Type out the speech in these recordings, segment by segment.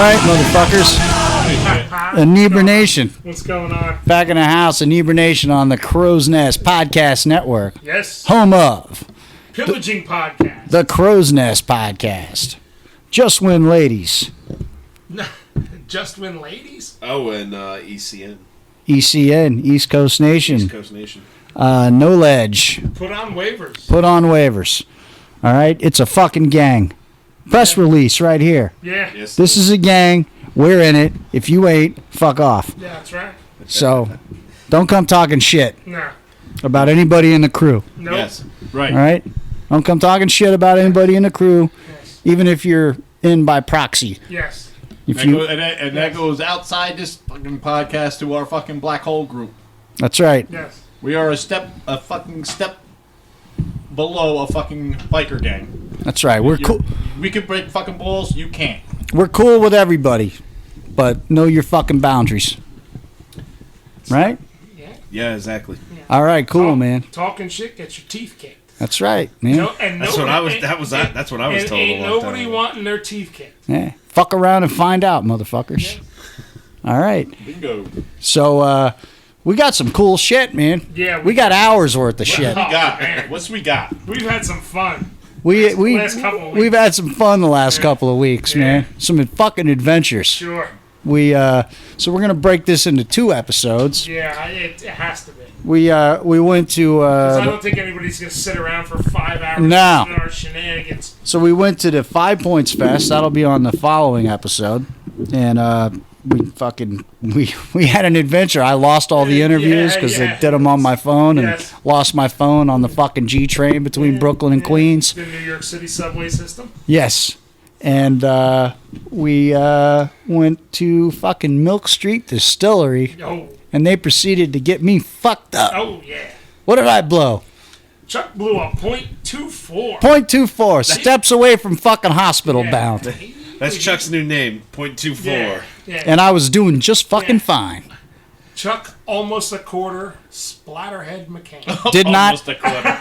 right, motherfuckers. Inebrination. What's going on? Back in the house, Inebrination on the Crow's Nest Podcast Network. Yes. Home of Pillaging podcast. the Crow's Nest Podcast. Just Win Ladies. Just Win Ladies? Oh, and ECN. ECN, East Coast Nation. East Coast Nation. No Ledge. Put on waivers. Put on waivers. All right? It's a fucking gang. Press release right here. Yeah. Yes. This is a gang. We're in it. If you ain't, fuck off. Yeah, that's right. So, don't come talking shit No. about anybody in the crew. Nope. Yes. Right. All right? Don't come talking shit about anybody in the crew, Yes. even if you're in by proxy. Yes. If That you, goes, and that goes outside this fucking podcast to our fucking black hole group. that's right. Yes. We are a fucking step below a fucking biker gang. That's right. We're cool. We can break fucking balls. You can't. We're cool with everybody, but know your fucking boundaries. Right? Yeah. Yeah, exactly. All right, cool, man. Talking shit gets your teeth kicked. That's right, man. That's what I was. That's what I was told. Ain't a long nobody time. wanting their teeth kicked. Yeah. Fuck around and find out, motherfuckers. All right. Bingo. So, we got some cool shit, man. Yeah. We got hours worth of shit. Oh, We got. man. What's we got? We've had some fun. We've last couple of weeks. had some fun the last couple of weeks, Yeah. man. Some fucking adventures. Sure. So we're gonna break this into 2 episodes. Yeah, it has to be. We went to 'Cause I don't think anybody's going to sit around for 5 hours No. listening to our shenanigans. so we went to the 5 Points Fest. That'll be on the following episode, and we had an adventure. I lost all the interviews because Yeah. they did them on my phone, and Yes. lost my phone on the fucking G train between Brooklyn and Queens. The New York City subway system. Yes. And we went to fucking Milk Street Distillery, Oh, and they proceeded to get me fucked up. oh yeah. What did I blow? Chuck blew a .24. .24, steps away from fucking hospital Yeah. bound. That's Chuck's new name. .24. Yeah. Yeah. And I was doing just fucking Yeah. fine. Chuck, almost a quarter, Splatterhead mechanic. Did not, Almost a quarter.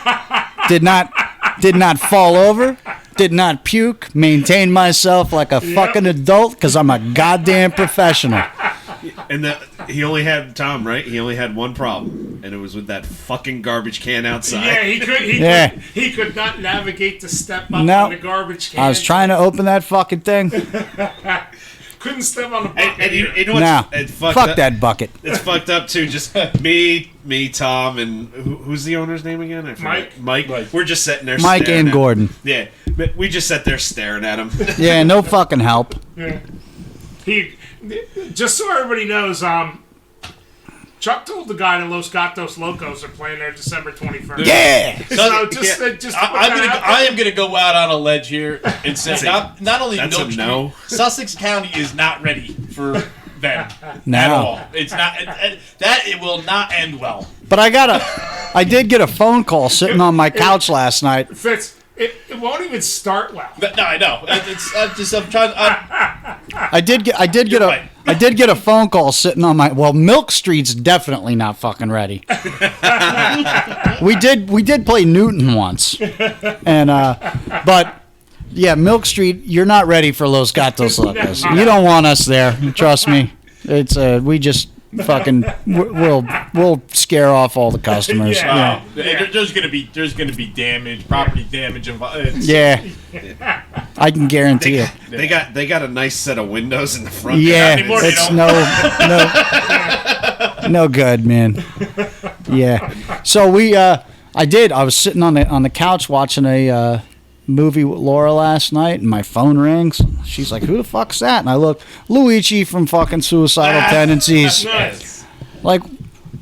did not fall over, did not puke, maintained myself like a fucking adult because I'm a goddamn professional. And he only had Tom, right? He only had one problem, and it was with that fucking garbage can outside. Yeah, Yeah. he could not navigate to step up No. on the garbage can. I was trying to open that fucking thing. Couldn't step on the bucket. And you know No, what's it's fucked fuck up? that bucket. It's fucked up too. Just me, Tom, and who's the owner's name again? I forget. Mike. We're just sitting there. Mike staring and at Gordon. Yeah, but we just sat there staring at him. Yeah, no fucking help. Yeah. He, just so everybody knows, Chuck told the guy that Los Gatos Locos are playing there December 21st. Yeah. So just I am gonna go out on a ledge here and say not only That's Milk a Street, no. Sussex County is not ready for them No. at all. It's not that it will not end well. But I did get a phone call sitting on my couch last night. Fitz, it won't even start well. No, I know. I'm trying. I did get a phone call sitting on my. Well, Milk Street's definitely not fucking ready. we did play Newton once, and but yeah, Milk Street, you're not ready for Los Gatos Locos. You don't want us there. Trust me. It's we just fucking we'll scare off all the customers. Yeah. There's gonna be damage, property damage involved. Yeah, I can guarantee it. They got a nice set of windows in the front. Yeah, anymore, they it's don't. no good, man. Yeah. So I was sitting on the couch watching a movie with Laura last night, and my phone rings. She's like, "Who the fuck's that?" And I look, Luigi from fucking Suicidal Tendencies. Nice. Like,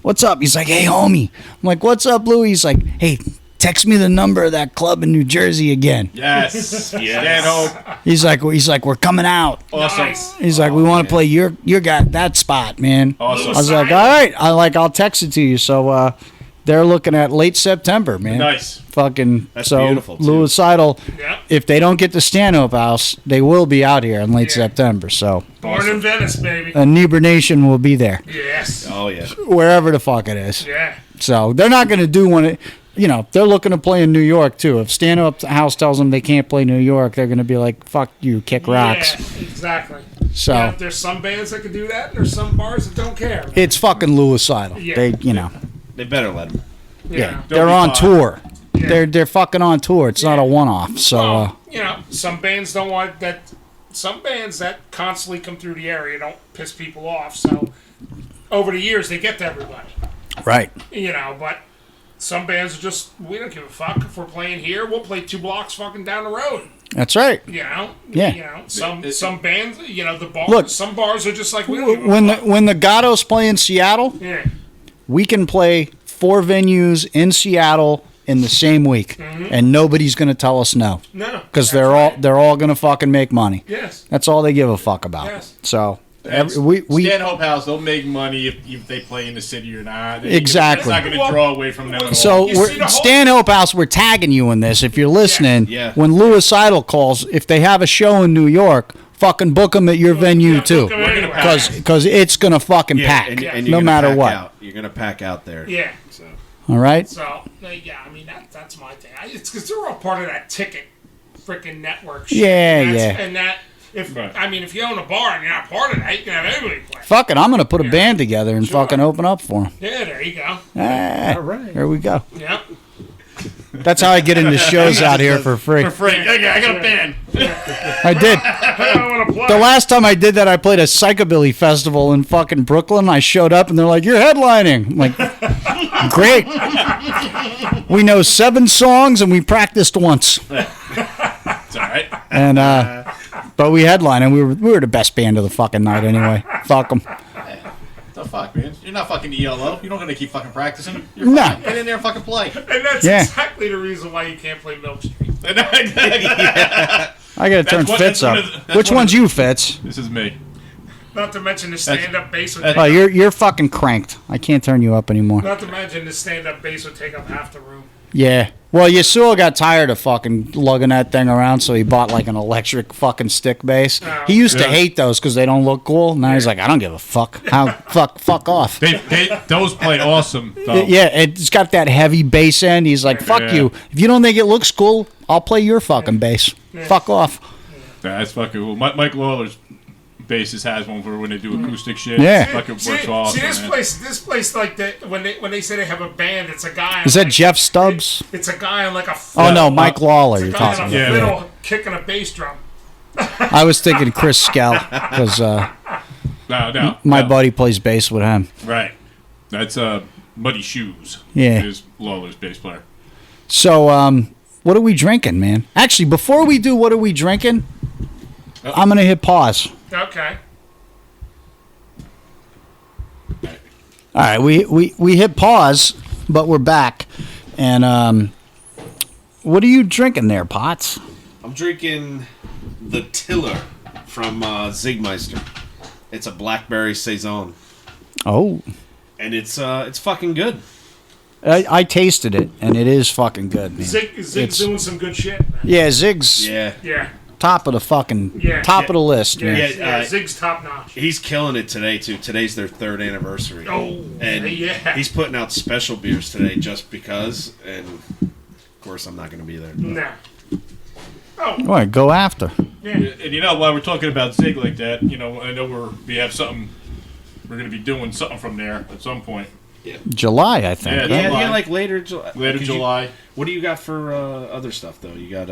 what's up? He's like, "Hey, homie." I'm like, "What's up, Louie?" He's like, "Hey, text me the number of that club in New Jersey again." Yes. Stanhope. He's like, "We're coming out." Awesome. Nice. He's like, "We want to play your got that spot, man." Awesome. I was like, "All right." I'll text it to you. So they're looking at late September, man. Nice. Fucking That's so beautiful, too. Lewisidal. Yep. If they don't get the Stanhope House, they will be out here in late September. So Born in Venice, baby. Inebrination will be there, Yes. Oh yeah. wherever the fuck it is. Yeah. So they're not going to do one. You know, they're looking to play in New York too. If Stanhope House tells them they can't play New York, they're going to be like, "Fuck you, kick rocks." Yeah, exactly. So Yeah, there's some bands that can do that, and there's some bars that don't care. it's fucking Lewicidal. Yeah. They, They better let him. yeah, Don't they're be on bought. tour. Yeah. They're fucking on tour. It's not a one-off. So Well, some bands don't want that. Some bands that constantly come through the area don't piss people off. So over the years, they get to everybody. right. But some bands are just, we don't give a fuck if we're playing here. We'll play 2 blocks fucking down the road. That's right. Yeah. Some bands, the bar. Look, some bars are just like we don't give a When fuck. the Gattos play in Seattle, Yeah. we can play 4 venues in Seattle in the same week, and nobody's gonna tell us no, No. because that's they're right. all gonna fucking make money. Yes. That's all they give a fuck about. Yes. So we Stanhope House, they'll make money if they play in the city or not. Exactly. It's not going to draw away from them at all. So You see the whole- Stanhope House, we're tagging you in this. If you're listening, Yeah. when Lewicidal calls, if they have a show in New York, fucking book them at your venue Yeah, too, book 'em anyway. because it's gonna fucking pack, and you're no gonna matter pack what. Out. You're gonna pack out there. Yeah. So All right. So, that's my thing. It's because they're all part of that ticket freaking network shit. Yeah, And yeah. And that, if Right. if you own a bar and you're not part of that, you can have everybody play. Fuck it, I'm gonna put a band together and Sure. fucking open up for them. Yeah, there you go. All right. There we go. Yep. That's how I get into shows out here for free. For free. I got a band. I did. I want to play. The last time I did that, I played a psychobilly festival in fucking Brooklyn. I showed up and they're like, "You're headlining." I'm like, great. We know 7 songs and we practiced once. It's all right. And but we headlined and we were the best band of the fucking night anyway. Fuck them. The fuck, man? You're not fucking ELO. You're not going to keep fucking practicing. You're No. fine. Get in there and fucking play. and that's Yeah. exactly the reason why you can't play Milk Street. I gotta turn That's Fitz one up. of the- that's Which one of one's the- you, Fitz? This is me. Not to mention the stand-up bass would that's- take Oh, up, you're fucking cranked. I can't turn you up anymore. not to mention the stand-up bass would take up half the room. Yeah. Well, Yasuo got tired of fucking lugging that thing around, so he bought like an electric fucking stick bass. Oh. He used to Yeah. hate those because they don't look cool. Now he's like, I don't give a fuck. Fuck off. Those play awesome. Though. Yeah, it's got that heavy bass end. He's like, fuck Yeah. you. If you don't think it looks cool, I'll play your fucking bass. Fuck off. That's fucking cool. Mike Lawler's bassist has one for when they do acoustic shit. Yeah. It fucking See, works awesome. this man. place like that when they say they have a band, it's a guy. Is that Jeff Stubbs? It's a guy on like a. Oh, no, Mike Lawler It's a you're guy talking on about. a Yeah. fiddle kicking a bass drum. I was thinking Chris Skell because No, my buddy plays bass with him. Right. That's Muddy Shoes. Yeah. Is Lawler's bass player. So, what are we drinking, man? Actually, before we do what are we drinking, I'm going to hit pause. Okay. All right, we hit pause, but we're back. And what are you drinking there, Potts? I'm drinking the Tiller from Zigmeister. It's a blackberry saison, Oh, and it's fucking good. I tasted it, and it is fucking good, man. Zig's It's- doing some good shit. Man. Yeah, Zig's Yeah, Yeah. top of the fucking Yeah. top of the list, Yeah. man. Yeah, Zig's top notch. he's killing it today too. Today's their 3rd anniversary. Oh, and yeah. he's putting out special beers today just because. And of course, I'm not going to be there. No. Oh, All right, go after. yeah. And while we're talking about Zig like that, I know we have something. We're going to be doing something from there at some point. July, I think. Yeah, right? Yeah, July. yeah, like later July. Later 'Cause July. What do you got for other stuff though? You got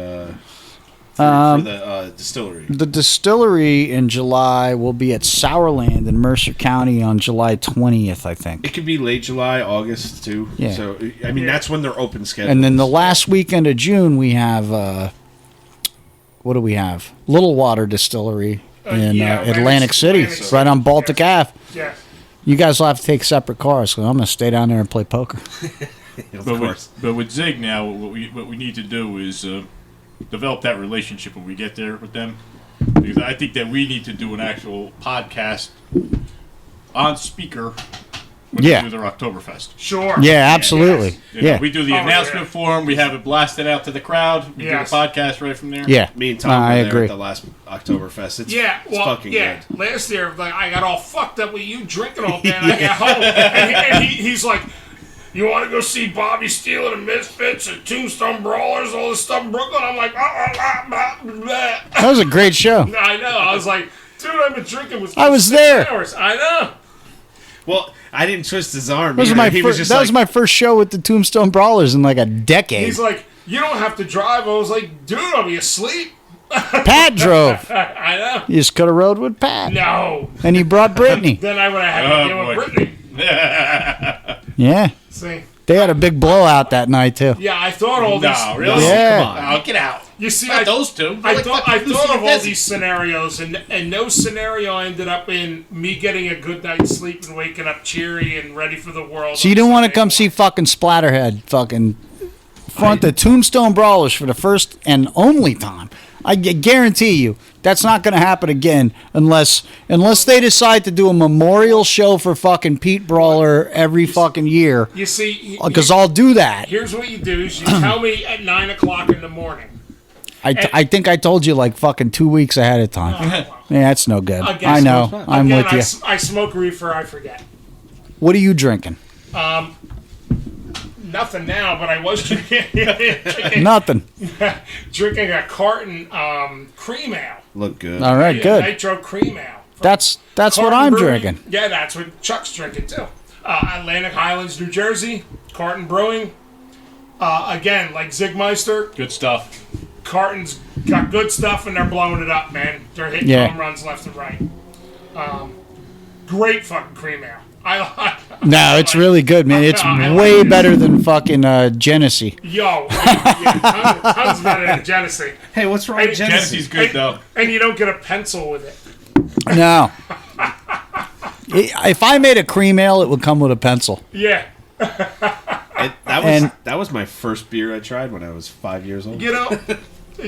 for the distillery. The distillery in July will be at Sourland in Mercer County on July 20th, I think. It could be late July, August too. Yeah. So I mean, that's when they're open schedule. And then the last weekend of June, we have what do we have? Little Water Distillery in yeah, Atlantic City, Atlantic City. right on Baltic Ave. Yeah. You guys will have to take separate cars because I'm going to stay down there and play poker. of But course. with Zig now, what we need to do is develop that relationship when we get there with them. Because I think that we need to do an actual podcast on speaker when Yeah. we do their Oktoberfest. Sure. Yeah, absolutely. You know, Yeah. we do the Oh, announcement yeah. for them. We have it blasted out to the crowd. We Yes. do the podcast right from there. Yeah. Me and Tom I were there agree. at the last Oktoberfest. It's, Yeah, it's well, fucking yeah. good. Last year, like I got all fucked up with you drinking all day, and I get home, and he's like, "You want to go see Bobby Steele and the Misfits and Tombstone Brawlers, all this stuff in Brooklyn?" I'm like, blah, blah, blah, blah. That was a great show. I know. I was like, Dude, I've been drinking with. I was 6 there. Hours. I know. Well, I didn't twist his arm. That was my first show with the Tombstone Brawlers in like a decade. He's like, you don't have to drive. I was like, dude, I'll be asleep. Pat drove. I know. You just could have rode with Pat. No. And he brought Brittany. Then I would have had to deal with Brittany. Yeah. See. They had a big blowout that night too. Yeah, I thought all these. No, really? Yeah. Come on. Oh, get out. You see, Not those two. I thought of all these scenarios, and no scenario ended up in me getting a good night's sleep and waking up cheery and ready for the world. So you didn't want to come see fucking Splatterhead fucking front the Tombstone Brawlers for the first and only time. I guarantee you that's not going to happen again unless they decide to do a memorial show for fucking Pete Brawler every fucking year. You see, Because I'll do that. here's what you do: is you tell me at 9 o'clock in the morning. I think I told you like fucking 2 weeks ahead of time. Yeah, that's no good. I guess I know. so. I'm Again, with you. I smoke reefer. I forget. What are you drinking? Nothing now, but I was drinking, Nothing. drinking a carton cream ale. Look good. All right, Yeah, good. Nitro cream ale. That's what Carton I'm Brewing. drinking. Yeah, that's what Chuck's drinking too. Atlantic Highlands, New Jersey. Carton Brewing. Again, like Zigmeister, Good stuff. Carton's got good stuff and they're blowing it up, man. They're hitting home runs left and right. Great fucking cream ale. No, it's really good, man. It's way better than fucking Genesee. Yo, yeah, tons better than Genesee. Hey, what's wrong with Genesee? Genesee's good, though. And you don't get a pencil with it. No. If I made a cream ale, it would come with a pencil. Yeah. That was my first beer I tried when I was 5 years old. You know,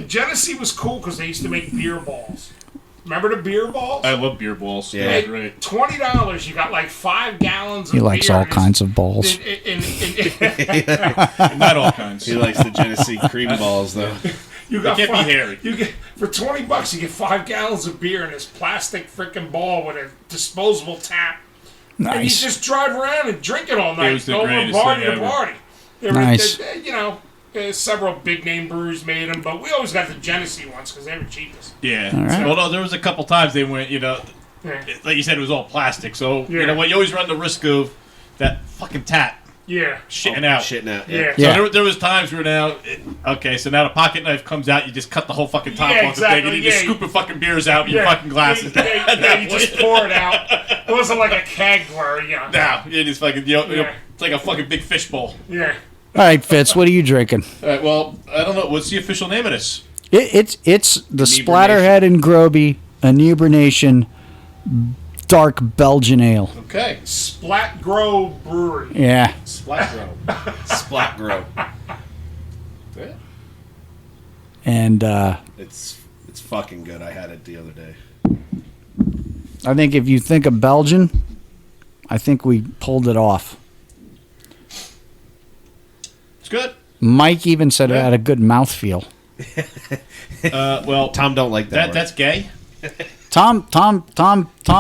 Genesee was cool because they used to make beer balls. Remember the beer balls? I love beer balls. Yeah. That's right. $20, you got like 5 gallons of He beer. likes all kinds of balls. Not all kinds. He likes the Genesee cream balls, though. You got They can't be hairy. You get for $20, you get 5 gallons of beer in this plastic freaking ball with a disposable tap. And you Nice. just drive around and drink it all night. was the Go from greatest party thing to ever. party. Nice. Several big name breweries made them, but we always got the Genesee ones because they were cheapest. Yeah. All right. Well, no, there was a couple times they went, Yeah. like you said, it was all plastic. So, Yeah. you always run the risk of that fucking tap Yeah. shitting out. Shitting out. Yeah. So Yeah. there was times where now, so now the pocket knife comes out, you just cut the whole fucking top Yeah, off the thing, and exactly, you just yeah. scoop the fucking beers out in your fucking glasses. Yeah, you just pour it out. It wasn't like a keg where, Now, you just fucking, Yeah. it's like a fucking big fishbowl. Yeah. All right, Fitz, what are you drinking? All right, well, I don't know. What's the official name of this? It's the Splatterhead and Groby Inebrination Dark Belgian Ale. Okay. Splat Grow Brewery. Yeah. Splat Grow. Splat Grow. Yeah. And It's fucking good. I had it the other day. I think if you think of Belgian, I think we pulled it off. It's good. Mike even said it had a good mouthfeel. Well, Tom don't like that. that's gay. Tom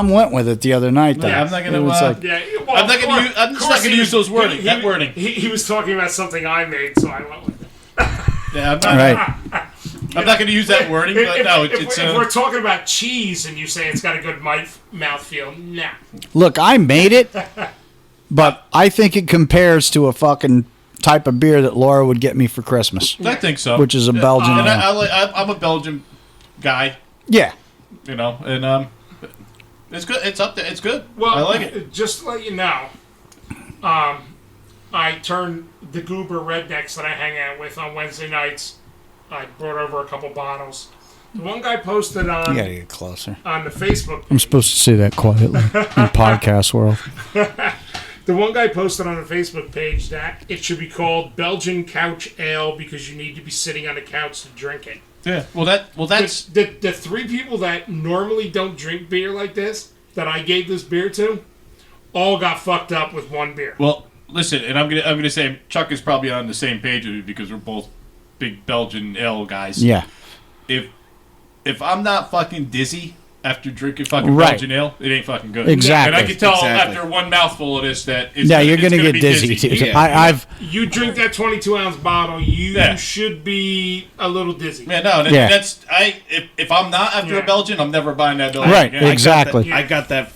went with it the other night. Though. Yeah, I'm not gonna. It was like, Yeah, well, I'm not gonna use. I'm just not gonna use those wording. That wording. He was talking about something I made, so I went with it. Yeah, I'm not. right. I'm not gonna use that wording. But no, it's. If we're talking about cheese and you say it's got a good mouthfeel, nah. Look, I made it, but I think it compares to a fucking type of beer that Laura would get me for Christmas. I think so. Which is a Belgian And ale. I'm a Belgian guy, Yeah. and it's good. It's up there. It's good. Well, I like it. Just to let you know, I turned the goober rednecks that I hang out with on Wednesday nights. I brought over a couple bottles. The one guy posted You on gotta get closer. the Facebook. I'm supposed to say that quietly in podcast world. The one guy posted on the Facebook page that it should be called Belgian Couch Ale because you need to be sitting on the couch to drink it. Yeah. That's the 3 people that normally don't drink beer like this that I gave this beer to all got fucked up with one beer. well. Listen, and I'm gonna say Chuck is probably on the same page with me because we're both big Belgian ale guys. Yeah. If I'm not fucking dizzy after drinking fucking Right. Belgian ale, it ain't fucking good. Exactly. And I can tell Exactly. after one mouthful of this that it's You're gonna be get dizzy. Dude. Yeah. You drink that 22-ounce bottle, you Yeah. should be a little dizzy. Yeah, no, Yeah. that's if I'm not after Yeah. a Belgian, I'm never buying that Belgian. Right, again. exactly. I got that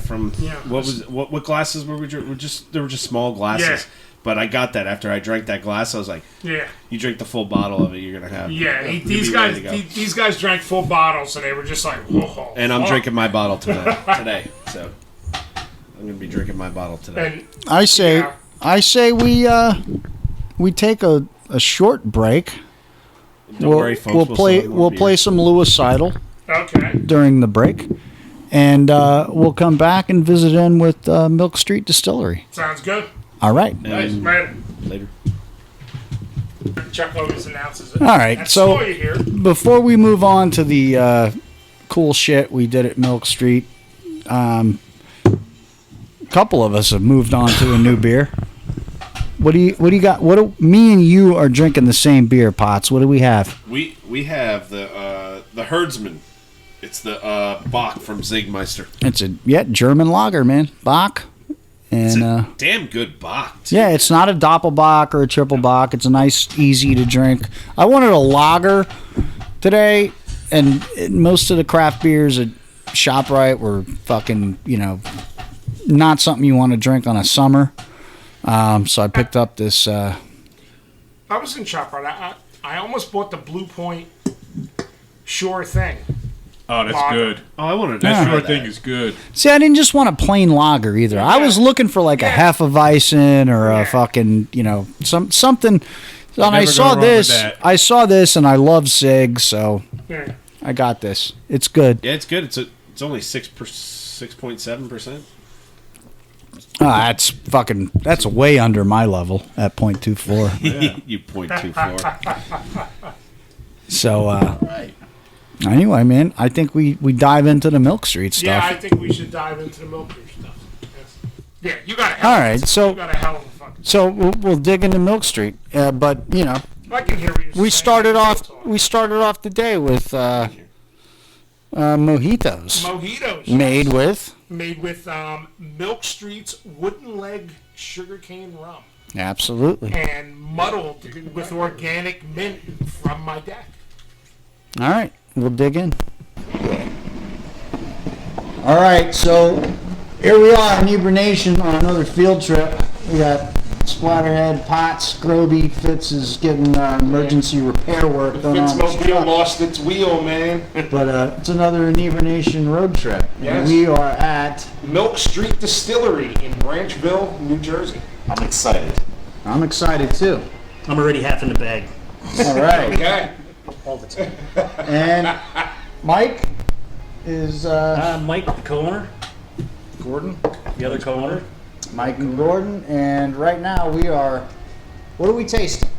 from Yeah. what glasses were we drinking? They were just small glasses. Yeah. But I got that after I drank that glass. I was like, Yeah. you drink the full bottle of it, you're gonna have. Yeah, you'll these be guys, ready to go. these guys drank full bottles, and they were just like, whoa. And I'm fuck. drinking my bottle today. So I'm gonna be drinking my bottle today. And I say, Yeah. we take a short break. Don't worry, folks. We'll still play have more beer. some Lewis Seidel okay, during the break, and we'll come back and visit in with Milk Street Distillery. sounds good. All right. Nice, And man. later. Chuck always announces it. All right, I so- saw you here. Before we move on to the cool shit we did at Milk Street, a couple of us have moved on to a new beer. What do you got? Me and you are drinking the same beer, Potts. What do we have? We have the Herdsman. It's the Bach from Zigmeister. It's a German lager, man. Bach. It's And a damn good Bach. Too. yeah, it's not a Doppelbock or a triple Bock. It's a nice, easy to drink. I wanted a lager today, and most of the craft beers at ShopRite were fucking, not something you want to drink on a summer. So I picked up this. I was in ShopRite. I almost bought the Blue Point Sure Thing. Oh, that's Lager. good. Oh, I wanted to That try sure that. thing is good. See, I didn't just want a plain lager either. I was looking for like a Hefeweizen or a fucking, something. And I never saw go wrong with this. that. I saw this, and I love Sig, so Yeah. I got this. It's good. Yeah, it's good. It's only 6.7%. That's way under my level at 0.24. You 0.24. So, anyway, man, I think we dive into the Milk Street stuff. Yeah, I think we should dive into the Milk Street stuff. Yes. Yeah, you got a All right, so you got a hell of a fucking. so we'll dig into Milk Street, but I can hear what you're we saying. started off the day with mojitos Mojitos. made with Milk Street's Wooden Leg Sugarcane Rum absolutely. and muddled with organic mint from my deck. All right, we'll dig in. All right, so here we are, Inebrination, on another field trip. We got Splatterhead, Potts, Groby, Fitz is getting emergency repair work done on his Fitzmobile truck. lost its wheel, man. But it's another Inebrination road trip. Yes. We are at. Milk Street Distillery in Branchville, New Jersey. I'm excited. I'm excited too. I'm already half in the bag. All right, Okay. All the time. and Mike is Mike, the co-owner. Gordon. The other co-owner. Mike and Gordon, and right now we are. What are we tasting?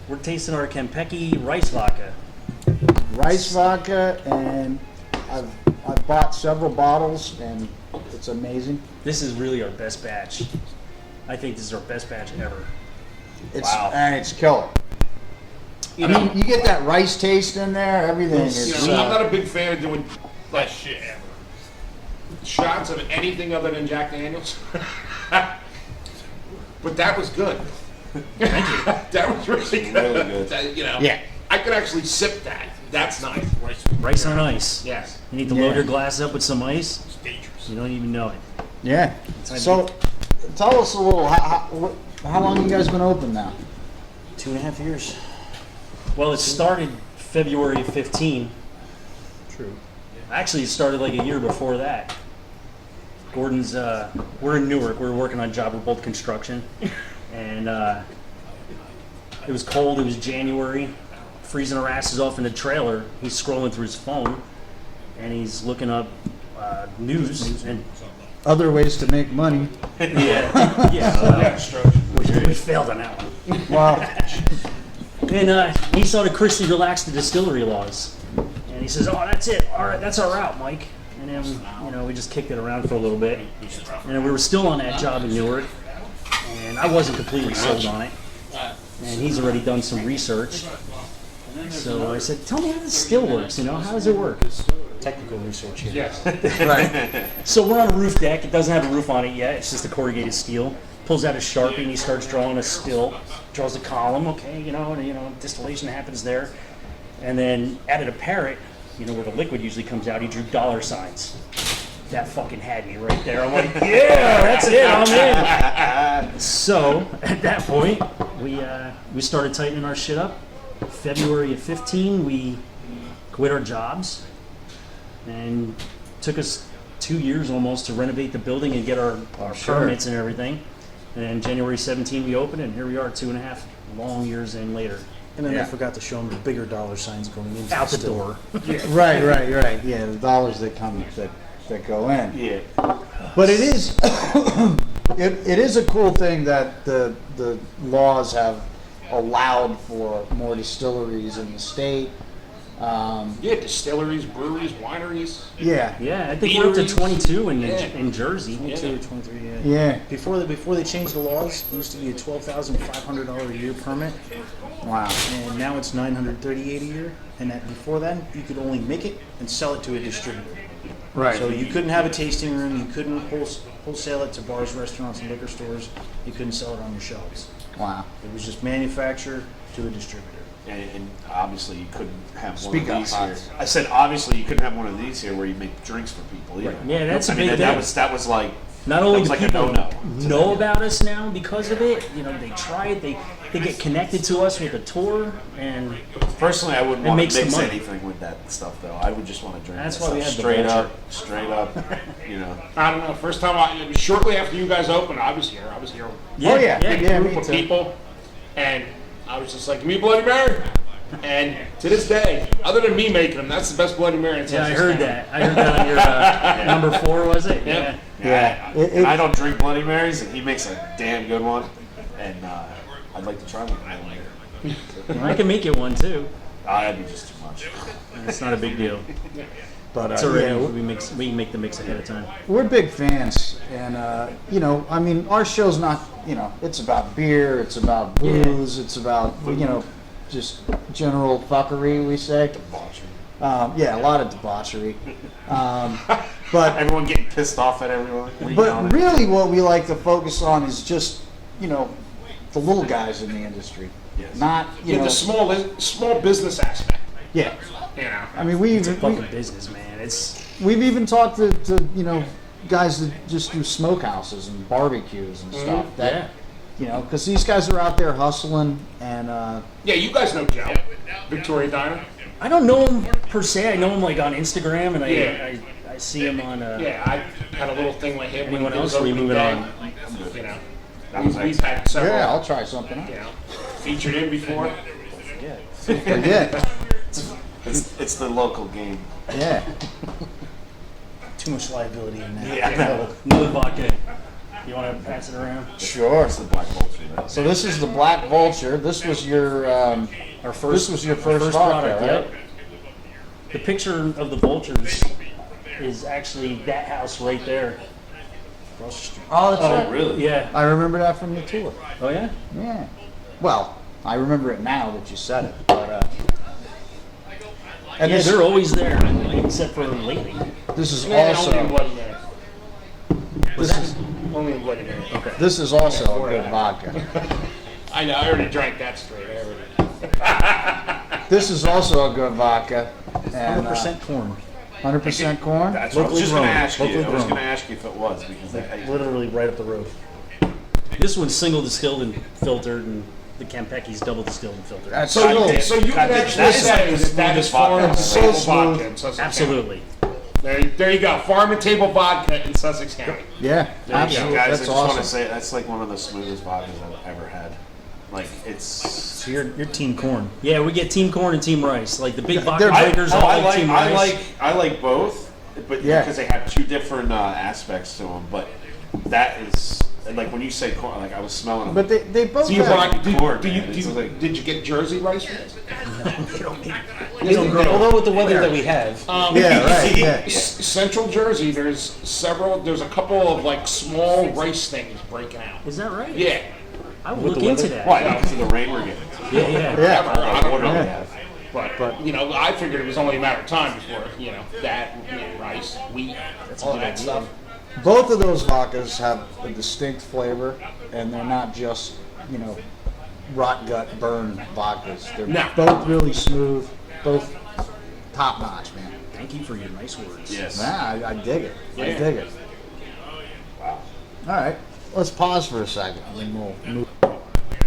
We're tasting our Kentucky rice vodka. Rice vodka, and I've bought several bottles, and it's amazing. This is really our best batch. I think this is our best batch ever. It's Wow. and it's killer. I mean, you get that rice taste in there. Everything You is. know, I'm not a big fan of doing like shots of anything other than Jack Daniels. But that was good. Thank you. That was really good. That, Yeah. I could actually sip that. That's nice. Rice on ice. Yes. You need to load your glass up with some ice. It's dangerous. You don't even know it. Yeah. So, tell us a little. How long you guys been open now? 2.5 years. Well, it started February 15. True. Actually, it started like a year before that. Gordon's, we're in Newark. We were working on job with both construction. And it was cold. It was January. Freezing our asses off in the trailer. He's scrolling through his phone. And he's looking up news. And Other ways to make money. yeah, we failed on that one. Wow. And he saw the Christie relaxed the distillery laws, and he says, "Oh, that's it. All right, that's our route, Mike." And then we just kicked it around for a little bit, and then we were still on that job in Newark, and I wasn't completely sold on it. And he's already done some research, So I said, tell me how this still works, how does it work? Technical research here. Yes. Right. So we're on a roof deck. It doesn't have a roof on it yet. It's just a corrugated steel. Pulls out a Sharpie and he starts drawing a still. Draws a column, okay, distillation happens there. And then added a parrot, where the liquid usually comes out, he drew $signs. That fucking had me right there. I'm like, yeah, that's it, I'm in. So at that point, we started tightening our shit up. February of 15, we quit our jobs, and took us 2 years almost to renovate the building and get our permits and everything. And then January 17, we opened, and here we are 2.5 long years in later. And then I forgot to show them the bigger $signs going into Out the door. Right. Yeah, the dollars that come that go in. Yeah. But it is it is a cool thing that the laws have allowed for more distilleries in the state. Distilleries, breweries, wineries. Yeah. Yeah, I think we're up to Beaneries. 22 in Jersey. 22, 23, Yeah. Before they changed the laws, it used to be a $12,500 a year permit, Wow. and now it's $938 a year. And before then, you could only make it and sell it to a distributor. Right. So you couldn't have a tasting room, you couldn't wholesale it to bars, restaurants, and liquor stores. You couldn't sell it on your shelves. Wow. It was just manufacturer to a distributor. And obviously you couldn't have Speak one up, of these here. Hans. I said obviously you couldn't have one of these here where you make drinks for people either. Yeah, that's a big that thing. that was like Not only that was do like people a no-no. know about us now because of it, they try it, they get connected to us with a tour, and Personally, I wouldn't It want makes to the mix money. anything with that stuff though. I would just want to drink That's that why we stuff had the straight up. I don't know. First time shortly after you guys opened, I was here. Oh yeah. Yeah, Group me of too. people, and I was just like, "Give me a Bloody Mary." And to this day, other than me making them, that's the best Bloody Mary in yeah, I Sussex heard County. that. I heard that on your number 4, was it? Yeah. Yeah. And I don't drink Bloody Marys, and he makes a damn good one. And I'd like to try one. Well, I can make it one too. That'd be just too much. It's not a big deal. But It's already we can make the mix ahead of time. we're big fans, and our show's not, it's about beer, it's about booze, it's about just general fuckery, we say. A lot of debauchery. But Everyone getting pissed off at everyone. but really, what we like to focus on is just the little guys in the industry, Yes. not The small business aspect. yeah. I mean, It's a fucking business, man. we've even talked to guys that just do smokehouses and barbecues and stuff. That because these guys are out there hustling and Yeah, you guys know Joe, Victoria Diner. I don't know him per se. I know him like on Instagram, and Yeah. I see him on. Yeah, I had a little thing with him. when Anyone he was else? Or you opening moving day. on? We've had several. yeah, I'll try something out. Featured him before. Yeah, It's the local game. yeah. Too much liability in that. Yeah. Another vodka. You want to pass it around? Sure. It's the Black Vulture. Right? So this is the Black Vulture. This was your Our first. this was your first vodka, product, right? yep. The picture of the vultures is actually that house right there. Across the street. Oh, that's right. Really? Yeah. I remember that from the tour. Oh yeah. Yeah. Well, I remember it now that you said it, but and Yeah, this, they're always there, except for lately. this is Only in also Bloody Mary. this is Only in Bloody Mary. Okay. this is also a good vodka. I know. I already drank that straight. This is also a good vodka, and 100% corn. 100% corn. That's what I was Locally just going to grown. ask you. Locally I was grown. going to ask you if it was because Literally right up the road. This one's single distilled and filtered, and the Campecchi's double distilled and filtered. That's So cool. you can actually say that is farm and So table smooth. vodka in Sussex Absolutely. County. There you go. Farm and table vodka in Sussex County. Yeah, absolutely. guys, I That's just want to awesome. say that's like one of the smoothest vodkas I've ever had. Like it's. So you're team corn. Yeah, we get Team Corn and Team Rice. Like the big vodka they're- drinkers all like Team Rice. I like both, but Yeah. because they have two different aspects to them. But that is like when you say corn, like I was smelling them. But they both Do you have, want? corn, Do you? man. Do It's you like- did you get Jersey rice? Although with the weather that we have, yeah, right, yeah. Central Jersey, there's a couple of like small rice things breaking out. Is that right? Yeah. I will With look the into weather? that. Why? Because of the rain we're getting. Yeah, yeah. Yeah. What water we Yeah. have. But, I figured it was only a matter of time before, that, rice, wheat, all that stuff. Both of those vodkas have a distinct flavor, and they're not just, rot gut burn vodkas. They're both really smooth, both top notch, man. Thank you for your nice words. Yes. Nah, I dig it. Yeah. I dig it. Wow. All right, let's pause for a second, and then we'll move.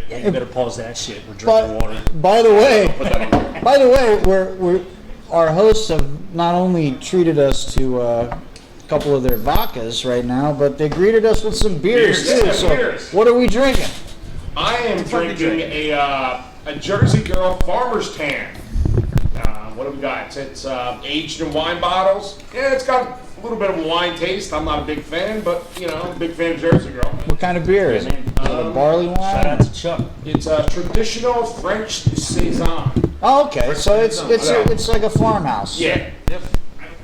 Yeah, you better pause that shit. We're drinking water. By the way, our hosts have not only treated us to a couple of their vodkas right now, but they greeted us with some beers too. Yeah, So, beers. what are we drinking? I am drinking a Jersey Girl Farmer's Tan. What do we got? It's aged in wine bottles. Yeah, it's got a little bit of a wine taste. I'm not a big fan, but, I'm a big fan of Jersey Girl. What kind of beer is it? Is it a barley wine? Shout out to Chuck. It's a traditional French Saison. Oh, okay. So it's like a farmhouse. Yeah. Yep.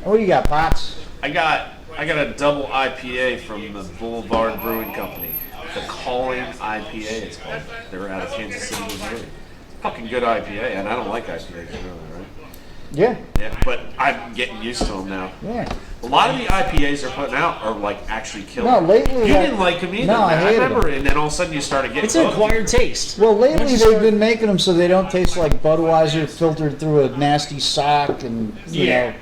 What do you got, Potts? I got a double IPA from the Boulevard Brewing Company. The Calling IPA, it's called. They're out of Kansas City, Missouri. Fucking good IPA, and I don't like IPAs really, right? Yeah. Yeah, but I'm getting used to them now. Yeah. A lot of the IPAs they're putting out are like actually killer. No, lately you didn't like them either. No, I man. hated remember, them. and then all of a sudden you started getting. It's an hooked. acquired taste. Well, lately they've been making them so they don't taste like Budweiser filtered through a nasty sock and you know.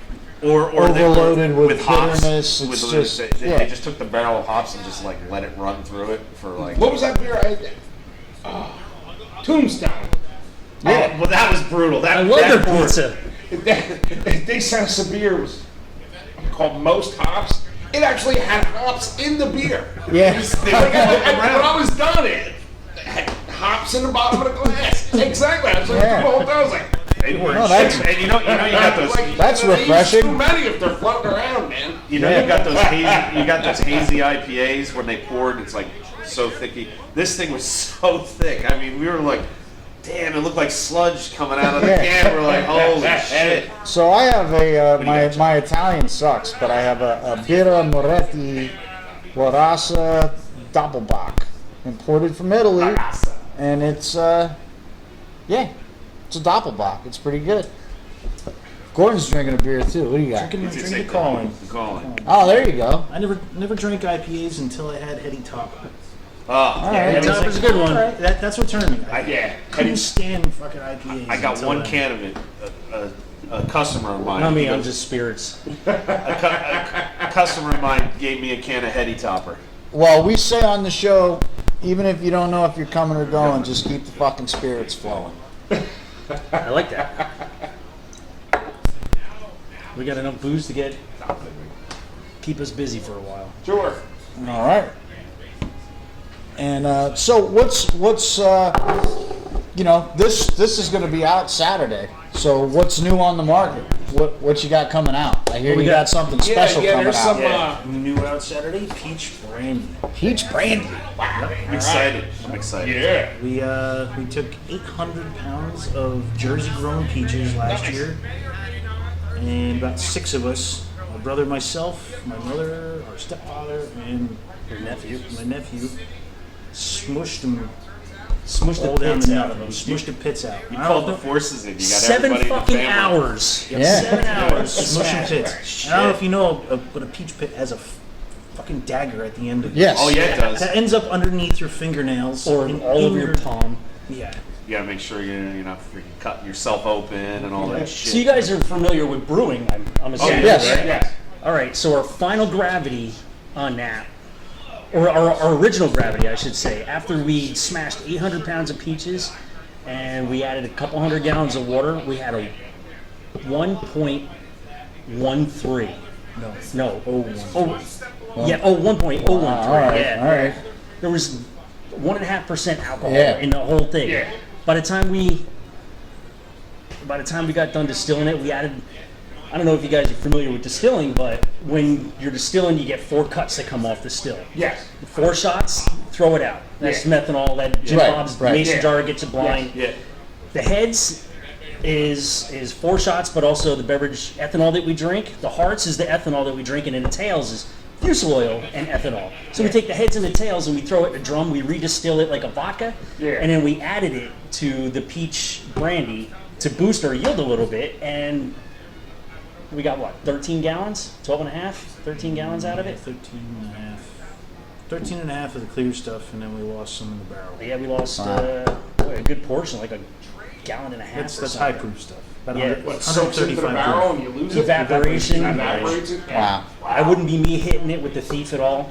Or overloaded they with hops. bitterness. It's With just they just took the barrel of hops and just like let it run through it for like. What was that beer? Tombstone. Yeah, well that was brutal. That I love that their pizza. They sent us a beer. It was called Most Hops. It actually had hops in the beer. Yeah. When I was done, it had hops in the bottom of the glass. Exactly. I was like, Yeah. the whole time, I was like, They were No, that's- and you got those. That's they use refreshing. Too many if they're floating around, man. You got those hazy IPAs when they poured. It's like so thicky. This thing was so thick. I mean, we were like, damn, it looked like sludge coming out of the Yeah. can. We're like, holy shit. So I have do you got, my Italian sucks, but I have a Birra Moretti Larassa Doppelbock, imported from Italy, and it's it's a Doppelbock. It's pretty good. Gordon's drinking a beer too. What do you got? Drinking It's the Calling. Calling. Oh, there you go. I never drank IPAs until I had Heady Topper. Oh, All right. Heady Topper's a good one. All right. That's what turned me. I couldn't Heady- stand fucking IPAs. I got until one then. can of it. A customer of mine. Not me. he I'm goes- just spirits. a customer of mine gave me a can of Heady Topper. Well, we say on the show, even if you don't know if you're coming or going, just keep the fucking spirits flowing. I like that. We got enough booze to keep us busy for a while. Sure. All right. And so what's this is going to be out Saturday. So what's new on the market? What you got coming out? I hear We you got- got something special coming there's out. some. New out Saturday, peach brandy. Peach brandy. I'm excited. I'm excited. Yeah. We took 800 pounds of Jersey grown peaches last year, and about 6 of us, my brother, myself, my mother, our stepfather, and my nephew, smushed the pits out of them. Smushed the pits out. You called the forces in. You got 7 everybody in the fucking family. hours. Yeah. 7 hours smushing Smash. pits. And I don't know if you know, but a peach pit has a fucking dagger at the end of it. Yes. Oh yeah, it does. That ends up underneath your fingernails Or and all over your palm. Yeah. You gotta make sure you're not freaking cutting yourself open and all that shit. So you guys are familiar with brewing, I'm assuming, yes. right? Yes. All right, so our final gravity on that, or our original gravity, I should say, after we smashed 800 pounds of peaches and we added a couple hundred gallons of water, we had a 1.13. No. Oh, yeah, 1.013. All right. Yeah. All right. There was 1.5% alcohol Yeah. in the whole thing. Yeah. By the time we got done distilling it, we added. I don't know if you guys are familiar with distilling, but when you're distilling, you get 4 cuts that come off the still. Yes. 4 shots, throw it out. That's methanol. That Jim Right, Bob's right. mason Yeah. jar gets you blind. Yeah. The heads is 4 shots, but also the beverage ethanol that we drink. The hearts is the ethanol that we drink, and then the tails is fusel oil and ethanol. So we take the heads and the tails and we throw it in a drum. We redistill it like a vodka, Yeah. and then we added it to the peach brandy to boost our yield a little bit, and we got what, 13 gallons, 12 and a half, 13 gallons out of it. 13 and a half of the clear stuff, and then we lost some in the barrel. Yeah, we lost a good portion, like a gallon and a half. That's high proof stuff. About Yeah. 100 What, soaks into the 135 barrel proof. and you lose it? Evaporation. Evaporates it? Wow. I wouldn't be me hitting it with the thief at all.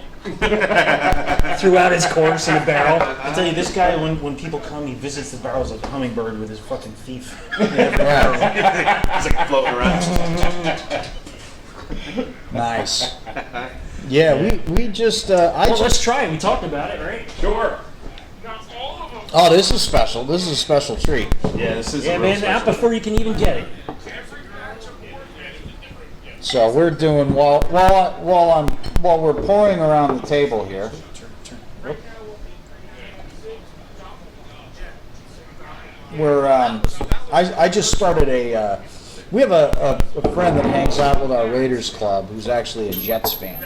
Throughout its course in a barrel. I tell you, this guy, when people come, he visits the barrels like a hummingbird with his fucking thief. It's like floating around. Nice. Yeah, we just Let's try it. We talked about it, right? Sure. Oh, this is special. This is a special treat. Yeah, this is Yeah, a real man, out special. before you can even get it. So we're doing while we're pouring around the table here. We're I just started a we have a friend that hangs out with our Raiders club who's actually a Jets fan.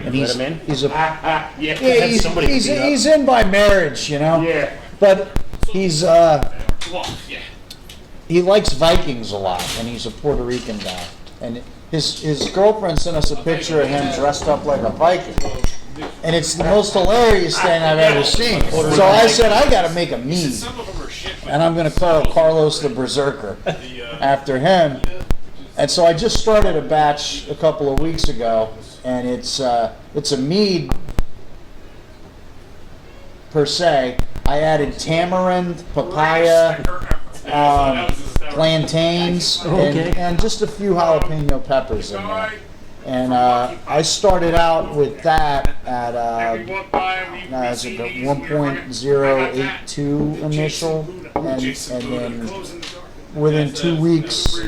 And he's him in? he's a Yeah. yeah, he's in by marriage, you know. Yeah. But he's he likes Vikings a lot, and he's a Puerto Rican guy. And his girlfriend sent us a picture of him dressed up like a Viking, and it's the most hilarious thing I've ever seen. So I said, I got to make a meme, and I'm going to call Carlos the Berserker after him. And so I just started a batch a couple of weeks ago, and it's a mead per se. I added tamarind, papaya, plantains, and just a few jalapeno peppers in there. And I started out with that at it's a 1.082 initial, and then within 2 weeks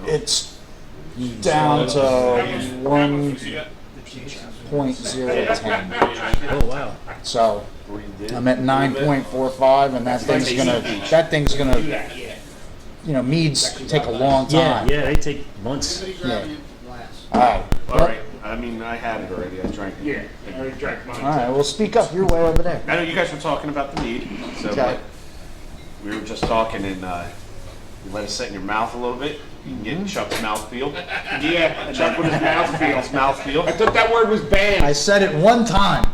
it's down to 1.010. Oh, wow. So I'm at 9.45, and that thing's gonna, meads take a long time. Yeah, they take months. Yeah. All right. All right. I mean, I had it already. I drank it. Yeah. I already drank mine. All right. Well, speak up. You're way over there. I know you guys were talking about the mead, so Okay. we were just talking, and you let it sit in your mouth a little bit. You can get Chuck's mouthfeel. Yeah. Chuck with his mouth Chuck's feel. I mouthfeel. thought that word was banned. I said it one time.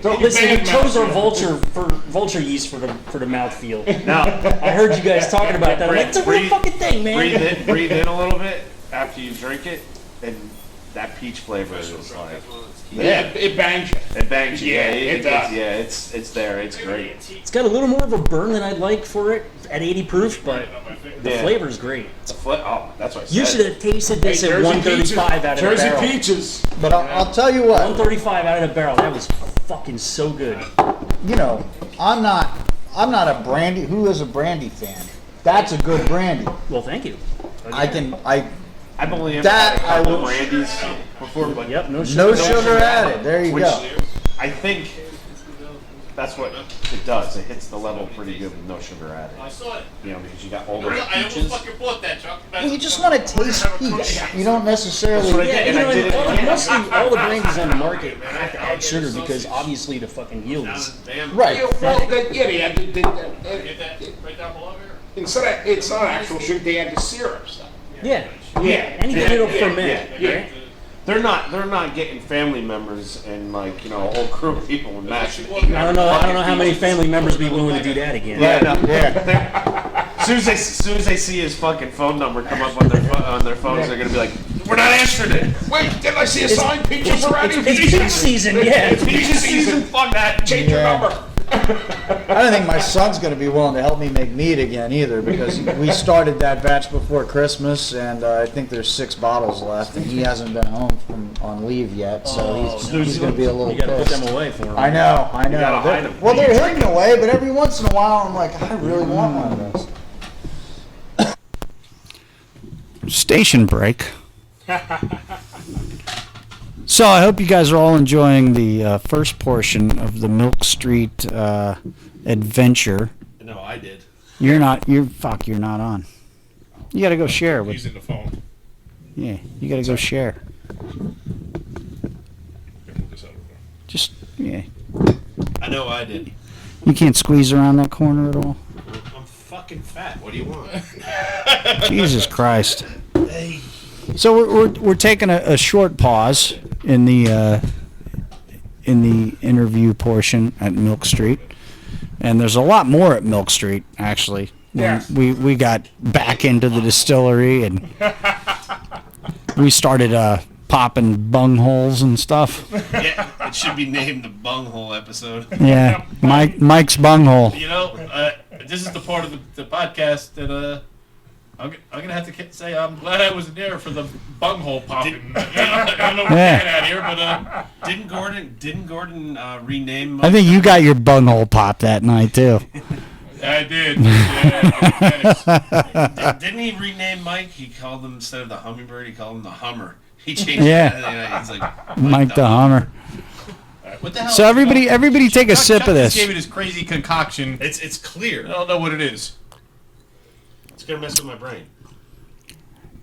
Listen, we chose our vulture yeast for the mouthfeel. Now, I heard you guys talking about that. I'm like, it's a real fucking thing, man. breathe in a little bit after you drink it, and that peach flavor is like, Yeah, it bangs you. it bangs you. Yeah, it does. Yeah, it's there. It's great. It's got a little more of a burn than I'd like for it at 80 proof, but the Yeah. flavor's great. Oh, that's what I said. You should have tasted this Hey, at 135 out of the Jersey barrel. peaches. But I'll tell you what. 135 out of the barrel. That was fucking so good. I'm not a brandy. Who is a brandy fan? That's a good brandy. Well, thank you. I've only ever That had a couple I will- brandies before, but Yep, no sugar. No sugar added. There you which go. I think that's what it does. It hits the level pretty good with no sugar added. Because you got all those peaches. Well, you just want to taste peach. You don't necessarily. That's what I Yeah, did, and I did it again. mostly all the brandies on the market have to add sugar because obviously the fucking yields. Right. It's not actual sugar. They add the syrup stuff. Yeah. Yeah. Anything it'll ferment. Yeah. They're not getting family members and a whole crew of people and mashing. I don't know how many family members be willing to do that again. Yeah, no. Yeah. As soon as they see his fucking phone number come up on their phones, they're gonna be like, "We're not answering it." Wait, did I see a sign? Peaches are ready. It's peach season, yeah. Peaches season. Fuck that. Change your Yeah. number. I don't think my son's going to be willing to help me make mead again either, because we started that batch before Christmas, and I think there's 6 bottles left, and he hasn't been home on leave yet, so he's going to be a little You gotta put pissed. them away for him. I know. gotta hide them. Well, they're hidden away, but every once in a while, I'm like, I really want one of those. Station break. So I hope you guys are all enjoying the first portion of the Milk Street adventure. No, I did. You're not on. You gotta go share with. Using the phone. Yeah, you gotta go share. Move this out of the way. Just yeah. I know I did. You can't squeeze around that corner at all. I'm fucking fat. What do you want? Jesus Christ. So we're taking a short pause in the interview portion at Milk Street, and there's a lot more at Milk Street actually. Yeah. We got back into the distillery and we started popping bung holes and stuff. Yeah, it should be named the bunghole episode. Yeah, Mike's bung hole. You know, this is the part of the podcast that I'm gonna have to say I'm glad I wasn't there for the bunghole popping. I don't know what we're getting at here, but Didn't Gordon rename? I think you got your bung hole popped that night too. I did. Yeah, Didn't he rename Mike? He called him, instead of the hummingbird, he called him the Hummer. He changed Yeah. it. He's like Mike the Hummer. what the hell? So everybody take a sip Chuck of just this. gave it his crazy concoction. It's clear. I don't know what it is. It's gonna mess with my brain.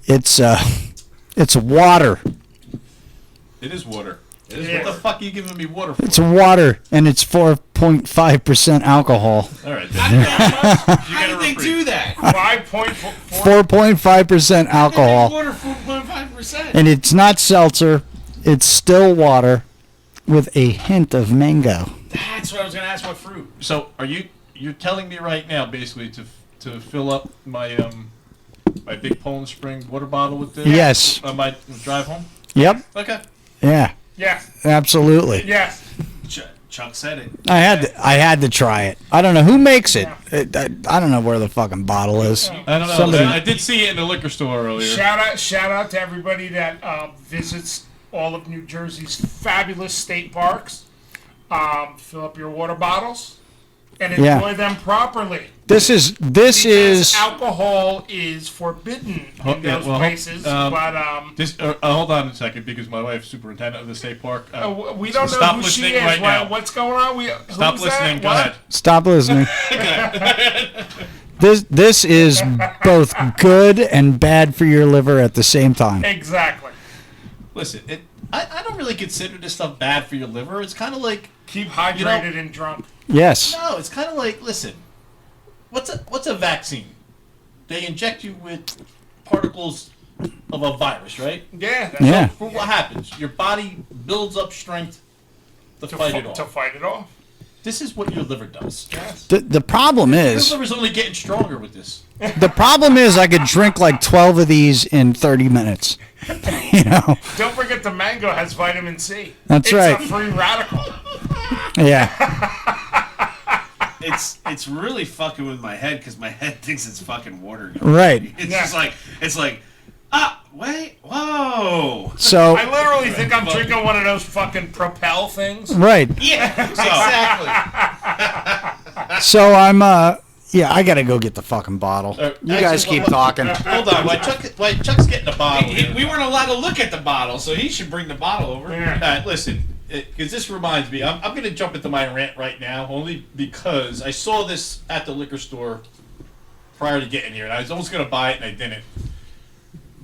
It's water. It is water. It is Yeah. What the fuck are you giving me water for? It's water, and it's 4.5% alcohol. All right. How did they do that? 5.4. 4.5% alcohol, Water 4.5%. and it's not seltzer. It's still water with a hint of mango. That's what I was gonna ask. What fruit? So you're telling me right now, basically, to fill up my my big Poland Spring water bottle with this? Yes. On my drive home? Yep. Okay. Yeah. Yes. Absolutely. Yes. Chuck said it. I had to try it. I don't know who makes it. I don't know where the fucking bottle is. I don't know. Somebody- I did see it in the liquor store earlier. Shout out to everybody that visits all of New Jersey's fabulous state parks. Fill up your water bottles and enjoy Yeah. them properly. This is Alcohol is forbidden in those places, but This, hold on a second, because my wife's superintendent of the state park. we don't know stop who she listening is. right now. What's going on? Stop who's listening. That? Go What? ahead. stop listening. This is both good and bad for your liver at the same time. Exactly. Listen, I don't really consider this stuff bad for your liver. It's kind of like, Keep hydrated and drunk. Yes. no, it's kind of like, listen, what's a vaccine? They inject you with particles of a virus, right? Yeah. That's Yeah. For what happens? Your body builds up strength to fight it off. To fight it off. This is what your liver does. Yes. The problem Your is liver's only getting stronger with this. I could drink like 12 of these in 30 minutes. You know. Don't forget the mango has vitamin C. That's right. It's a free radical. Yeah. It's really fucking with my head because my head thinks it's fucking water. Right. It's Yeah. just like wait, whoa. So I literally think I'm drinking one of those fucking Propel things. right. Yeah, exactly. So I'm I gotta go get the fucking bottle. You guys keep talking. Hold on, while Chuck's getting the bottle. We weren't allowed to look at the bottle, so he should bring the bottle over. Yeah. Listen, because this reminds me, I'm going to jump into my rant right now, only because I saw this at the liquor store prior to getting here, and I was almost going to buy it, and I didn't.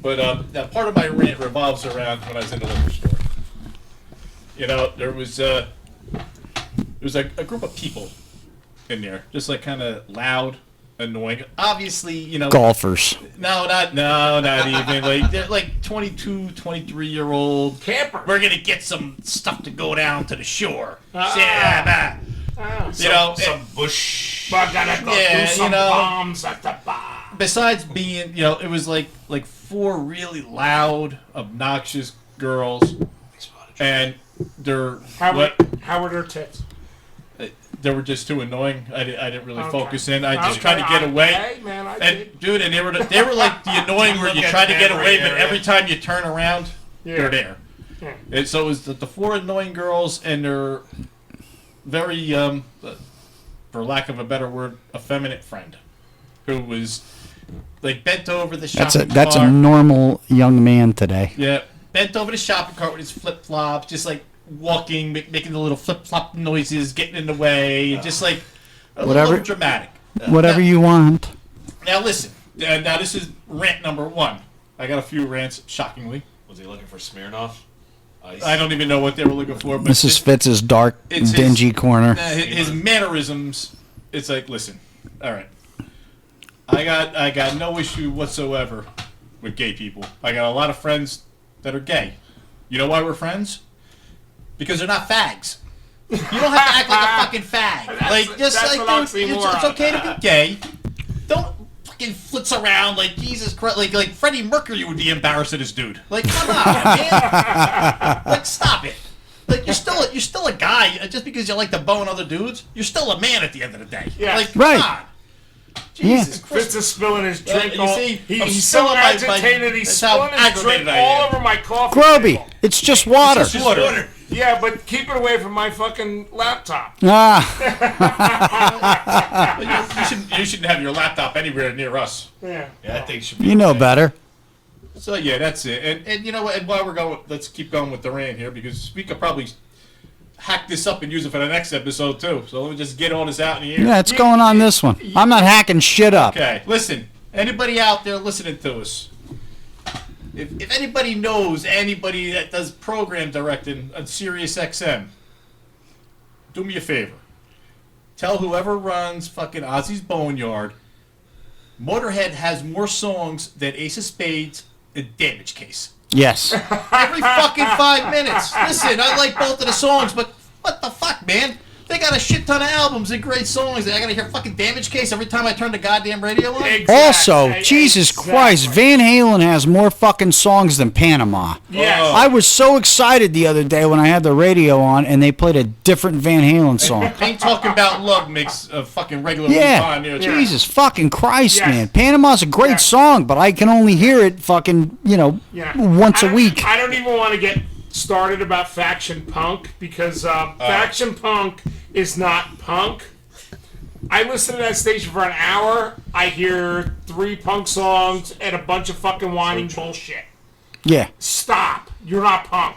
But that part of my rant revolves around when I was in the liquor store. You know, there was a group of people in there, just like kind of loud, annoying. Obviously, you know. Golfers. No, not even. Like, they're like 22, 23-year-old. Camper. We're going to get some stuff to go down to the shore. Yeah, you know, Some bush. We're gonna go Yeah, do some you know. bombs at the bar. besides being, you know, it was like four really loud, obnoxious girls. And they're How were their tits? they were just too annoying. I didn't really Okay. focus in. I just Okay, tried to get away. okay, man, I And did. dude, and they were like the annoying where you Look try at to get that away, right but there, every yeah. time you turn around, Yeah. they're there. Yeah. And so it was the four annoying girls and their very, for lack of a better word, effeminate friend, who was like bent over the shopping That's a cart. normal young man today. Yeah, bent over the shopping cart with his flip flops, just like walking, making the little flip flop noises, getting in the way, just like a Whatever- little dramatic. Whatever you want. Now listen. Now this is rant number one. I got a few rants, shockingly. Was he looking for Smirnoff? Ice. I don't even know what they were looking for, but This is Fitz's dark, it's his- dingy corner. his mannerisms. It's like, listen, all right. I got no issue whatsoever with gay people. I got a lot of friends that are gay. You know why we're friends? Because they're not fags. You don't have to act like a fucking fag. Like, just like, dude, it's okay to be gay. Don't fucking flitz around like Jesus Christ. Like Freddie Mercury would be embarrassed at his dude. Like, come on, man. Like, stop it. Like, you're still a guy. Just because you like to bone other dudes, you're still a man at the end of the day. Yeah. Like, Right. come on. Jesus Christ. Fitz is spilling his drink. You see, I'm He's still so on my- agitated. He's that's how spilling his drink aggravated I am. all over my coffee Groby, table. it's just water. It's just water. Yeah, but keep it away from my fucking laptop. Ah, You shouldn't have your laptop anywhere near us. Yeah. Yeah, I think it should be. you know okay. better. So yeah, that's it. And you know what? And while we're going, let's keep going with Duran here because we could probably hack this up and use it for the next episode too. So let me just get all this out in the air. Yeah, it's going on this one. I'm not hacking shit up. Okay, listen. Anybody out there listening to us? If anybody knows anybody that does program directing on Sirius XM, do me a favor. Tell whoever runs fucking Ozzy's Boneyard, Motorhead has more songs than Ace of Spades and Damage Case. Yes. Every fucking 5 minutes. Listen, I like both of the songs, but what the fuck, man? They got a shit ton of albums and great songs. I gotta hear fucking Damage Case every time I turn the goddamn radio on. Also, Jesus Christ, Van Halen has more fucking songs than Panama. Yes. Oh. I was so excited the other day when I had the radio on and they played a different Van Halen song. Ain't Talking About Love makes a fucking regular Yeah, on here. too. Jesus fucking Christ, Yes. man. Panama's a great Yeah. song, but I can only hear it fucking, once a week. I don't even want to get started about faction punk because faction punk is not punk. I listen to that station for an hour. I hear 3 punk songs and a bunch of fucking whining bullshit. Yeah. Stop. You're not punk.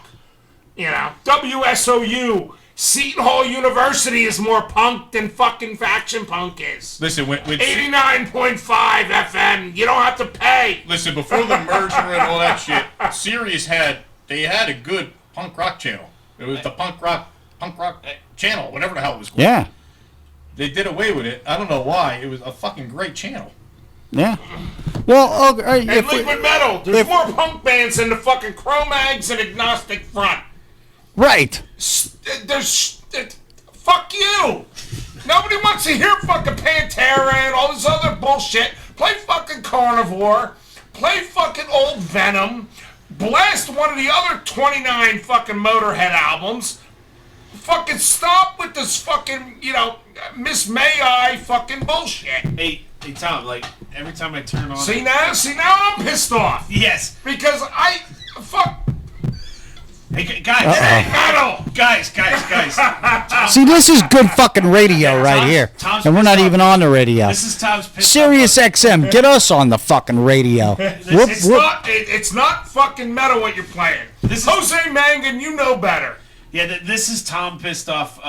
You know, WSOU, Seton Hall University is more punk than fucking faction punk is. Listen, 89.5 FM. You don't have to pay. listen, before the merger and all that shit, Sirius had a good punk rock channel. It was the punk rock channel, whatever the hell it was called. Yeah. They did away with it. I don't know why. It was a fucking great channel. Yeah. Well, okay, And Liquid Metal. There's more punk bands than the fucking Cro-Mags and Agnostic Front. right. Fuck you. Nobody wants to hear fucking Pantera and all this other bullshit. Play fucking Carnivore. Play fucking Old Venom. Blast one of the other 29 fucking Motorhead albums. Fucking stop with this fucking, Miss May I fucking bullshit. Hey, Tom, like, every time I turn on... See now I'm pissed off. Yes. Because fuck Hey, guys. metal. Guys. See, this is good fucking radio right here. Tom's And we're not pissed even off. on the radio. This is Tom's pissed Sirius off. XM, get us on the fucking radio. Whoop, It's whoop. it's not fucking metal what you're playing. This is- Jose Mangan, you know better. Yeah, this is Tom pissed off,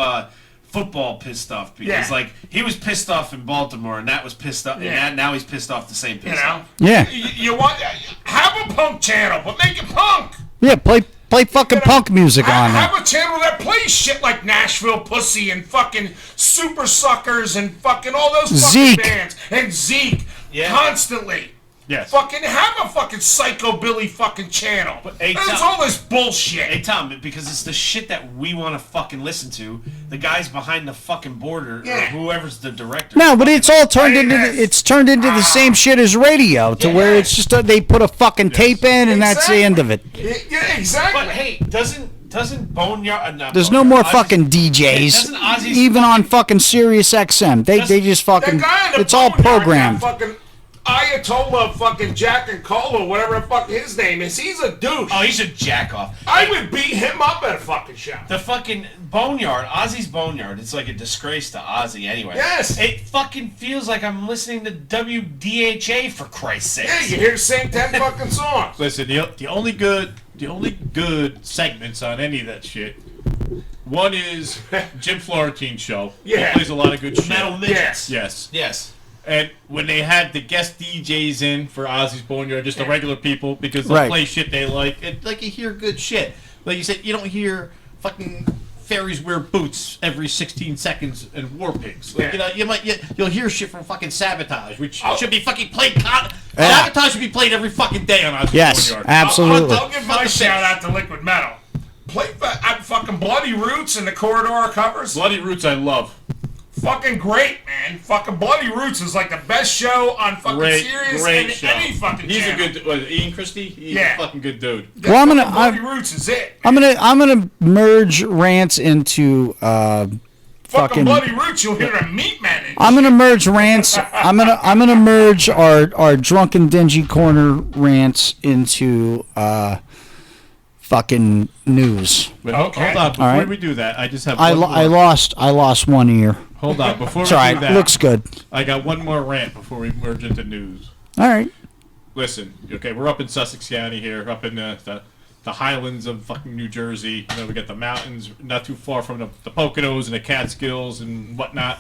football pissed off. Because, Yeah. he was pissed off in Baltimore, and that was pissed off. Yeah. And now he's pissed off the same You pissed know? off. Yeah. You want have a punk channel, but make it punk. Yeah, play fucking punk music on there. Have a channel that plays shit like Nashville Pussy and fucking Super Suckers and fucking all those fucking Zeke. bands and Zeke constantly. Yes. Fucking have a fucking Psychobilly fucking channel. hey, There's Tom- all this bullshit. Hey, Tom, because it's the shit that we want to fucking listen to. The guys behind the fucking border, or Yeah. whoever's the director. No, but it's all turned into Yes. the same shit as radio, to where it's just they put a fucking tape in and that's the end of it. Yeah, exactly. But, hey, doesn't Boneyard... There's no more fucking DJs, Doesn't Ozzy's even on fucking Sirius XM. They just fucking, That guy in the it's all boneyard, programmed. that fucking Ayatollah fucking Jack and Cola, whatever the fuck his name is, he's a douche. Oh, he's a jack off. I would beat him up at a fucking show. The fucking Boneyard, Ozzy's Boneyard, it's like a disgrace to Ozzy anyway. Yes. It fucking feels like I'm listening to WDHA, for Christ's sake. Yeah, you hear the same 10 fucking songs. Listen, the only good segments on any of that shit. One is Jim Florentine's show. Yeah. He plays a lot of good shit. Metal midgets. Yes. Yes. And when they had the guest DJs in for Ozzy's Boneyard, just the regular people, because they'll Right. play shit they like, you hear good shit. Like you said, you don't hear fucking fairies wear boots every 16 seconds and war pigs. Like, you'll hear shit from fucking Sabotage, which should be fucking played. Sabotage should be played every fucking day on our Yes, Boneyard. absolutely. I'll give my shout out to Liquid Metal. Play fucking Bloody Roots and the Corridor covers. Bloody Roots, I love. Fucking great, man. Fucking Bloody Roots is like the best show on fucking Sirius and show. any fucking He's channel. a good Ian Christie. He's a fucking good dude. Well, Bloody Roots is it. I'm gonna merge rants into Fucking fucking. Bloody Roots, you'll hear the meat man. I'm gonna merge rants. I'm gonna merge our drunken dingy corner rants into fucking news. But Okay. hold on, before All right. we do that, I just have I one more. lost one ear. Hold on, before It's we all do right. that, Looks good. I got one more rant before we merge into news. All right. Listen, okay, we're up in Sussex County here, up in the highlands of fucking New Jersey. You know, we got the mountains not too far from the Poconos and the Catskills and whatnot.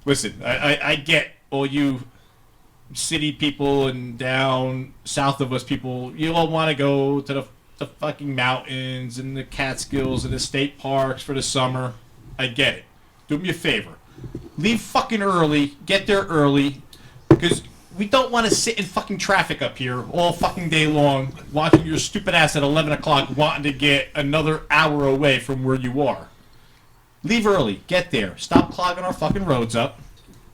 Listen, I get all you city people and down south of us people, you all want to go to the fucking mountains and the Catskills and the state parks for the summer. I get it. Do me a favor. Leave fucking early. Get there early. Because we don't want to sit in fucking traffic up here all fucking day long watching your stupid ass at 11 o'clock wanting to get another hour away from where you are. Leave early. Get there. Stop clogging our fucking roads up.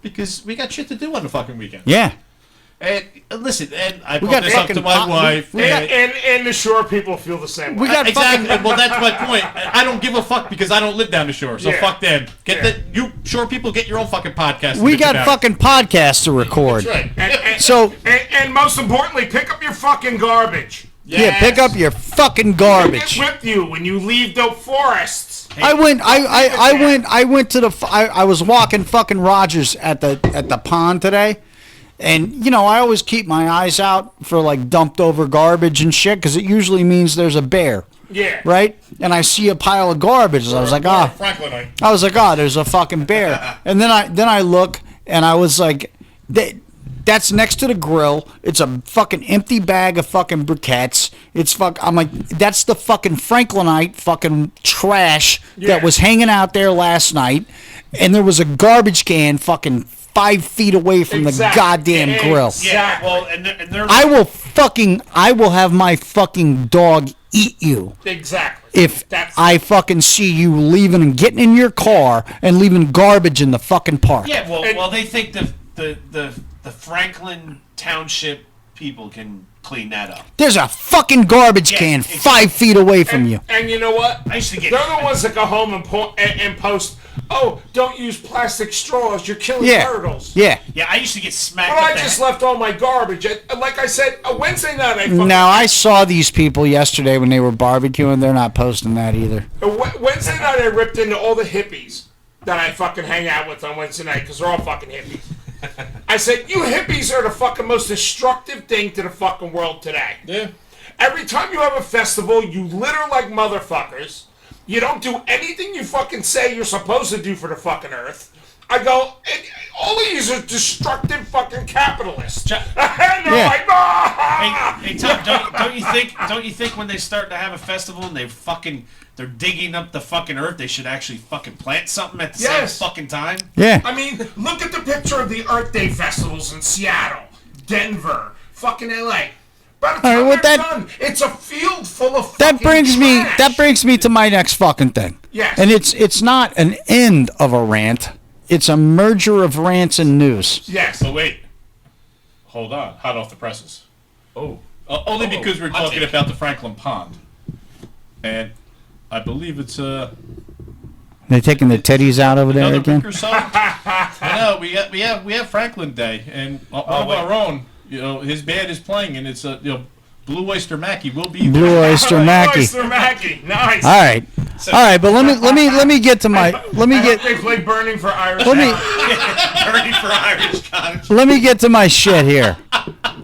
Because we got shit to do on the fucking weekend. Yeah. And listen, and I We brought got this up fucking to my wife. And the shore people feel the same way. We got Exactly. fucking. Well, that's my point. I don't give a fuck because I don't live down the shore. So Yeah. fuck them. Yeah. You shore people, get your own fucking podcast. We and bitch got about it. fucking podcasts to record. That's right. So And most importantly, pick up your fucking garbage. yeah, pick up your fucking Take garbage. it with you when you leave the forests. I went to the. I was walking fucking Rogers at the pond today. And, you know, I always keep my eyes out for, like, dumped over garbage and shit, because it usually means there's a bear, Yeah. right? And I see a pile of garbage, and I was like, ah, there's a fucking bear. And then I look, and I was like, that's next to the grill. It's a fucking empty bag of fucking briquettes. I'm like, that's the fucking Franklinite fucking trash that was hanging out there last night. And there was a garbage can fucking 5 feet away from the goddamn grill. Yeah, Well, and they're I will have my fucking dog eat you exactly. if I fucking see you leaving and getting in your car and leaving garbage in the fucking park. yeah. Well, they think the Franklin Township people can clean that up. There's a fucking garbage can 5 feet away from you. And you know what? I used to get. They're the ones that go home and post, oh, don't use plastic straws. You're killing turtles. Yeah. Yeah, I used to get smacked. But up I just left all my garbage. Like I said, a Wednesday night, Now, I saw these people yesterday when they were barbecuing. They're not posting that either. Wednesday night, I ripped into all the hippies that I fucking hang out with on Wednesday night, because they're all fucking hippies. I said, you hippies are the fucking most destructive thing to the fucking world today. Yeah. Every time you have a festival, you litter like motherfuckers. You don't do anything you fucking say you're supposed to do for the fucking earth. I go, all of these are destructive fucking capitalists. And they're like, ah! Hey Tom, don't you think when they start to have a festival and they're digging up the fucking earth, they should actually fucking plant something at the same fucking time? Yeah. I mean, look at the picture of the Earth Day festivals in Seattle, Denver, fucking LA. By the time they're done, it's a field full of fucking trash. That brings me to my next fucking thing. Yes. And it's not an end of a rant. It's a merger of rants and news. Yes. So wait. Hold on. Hot off the presses. Oh. Only because we're hot talking take. about the Franklin Pond. And I believe it's They're taking the titties out over there another again. week or so. I know we have Franklin Day, and one of our own. You know, his band is playing, and it's Blue Oyster Mackie will be Blue there. Oyster Mackie. Oyster Mackie. Nice. All right. But let me get to my They play Burning for Irish. let me Burning for Irish Cottage. let me get to my shit here.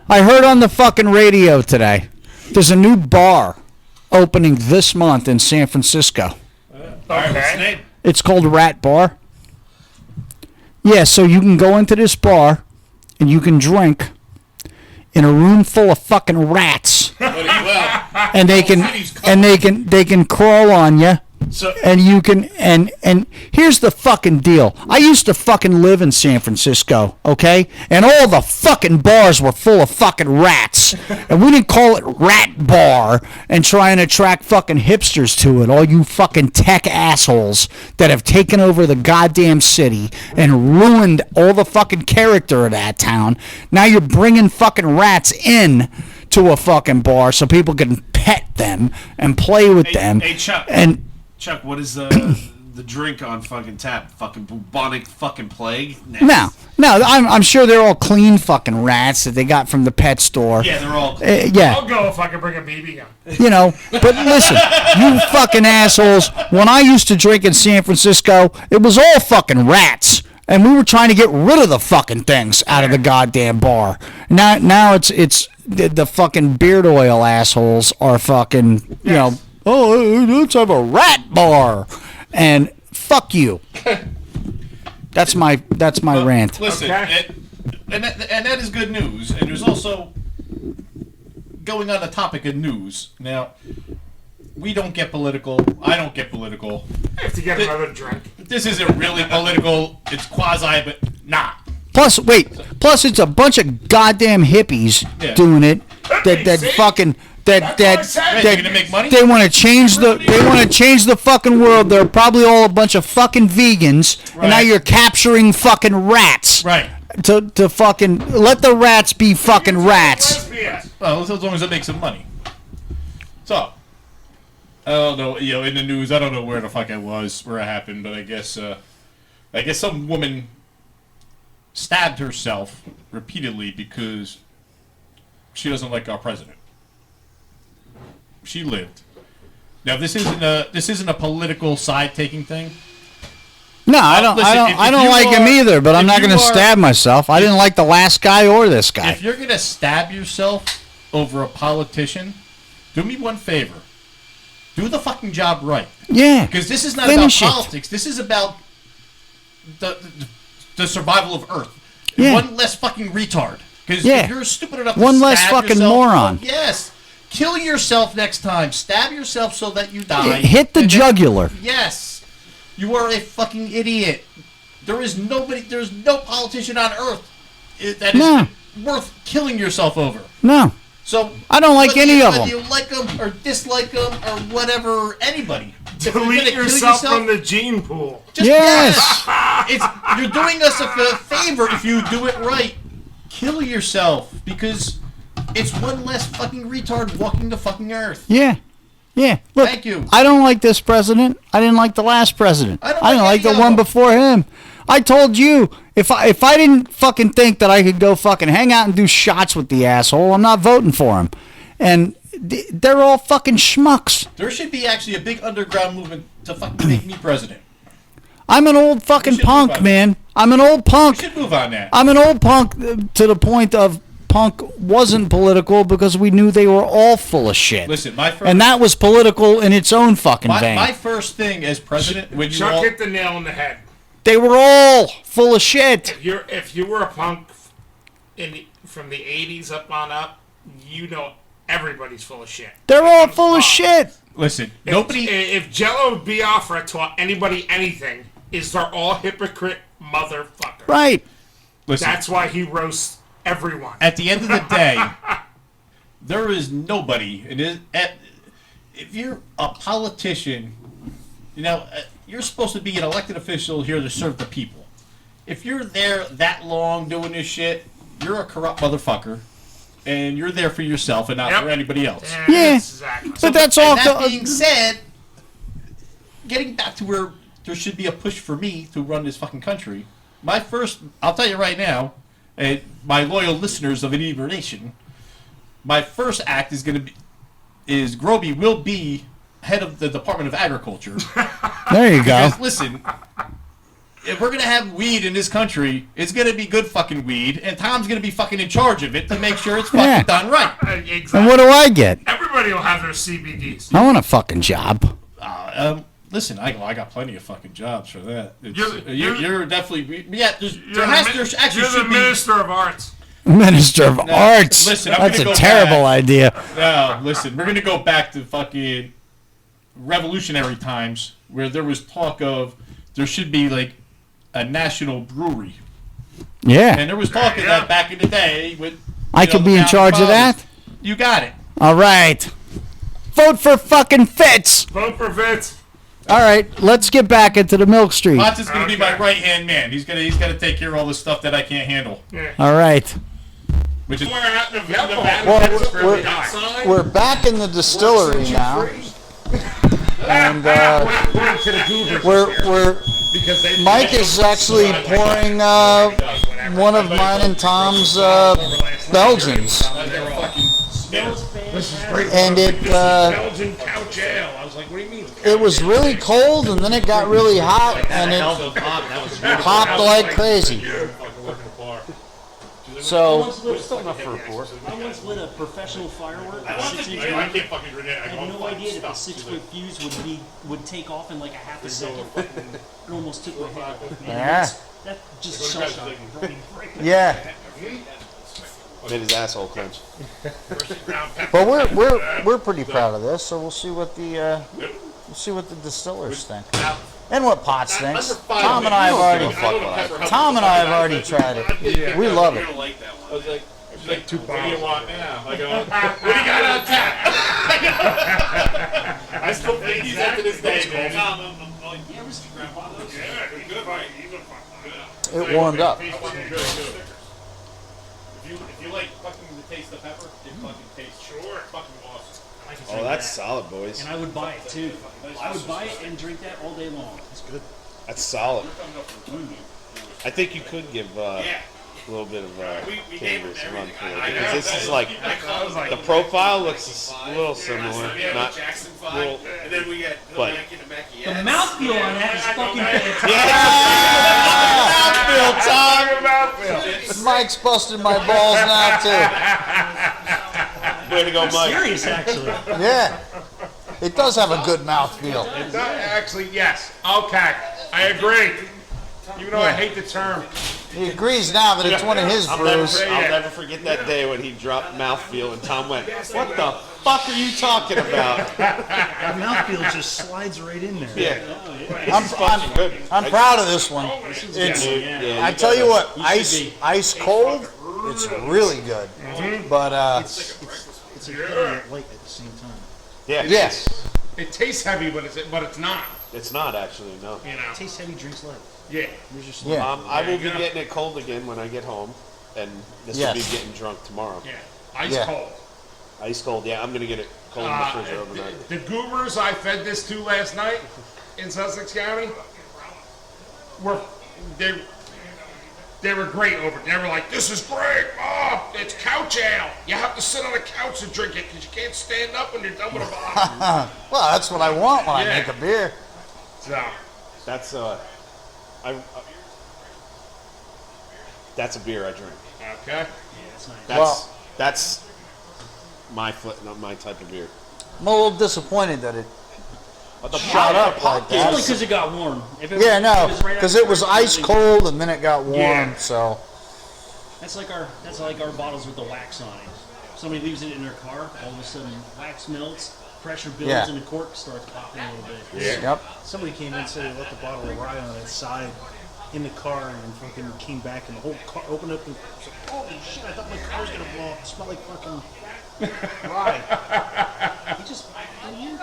I heard on the fucking radio today. There's a new bar opening this month in San Francisco. What's the name? It's called Rat Bar. Yeah, so you can go into this bar and you can drink in a room full of fucking rats, Well, and they can crawl on you And you can and here's the fucking deal. I used to fucking live in San Francisco, okay? And all the fucking bars were full of fucking rats. And we didn't call it Rat Bar and try and attract fucking hipsters to it. All you fucking tech assholes that have taken over the goddamn city and ruined all the fucking character of that town. Now you're bringing fucking rats in to a fucking bar so people can pet them and play with them. Hey, Chuck. And Chuck, what is the drink on fucking tap? Fucking bubonic fucking plague? No, I'm sure they're all clean fucking rats that they got from the pet store. Yeah, they're all clean. Yeah. I'll go if I can bring a BB gun. You know, but listen, you fucking assholes, when I used to drink in San Francisco, it was all fucking rats. And we were trying to get rid of the fucking things out of the goddamn bar. Now it's the fucking beard oil assholes are fucking, you know, oh, let's have a rat bar. And fuck you. That's my rant. Listen, Okay. and that is good news. And there's also, going on the topic of news, now, we don't get political. I don't get political. I have to get another drink. This isn't really political. It's quasi, but nah. Plus it's a bunch of goddamn hippies doing it. That See? fucking That's what I said. Hey, you gonna make money? they want to change the fucking world. They're probably all a bunch of fucking vegans, and now Right. you're capturing fucking rats. Right. To fucking let the rats be fucking rats. Lesbians. Well, as long as it makes some money. So, I don't know. You know, in the news, I don't know where the fuck I was, where it happened, but I guess some woman stabbed herself repeatedly because she doesn't like our president. She lived. Now, this isn't a political side taking thing. No, I don't. Listen, if I don't you like him are- either. But I'm if not you going to are- stab myself. I didn't like the last guy or this guy. If you're gonna stab yourself over a politician, do me one favor. Do the fucking job right. Yeah. Because this is not Finish it. about politics. This is about the survival of Earth. Yeah. One less fucking retard. Because Yeah. if you're stupid enough One to less stab fucking yourself, moron. yes. Kill yourself next time. Stab yourself so that you die. Hit the And then- jugular. Yes. You are a fucking idiot. There's no politician on Earth that is No. worth killing yourself over. No. So I don't like any of whether them. you like them or dislike them or whatever, anybody. If you're Delete gonna kill yourself from the gene pool. just Yes. you're doing us a favor if you do it right. Kill yourself because it's one less fucking retard walking the fucking earth. Yeah. Yeah. Look, Thank you. I don't like this president. I didn't like the last president. I don't didn't like like the any of one them. before him. I told you if I didn't fucking think that I could go fucking hang out and do shots with the asshole, I'm not voting for him. And they're all fucking schmucks. There should be actually a big underground movement to fucking make me president. I'm an old fucking should punk, move on. man. I'm an old We punk. should move on that. I'm an old punk to the point of punk wasn't political because we knew they were all full of shit. Listen, my first And that was political in its own fucking vein. my first thing as president when you Chuck all hit the nail on the head. They were all full of shit. If you were a punk from the 80s up on up, you know everybody's full of shit. They're all full of shit. listen, If, nobody If Jello Biafra taught anybody anything, is they're all hypocrite motherfuckers. Right. listen. That's why he roasts everyone. At the end of the day, there is nobody. If you're a politician, you know, you're supposed to be an elected official here to serve the people. If you're there that long doing this shit, you're a corrupt motherfucker, and you're there for yourself and not Yep. for anybody else. Yeah. Exactly. But that's all. And that being said, getting back to where there should be a push for me to run this fucking country, I'll tell you right now, and my loyal listeners of Inebrination, my first act is Groby will be head of the Department of Agriculture. There you go. Because listen, if we're gonna have weed in this country, it's gonna be good fucking weed, and Tom's gonna be fucking in charge of it to make sure it's fucking Yeah. done right. Exactly. And what do I get? Everybody will have their CBDs. I want a fucking job. Listen, I got plenty of fucking jobs for that. You're- You're definitely there You're actually the should be. Minister of Arts. Minister of Arts. listen, I'm That's a gonna go terrible back. idea. No, listen, we're gonna go back to fucking revolutionary times where there was talk of there should be like a national brewery. Yeah. And there was talk of that back in the day with I could be in charge of that? You got it. All right. Vote for fucking Fitz. Vote for Vince. All right, let's get back into the Milk Street. Potts is going to be my right hand man. He's got to take care of all the stuff that I can't handle. All right. Which is We're back in the distillery now. And Mike is actually pouring one of mine and Tom's Belgians. This is great. And Belgian couch ale. I was like, what do you mean? it was really cold, and then it got really hot, and it popped like crazy. So, I once lit a professional firework at 6-inch I wire. can't fucking read it. I had no idea that the 6-foot fuse would take off in like a half a second. It almost took my head off. Man. Yeah. That just shell-shocked me. yeah. Made his asshole clench. But we're pretty proud of this, so we'll see what the distillers think. And what Potts thinks. Tom and I have already tried it. We love it. I was like, what do you want now? I go, what do you got on tap? I still think he's after this day, man. I'm like, yeah, we're still grandpa. Yeah, good, right? It warmed up. If you like fucking the taste of pepper, it fucking tastes fucking awesome. Oh, that's solid, boys. And I would buy it too. I would buy it and drink that all day long. That's good. That's solid. I think you could give a little bit of Cambridge a run for it, because this is like the profile looks a little similar, not little, but The mouthfeel on that is fucking fantastic. Mike's busting my balls now too. way to go, Mike. Serious, actually. Yeah. It does have a good mouthfeel. Actually, yes. Okay. I agree. Even though I hate the term. He agrees now that it's one of his brews. I'll never forget that day when he dropped mouthfeel and Tom went, "What the fuck are you talking about?" The mouthfeel just slides right in there. Yeah. I'm proud of this one. It's, I tell you what, ice cold, it's really good. But It's a heavy light at the same time. Yeah. yes, It tastes heavy, but it's not. It's not actually, no. You know. It tastes heavy, drinks light. Yeah. You're just yeah. I will be getting it cold again when I get home, and this will be Yes. getting drunk tomorrow. Yeah. Ice Yeah. cold. Ice cold, yeah. I'm gonna get it cold in the fridge overnight. The goobers I fed this to last night in Sussex County they were great over it. They were like, "This is great. Oh, it's couch ale. You have to sit on a couch and drink it because you can't stand up when you're done with a bottle." Well, that's what I want when I Yeah. make a beer. So, That's that's a beer I drink. okay. That's my type of beer. I'm a little disappointed that it But the shot up like It's only that. because it got warm. If it Yeah, no, was right because after it was first ice melting, cold and then it got warm, Yeah. so. That's like our bottles with the wax on it. Somebody leaves it in their car, all of a sudden wax melts, pressure builds, Yeah. and the cork starts popping a little bit. Yep. Somebody came in and said they left a bottle of rye on its side in the car and fucking came back and the whole car opened up and was like, "Holy shit, I thought my car was gonna blow up. It smelled like fucking rye." He just in here,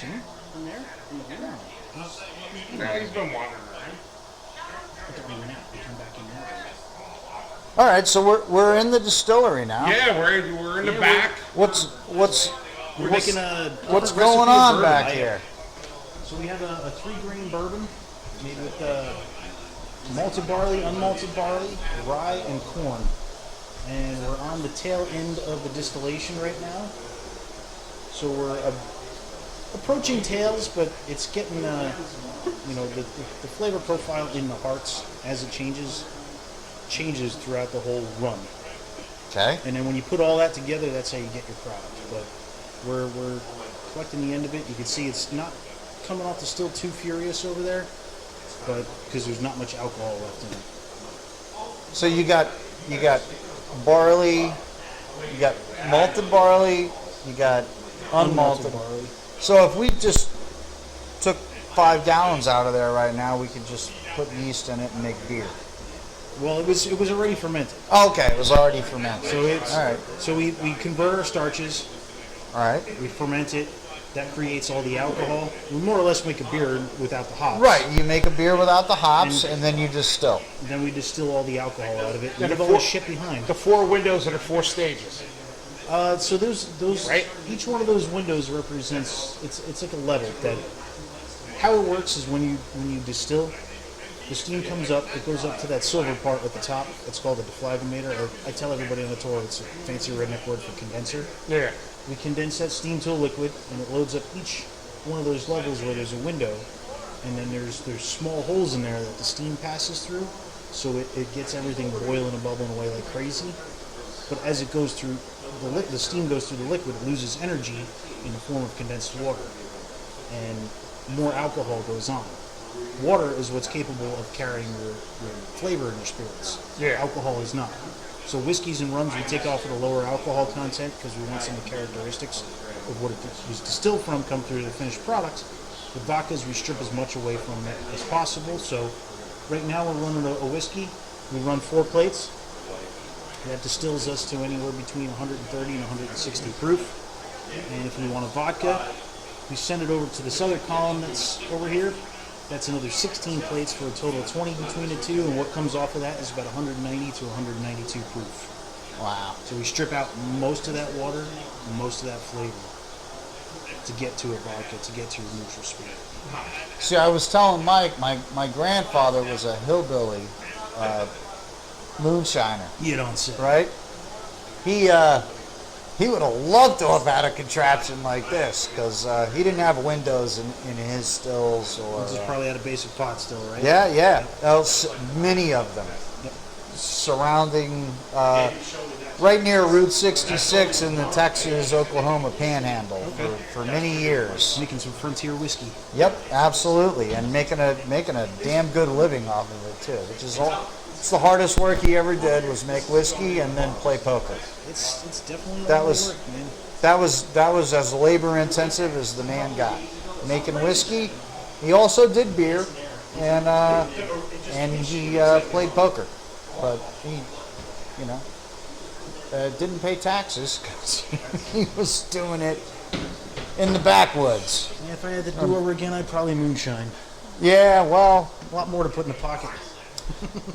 Jim, in there, in the room. Now he's been wandering around. I thought we went out. We came back in there. All right, so we're in the distillery now. Yeah, we're in the back. What's We're making a what's recipe going of on bourbon. back here? So we have a 3-grain bourbon made with malted barley, unmalted barley, rye, and corn. And we're on the tail end of the distillation right now. So we're approaching tails, but it's getting, the flavor profile in the hearts as it changes throughout the whole run. Okay. And then when you put all that together, that's how you get your product. But we're collecting the end of it. You can see it's not coming off the still too furious over there, but because there's not much alcohol left in it. So you got barley, you got malted barley, you got unmalted. Barley. So if we just 5 gallons out of there right now, we could just put yeast in it and make beer. Well, it was already fermented. Okay, it was already fermented. So it's all right. So we convert our starches. All right. We ferment it. That creates all the alcohol. We more or less make a beer without the hops. Right. You make a beer without the hops, and then you distill. Then we distill all the alcohol out of it. Yeah, And leave the all the shit behind. The 4 windows and the 4 stages. So those Right. each one of those windows represents it's like a level that how it works is when you distill, the steam comes up, it goes up to that silver part at the top. It's called a deflagrator. Or I tell everybody on the tour it's a fancy redneck word for condenser. Yeah. We condense that steam to a liquid, and it loads up each one of those levels where there's a window, and then there's small holes in there that the steam passes through, so it gets everything boiling and bubbling away like crazy. But as it goes through the steam goes through the liquid, it loses energy in the form of condensed water, and more alcohol goes on. Water is what's capable of carrying your flavor in your spirits. Yeah. Alcohol is not. So whiskeys and rums we take off with a lower alcohol content because we want some of the characteristics of what it was distilled from come through the finished product. With vodkas we strip as much away from it as possible. So right now we're running a whiskey. We run 4 plates. That distills us to anywhere between 130 and 160 proof. And if we want a vodka, we send it over to this other column that's over here. That's another 16 plates for a total of 20 between the two, and what comes off of that is about 190 to 192 proof. Wow. So we strip out most of that water and most of that flavor to get to a vodka, to get to your neutral spirit. See, I was telling Mike, my grandfather was a hillbilly moonshiner, You don't say. right? He would have loved to have had a contraption like this because he didn't have windows in his stills or. This is probably out of basic pot still, right? Yeah. Many of them surrounding right near Route 66 in the Texas-Oklahoma Panhandle for many years. Making some frontier whiskey. Yep, absolutely, and making a damn good living off of it too, which is all. It's the hardest work he ever did was make whiskey and then play poker. It's definitely That a lot was- of work, man. That was as labor intensive as the man got. Making whiskey, he also did beer, and he played poker, but he, didn't pay taxes because he was doing it in the backwoods. Yeah, if I had to do over again, I'd probably moonshine. Yeah, well, A lot more to put in the pocket.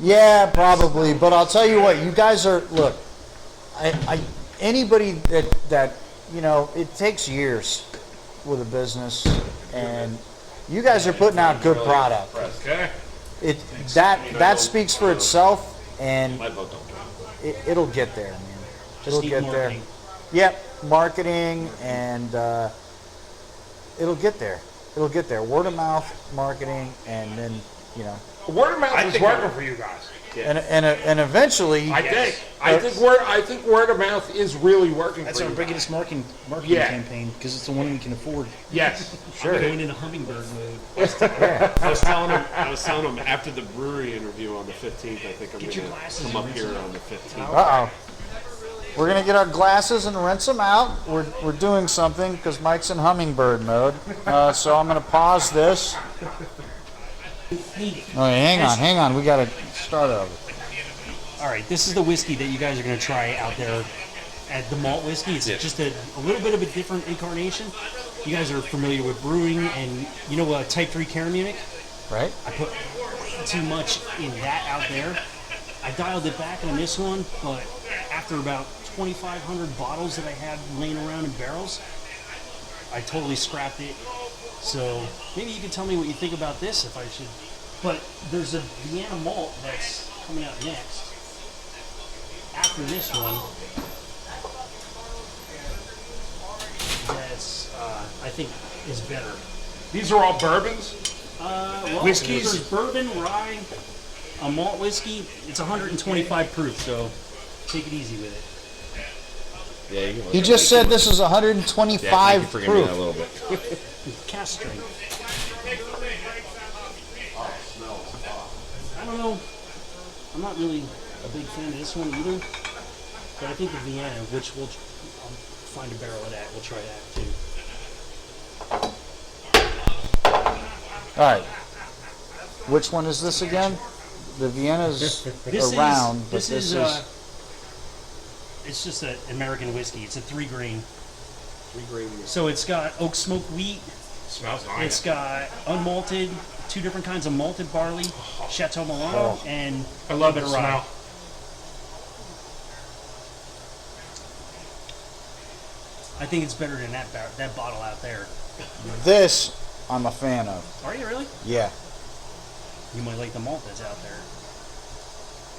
yeah, probably. But I'll tell you what, you guys are look. Anybody that it takes years with a business, and you guys are putting out good product. Okay. That speaks for itself, and it'll get there, man. It'll need get marketing. there. Yep, marketing, and it'll get there. It'll get there. Word of mouth, marketing, and then Word of mouth is working for you guys. and eventually. I think word of mouth is really working That's for our you. biggest marketing Yeah. campaign because it's the one we can afford. Yes. Sure. Going into hummingbird mode. I was telling him after the brewery interview on the 15th, I think I'm Get your going to glasses come up and here rinse on the 15th. Uh-oh. We're going to get our glasses and rinse them out. We're doing something because Mike's in hummingbird mode. So I'm going to pause this. Hey, Oh, hang on. We got to start over. all right, this is the whiskey that you guys are going to try out there at the malt whiskey. It's just a little bit of a different incarnation. You guys are familiar with brewing and Type 3 Caramunic? Right? I put too much in that out there. I dialed it back on this one, but after about 2,500 bottles that I had laying around in barrels, I totally scrapped it. So maybe you can tell me what you think about this if I should. But there's a Vienna malt that's coming out next. After this one, that's I think is better. These are all bourbons. Well, Whiskeys? There's bourbon, rye, a malt whiskey. It's 125 proof, so take it easy with it. Yeah, you can He just said this is 125 forgive me proof. that a little bit. Cast strength. I don't know. I'm not really a big fan of this one either. But I think the Vienna, which I'll find a barrel of that. We'll try that too. All right. Which one is this again? The Vienna's around, but this is it's just an American whiskey. It's a 3 grain. 3 grain. So it's got oak smoke wheat. Smells nice. It's got unmalted, 2 different kinds of malted barley, Chateau Milano, and I love a the bit of rye. smell. I think it's better than that bottle out there. this. I'm a fan of. Are you really? Yeah. You might like the malt that's out there.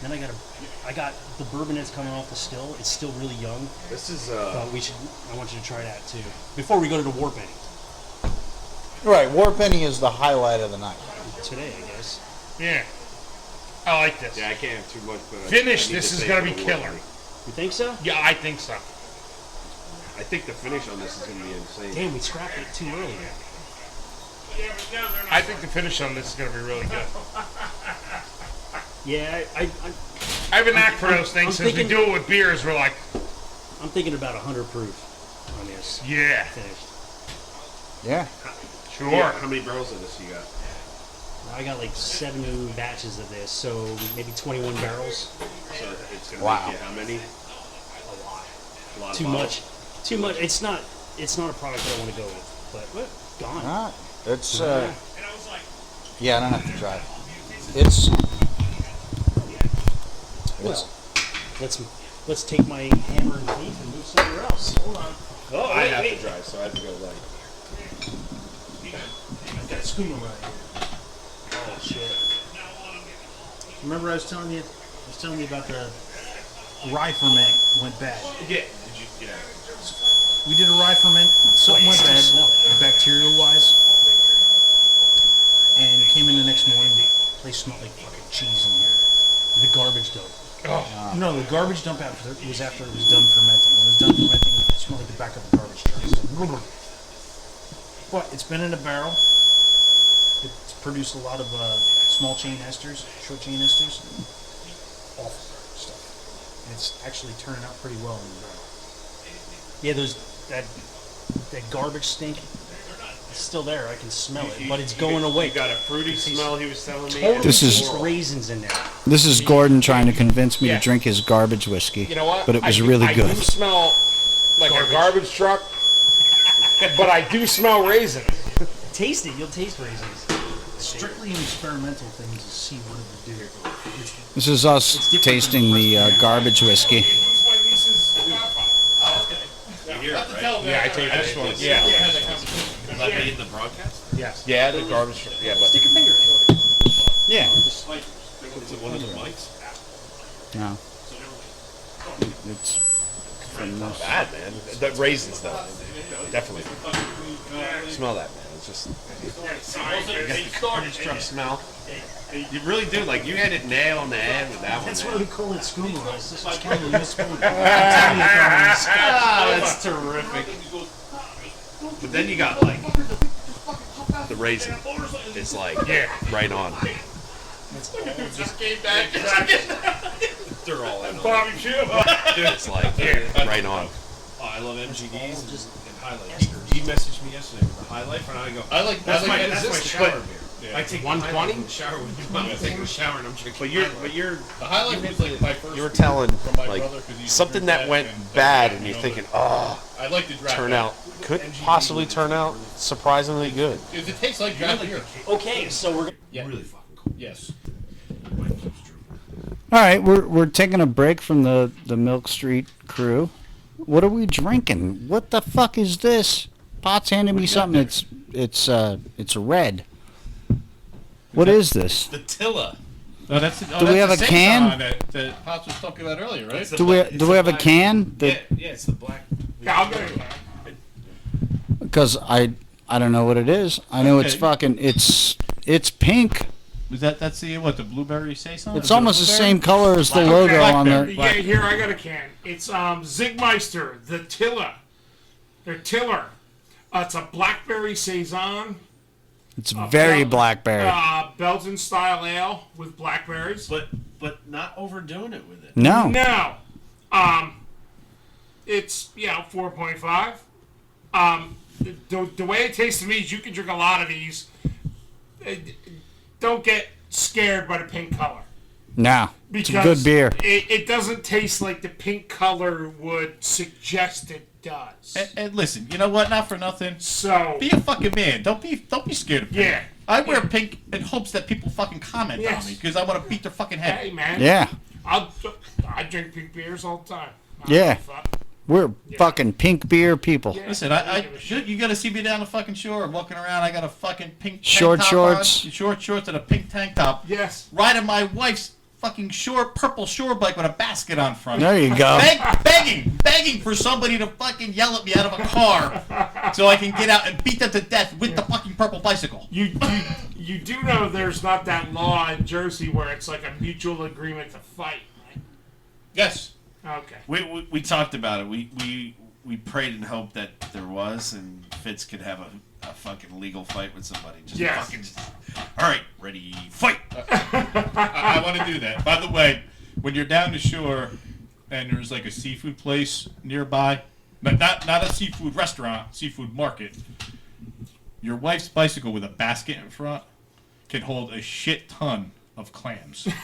Then I got the bourbon that's coming off the still. It's still really young. This is But I want you to try that too. Before we go to the War Penny. Right. War Penny is the highlight of the night. Today, I guess. Yeah. I like this. I can't have too much, but Finish, I need this to is save gonna for be the killer. Warpenny. You think so? Yeah, I think so. I think the finish on this is gonna be insane. Damn, we scrapped it too early. I think the finish on this is gonna be really good. Yeah, I I have a knack for those things. I'm Since we thinking- do it with beers, we're like, I'm thinking about 100 proof on this. yeah, Finished. Yeah. sure. Yeah, how many barrels of this you got? I got like 7 batches of this, so maybe 21 barrels. So it's gonna Wow. make you how many? A lot. Too of much. Too much. It's not a product that I want to go with. But gone. All right. It's yeah. I don't have to drive. It's Let's take my hammer and cleave and move somewhere else. Hold on. Oh, I have to drive, so I have to go light. I've got a schooner right here. Oh shit. Remember I was telling you about the rye ferment went bad. Yeah. Did you? Yeah. We did a rye ferment, something went bad, bacterial wise. And came in the next morning, the place smelled like fucking cheese in here. The garbage dump. No, the garbage dump after it was done fermenting. When it was done fermenting, it smelled like the back of a garbage truck. But it's been in a barrel. It's produced a lot of small chain esters, short chain esters. Awful stuff. And it's actually turning out pretty well in the barrel. Yeah, that garbage stink. It's still there. I can smell it, but it's going away. You got a fruity smell. He was telling me. Totally This is- tastes raisins in there. This is Gordon trying to convince me Yeah. to drink his garbage whiskey. You know what? But it was I really good. I do smell like a garbage truck, but I do smell raisins. Taste it. You'll taste raisins. Strictly an experimental thing to see what it would do. This is us tasting the garbage whiskey. Yeah, I take it. Yeah. Is that made in the broadcast? Yes. Yeah, the garbage truck. Yeah, but Stick your finger in it. Yeah. Was it one of the mics? No. It's from this. Bad, man. The raisins, though. Definitely. Smell that, man. It's just. You got the garbage truck smell. You really do. Like, you had it nail on the head with that one. That's man. why we call it schooner rice. This is kind of useful. That's terrific. But then you got, like, the raisin. It's like, right on. just came back. They're all in on it. Bobby Chip. It's like, right on. Oh, I love MGDs and highlights. He messaged me yesterday with a highlight, and I go, That's my shower beer. Yeah. I take 120 in the shower when I'm taking a shower and I'm drinking. But you're The highlight was like my first. you were telling from my like brother, 'cause he used to something drink that went and, bad, and you you're know, thinking, oh, I like the draft. turn beer. out could possibly turn out surprisingly good. It tastes like draft beer. Okay, so we're. Yeah. Really fucking cool. Yes. All right, we're taking a break from the Milk Street crew. What are we drinking? What the fuck is this? Pot's handing me something. It's red. What is this? The Tilla. No, that's Do we have a can? That Pops was talking about earlier, right? Do we have a can? Yeah, it's the black. Yeah, I'll get it. Because I don't know what it is. I know it's Okay. fucking it's pink. Was that's the what the blueberry say something? It's almost the same color as the logo on Blackberry. the. Yeah, here I got a can. It's Zigmeister, the Tiller. They're Tiller. It's a blackberry saison. It's very blackberry. Belgian style ale with blackberries. But not overdoing it with it. No. No. It's 4.5. The way it tastes to me is you can drink a lot of these, don't get scared by the pink color. No, it's Because a good beer. It doesn't taste like the pink color would suggest it does. And listen, you know what? Not for nothing. So Be a fucking man. Don't be scared of pink. Yeah. I wear pink in hopes that people fucking comment Yes. on me because I want to beat their fucking head. hey man, Yeah, I drink pink beers all the time. Yeah. we're fucking pink beer people. Yeah. Listen, you got to see me down the fucking shore walking around. I got a fucking pink Short tank top shorts. on, short shorts, and a pink tank top. Yes. Riding my wife's fucking purple shore bike with a basket on front. There you go. Begging for somebody to fucking yell at me out of a car so I can get out and beat them to death with the fucking purple bicycle. You do know there's not that law in Jersey where it's like a mutual agreement to fight, right? Yes. Okay. We talked about it. We prayed and hoped that there was, and Fitz could have a fucking legal fight with somebody. Yes. All right, ready, fight. I want to do that. By the way, when you're down the shore and there's like a seafood place nearby, but not a seafood restaurant, seafood market, your wife's bicycle with a basket in front can hold a shit ton of clams. It's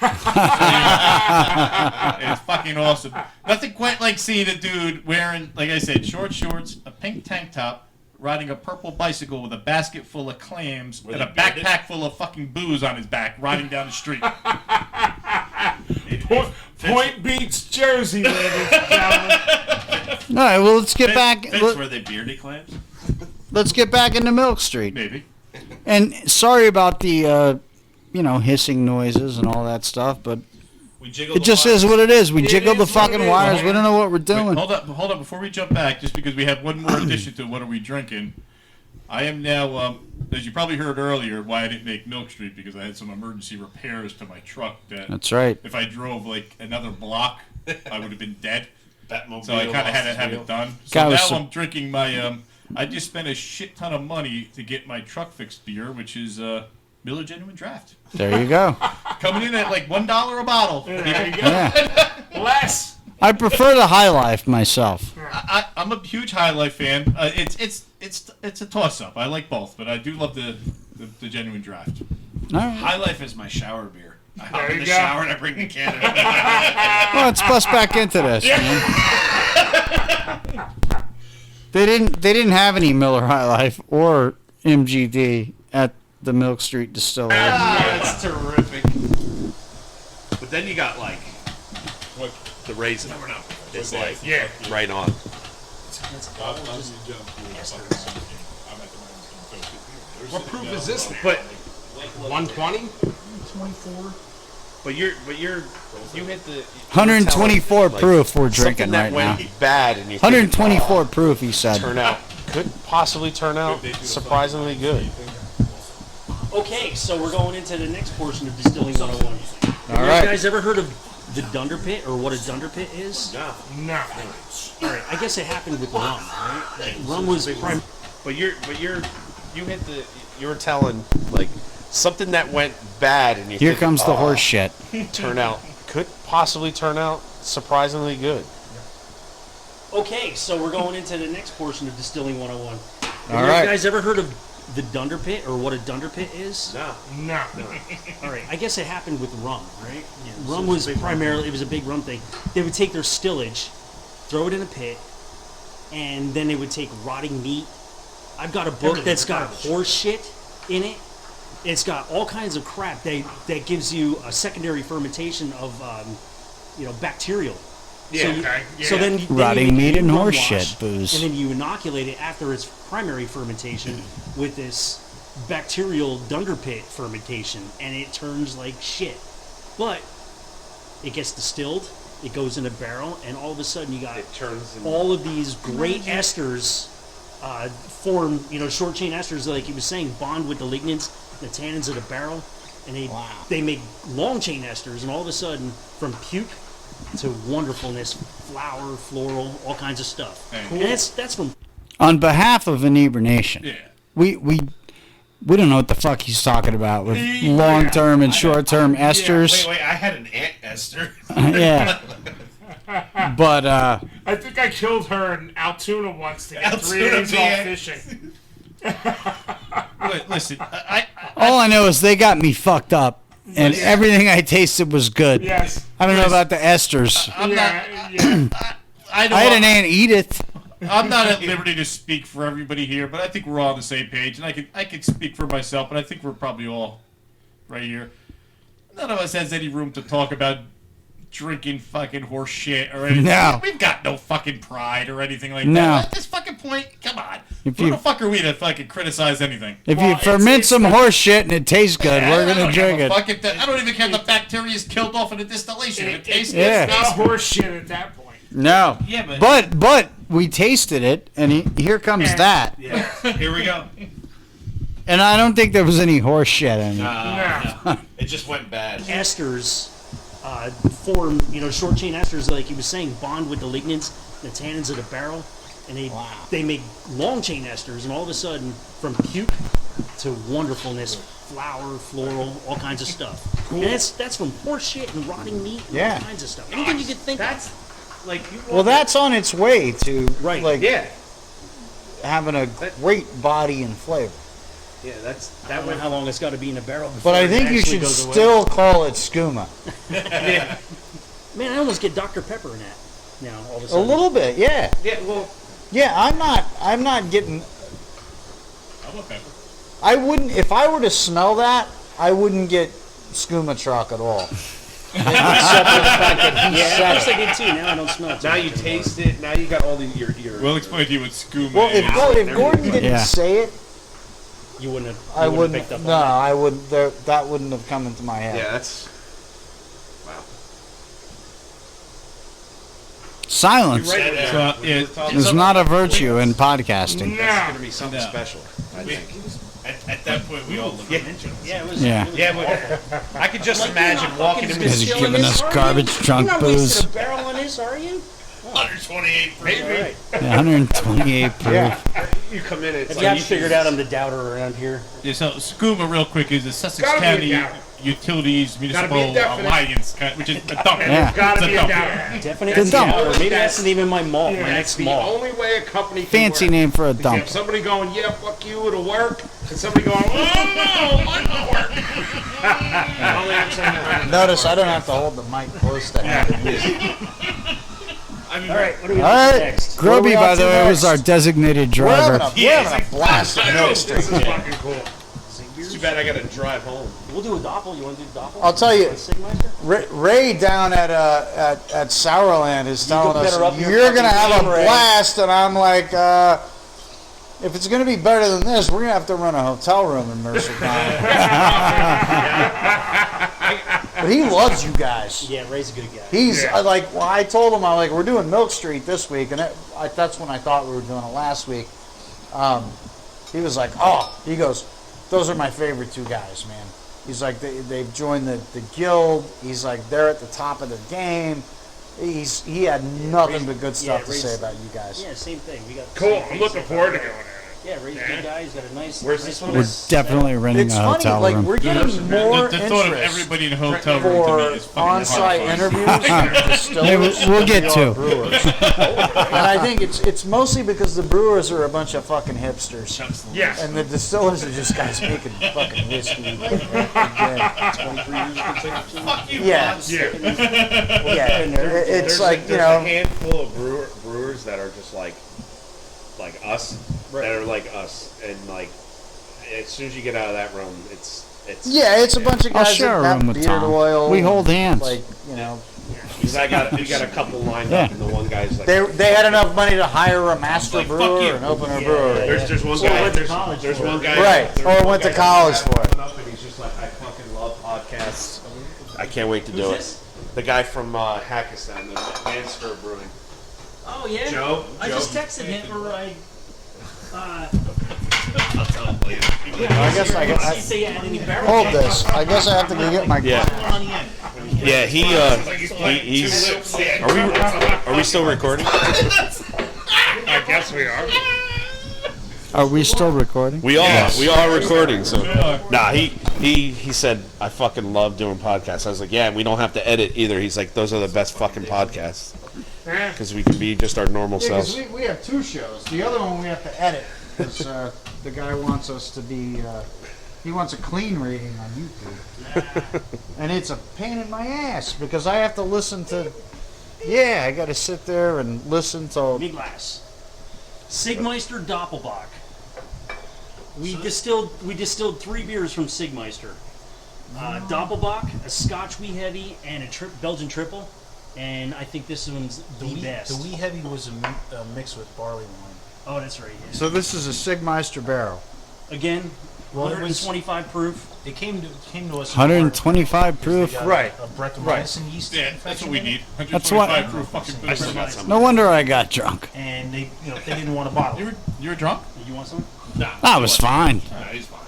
fucking awesome. Nothing quite like seeing a dude wearing, like I said, short shorts, a pink tank top, riding a purple bicycle with a basket full of clams and a backpack full of fucking booze on his back, riding down the street. Point beats Jersey, ladies and gentlemen. All right, well, let's get back. Fitz, were they beardy clams? Let's get back into Milk Street. Maybe. And sorry about the, hissing noises and all that stuff, but We jiggled it just is what it is. We jiggle the is what it fucking is. wires. We don't know what we're doing. Wait, hold up. Before we jump back, just because we have one more addition to what are we drinking, I am now, as you probably heard earlier, why I didn't make Milk Street, because I had some emergency repairs to my truck that That's right. if I drove like another block, I would have been dead. Batmobile So I kind of had to lost have its it done. So Guy now was so- I'm drinking my, I just spent a shit ton of money to get my truck fixed beer, which is Miller Genuine Draft. There you go. Coming in at like $1 a bottle. There you go. Yeah. Less. I prefer the High Life myself. I'm a huge High Life fan. It's a toss up. I like both, but I do love the Genuine Draft. All right. High Life is my shower beer. I hop There in you the go. shower and I bring the can in. Well, let's bust back into this. Man. They didn't have any Miller High Life or MGD at the Milk Street Distillery. That's terrific. But then you got like the raisin. It's like Yeah. right on. What proof is this? But 120? but you hit the 124 like, proof we're something drinking that right went now. bad and you think 124 proof, he said. turn out could possibly turn out surprisingly good. Okay, so we're going into the next portion of Distilling 101. All Have right. you guys ever heard of the Dunder Pit, or what a Dunder Pit is? No. No. All right, I guess it happened with rum, right? Like, rum was But you were telling like something that went bad and you Here think, comes the "Oh, horse shit. turn out could possibly turn out surprisingly good. Okay, so we're going into the next portion of Distilling 101. Have All you right. guys ever heard of the Dunder Pit, or what a Dunder Pit is? No. No. All right, I guess it happened with rum, right? Rum was primarily, it was a big rum thing. They would take their stillage, throw it in a pit, and then they would take rotting meat. I've got a book that's got horse shit in it. It's got all kinds of crap that gives you a secondary fermentation of, bacterial. Yeah, okay. So then you Rotting make meat and rum horse wash, shit booze. and then you inoculate it after its primary fermentation with this bacterial Dunder Pit fermentation, and it turns like shit. But it gets distilled, it goes in a barrel, and all of a sudden you got It turns into all of these great esters form, short chain esters, like he was saying, bond with the lignins, the tannins of the barrel, and they make long chain esters, and all of a sudden, from puke to wonderfulness, flower, floral, all kinds of stuff. Cool. And that's from On behalf of Inebrination, Yeah. we don't know what the fuck he's talking about with long-term and short-term esters. Wait, I had an Aunt Esther. Yeah. But I think I killed her in Altoona once to get 3 Altoona, days PA. off fishing. Listen, All I know is they got me fucked up, and everything I tasted was good. Yes. I don't know about the esters. I I had an Aunt Edith. I'm not at liberty to speak for everybody here, but I think we're all on the same page, and I can speak for myself, but I think we're probably all right here. None of us has any room to talk about drinking fucking horse shit or anything. No. We've got no fucking pride or anything like No. that. At this fucking point, come on. If Who you- the fuck are we to fucking criticize anything? If you ferment some horse shit and it tastes good, we're I gonna don't drink give a it. fuck if I don't even care if the bacteria is killed off in the distillation. It tastes Yeah. It's not horse shit at that point. No. Yeah, But we tasted it, and here comes that. Yeah. Here we go. And I don't think there was any horse shit in it. No. It just went bad. Esters form, short chain esters, like he was saying, bond with the lignins, the tannins of the barrel, and they make long chain esters, and all of a sudden, from puke to wonderfulness, flour, floral, all kinds of stuff. Cool. And that's from horse shit and rotting meat and Yeah. all kinds of stuff. Anything you could think That's of. like Well, that's on its way to Right. yeah, having a great body and flavor. yeah. That's I that don't know went. how long it's got to be in a barrel before But I it think you actually should goes away. still call it skooma. Man, I almost get Dr. Pepper in that now, all of a A sudden. little bit, yeah. Yeah, well, Yeah, I'm not getting. I'm okay. I wouldn't if I were to smell that. I wouldn't get skooma truck at all. Except for the fact that he Yeah, said at first it. I did too. Now I don't smell it. too now much you anymore. taste it. Now you got all the your. We'll explain to you what skooma Well, is. if Gordon didn't Yeah. You say it, wouldn't have. I You wouldn't have wouldn't. picked up No, on that. I would. That wouldn't have come into my head. Yeah, that's. Silence is not a virtue in podcasting. That's gonna be something No. special. I think. At that point, we all look at each other. Yeah, it was. Yeah. It was Yeah, awful. but I could just Like, imagine you're not walking fucking into He's distilling giving this, us are you? garbage drunk You're not booze. wasting a barrel on this, are you? 128 proof. All right. 128 proof. Yeah. You come in. It's Have like you ever figured out I'm the doubter around here? Yeah, so skooma, real quick, is the Sussex Gotta be a County doubter. Utilities Municipal be a definite. Alliance, which is a dump. Yeah. It's Gotta a be a dump. doubter. Definite Good dump. doubter. Maybe that's the name of my malt, my Yeah, next it's the malt. only way a company can Fancy work. name for a Is you dump. have somebody going, yeah, fuck you, it'll work, and somebody going, oh no, might not work. Only I'm saying that. Notice I don't have to hold the mic close to him. All right, what do we All got right, next? Groby, by the way, next? We're Having a blast at Milk Street. This is fucking cool. It's too bad I gotta drive home. We'll do a doppel. You want to do doppel? I'll tell you, Sigmeister? Ray down at Sourland is telling us better up your you're gonna fucking have a game, Ray." blast, and I'm like, if it's gonna be better than this, we're gonna have to run a hotel room in Mercer County. But he loves you guys. Yeah, Ray's a good guy. He's Yeah. I told him we're doing Milk Street this week, and that's when I thought we were doing it last week. He was like, he goes, those are my favorite two guys, man. He's like, they've joined the guild. He's like, they're at the top of their game. He had nothing but good stuff to Ray's- say about you guys. Yeah, same thing. We got the Cool. same I'm thing looking so forward to far. going at it. Yeah, Ray's a good guy. He's got a nice. Where's nice this one? little We're definitely renting It's a funny, hotel like room. we're getting more The thought of interest everybody in a hotel room to for me is fucking on-site horrifying. interviews. from distillers Yeah, we'll get than to. we are brewers. And I think it's mostly because the brewers are a bunch of fucking hipsters, Yes. and the distillers are just guys making fucking whiskey. Yeah, yeah. It's like there's a a handful of brewers that are just like us, that are like us, and like as soon as you get out of that room, it's yeah, it's a bunch of I'll guys share that a have room with beard Tom. oil. We hold hands. Like Because we got a couple lined Yeah. up, and the one guy's like, they had enough money to hire a master Like, fuck brewer you. and open a brewery. there's one So guy, went to there's college there's for one it. guy, Right, there's or one went to guy college that's for it. coming up, and he's just like, I fucking love podcasts. I can't wait to do it. The guy from Hackistan, the Mansfield Brewing. Oh yeah. Joe? I Joe? just texted him or I. I guess I See if they had any barrel hold cans. this. I guess I have to go get my. Yeah. Yeah, he's. Are we still recording? I guess we are. Are we still recording? We are recording. So nah, he said I fucking love doing podcasts. I was like, yeah, we don't have to edit either. He's like, those are the best fucking podcasts because we can be just our normal selves. We have two shows. The other one we have to edit. 'cause, the guy wants us to be. He wants a clean rating on YouTube, and it's a pain in my ass because I have to listen to. Yeah, I got to sit there and listen to. Big glass. Sigmeister Doppelbock. We distilled 3 beers from Sigmeister. Doppelbock, a Scotch Wee Heavy, and a Belgian Triple. And I think this one's the best. The Wee Heavy was a mix with barley wine. Oh, that's right. Yeah. So this is a Sigmeister barrel. Again, Well, 125 proof. It came to us. 125 proof. They got Right. A Brettanomycin yeast Yeah, that's what we infection in need. it, That's what- 125 proof fucking I still got booze. some. No wonder I got drunk. and they didn't want a bottle, You were drunk? You want some? Nah. I was fine. Nah, he's fine.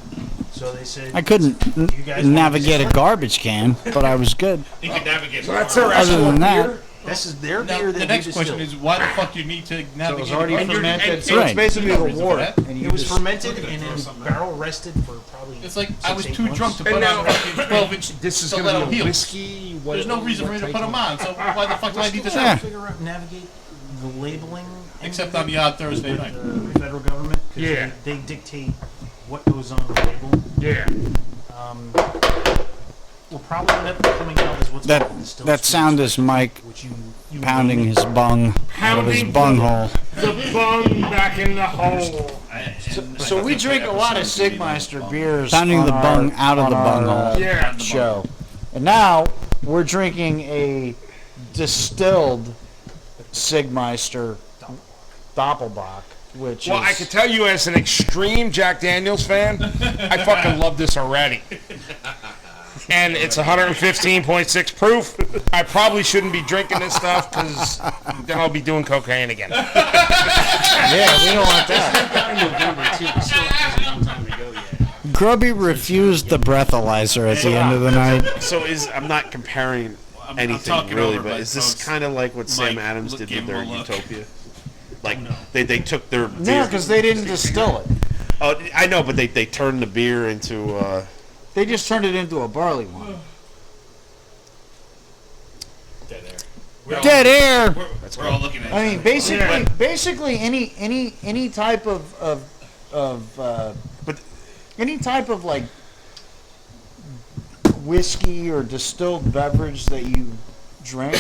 so they said I couldn't guys navigate a want garbage can, but I was good. He can navigate. So that's their Other actual than that, beer? this is their Now, beer the that next we question distilled. is why the fuck do you need to so it navigate? was already a garbage can? fermented. So Right. it's basically There's no the reason for wort. that. And you It was just- fermented and then barrel rested for probably. It's like I was 6-8 too months. drunk to And put now- on fucking 12-inch This is stiletto going to be a heels. whiskey. What, There's no reason for me to what put type them on, so why the fuck do I need to Still know? Yeah. figure out navigate the labeling. end Except of on it the odd Thursday with night. The federal government. 'Cause Yeah. They dictate what goes on the label. Yeah. Will probably end up coming out as what's That called distilled that sound is Mike which you pounding name it. his bung out of his Pounding bunghole. The bung back in the hole. So we drink a lot of Sigmeister beers. Pounding on the our- bung out of on the our, bunghole. Yeah. Show. And now we're drinking a distilled Sigmeister Doppelbock, which Well, I is can tell you as an extreme Jack Daniels fan, I fucking love this already. And it's 115.6 proof. I probably shouldn't be drinking this stuff because then I'll be doing cocaine again. yeah, we don't want that. November too. We still have a long time to go yet. Grubby refused the breathalyzer at the end of the night. So I'm not comparing I'm anything talking really, over but my is this folks. kind of like what Sam Mike, Adams look, did give with him their a look. Utopia? Like they took their No, beer. because they didn't distill it. Oh, I know, but they turned the beer into. They just turned it into a barley wine. Dead air. We're all- Dead air. We're all looking at I each mean, other. basically, any type of But any type of like whiskey or distilled beverage that you drink,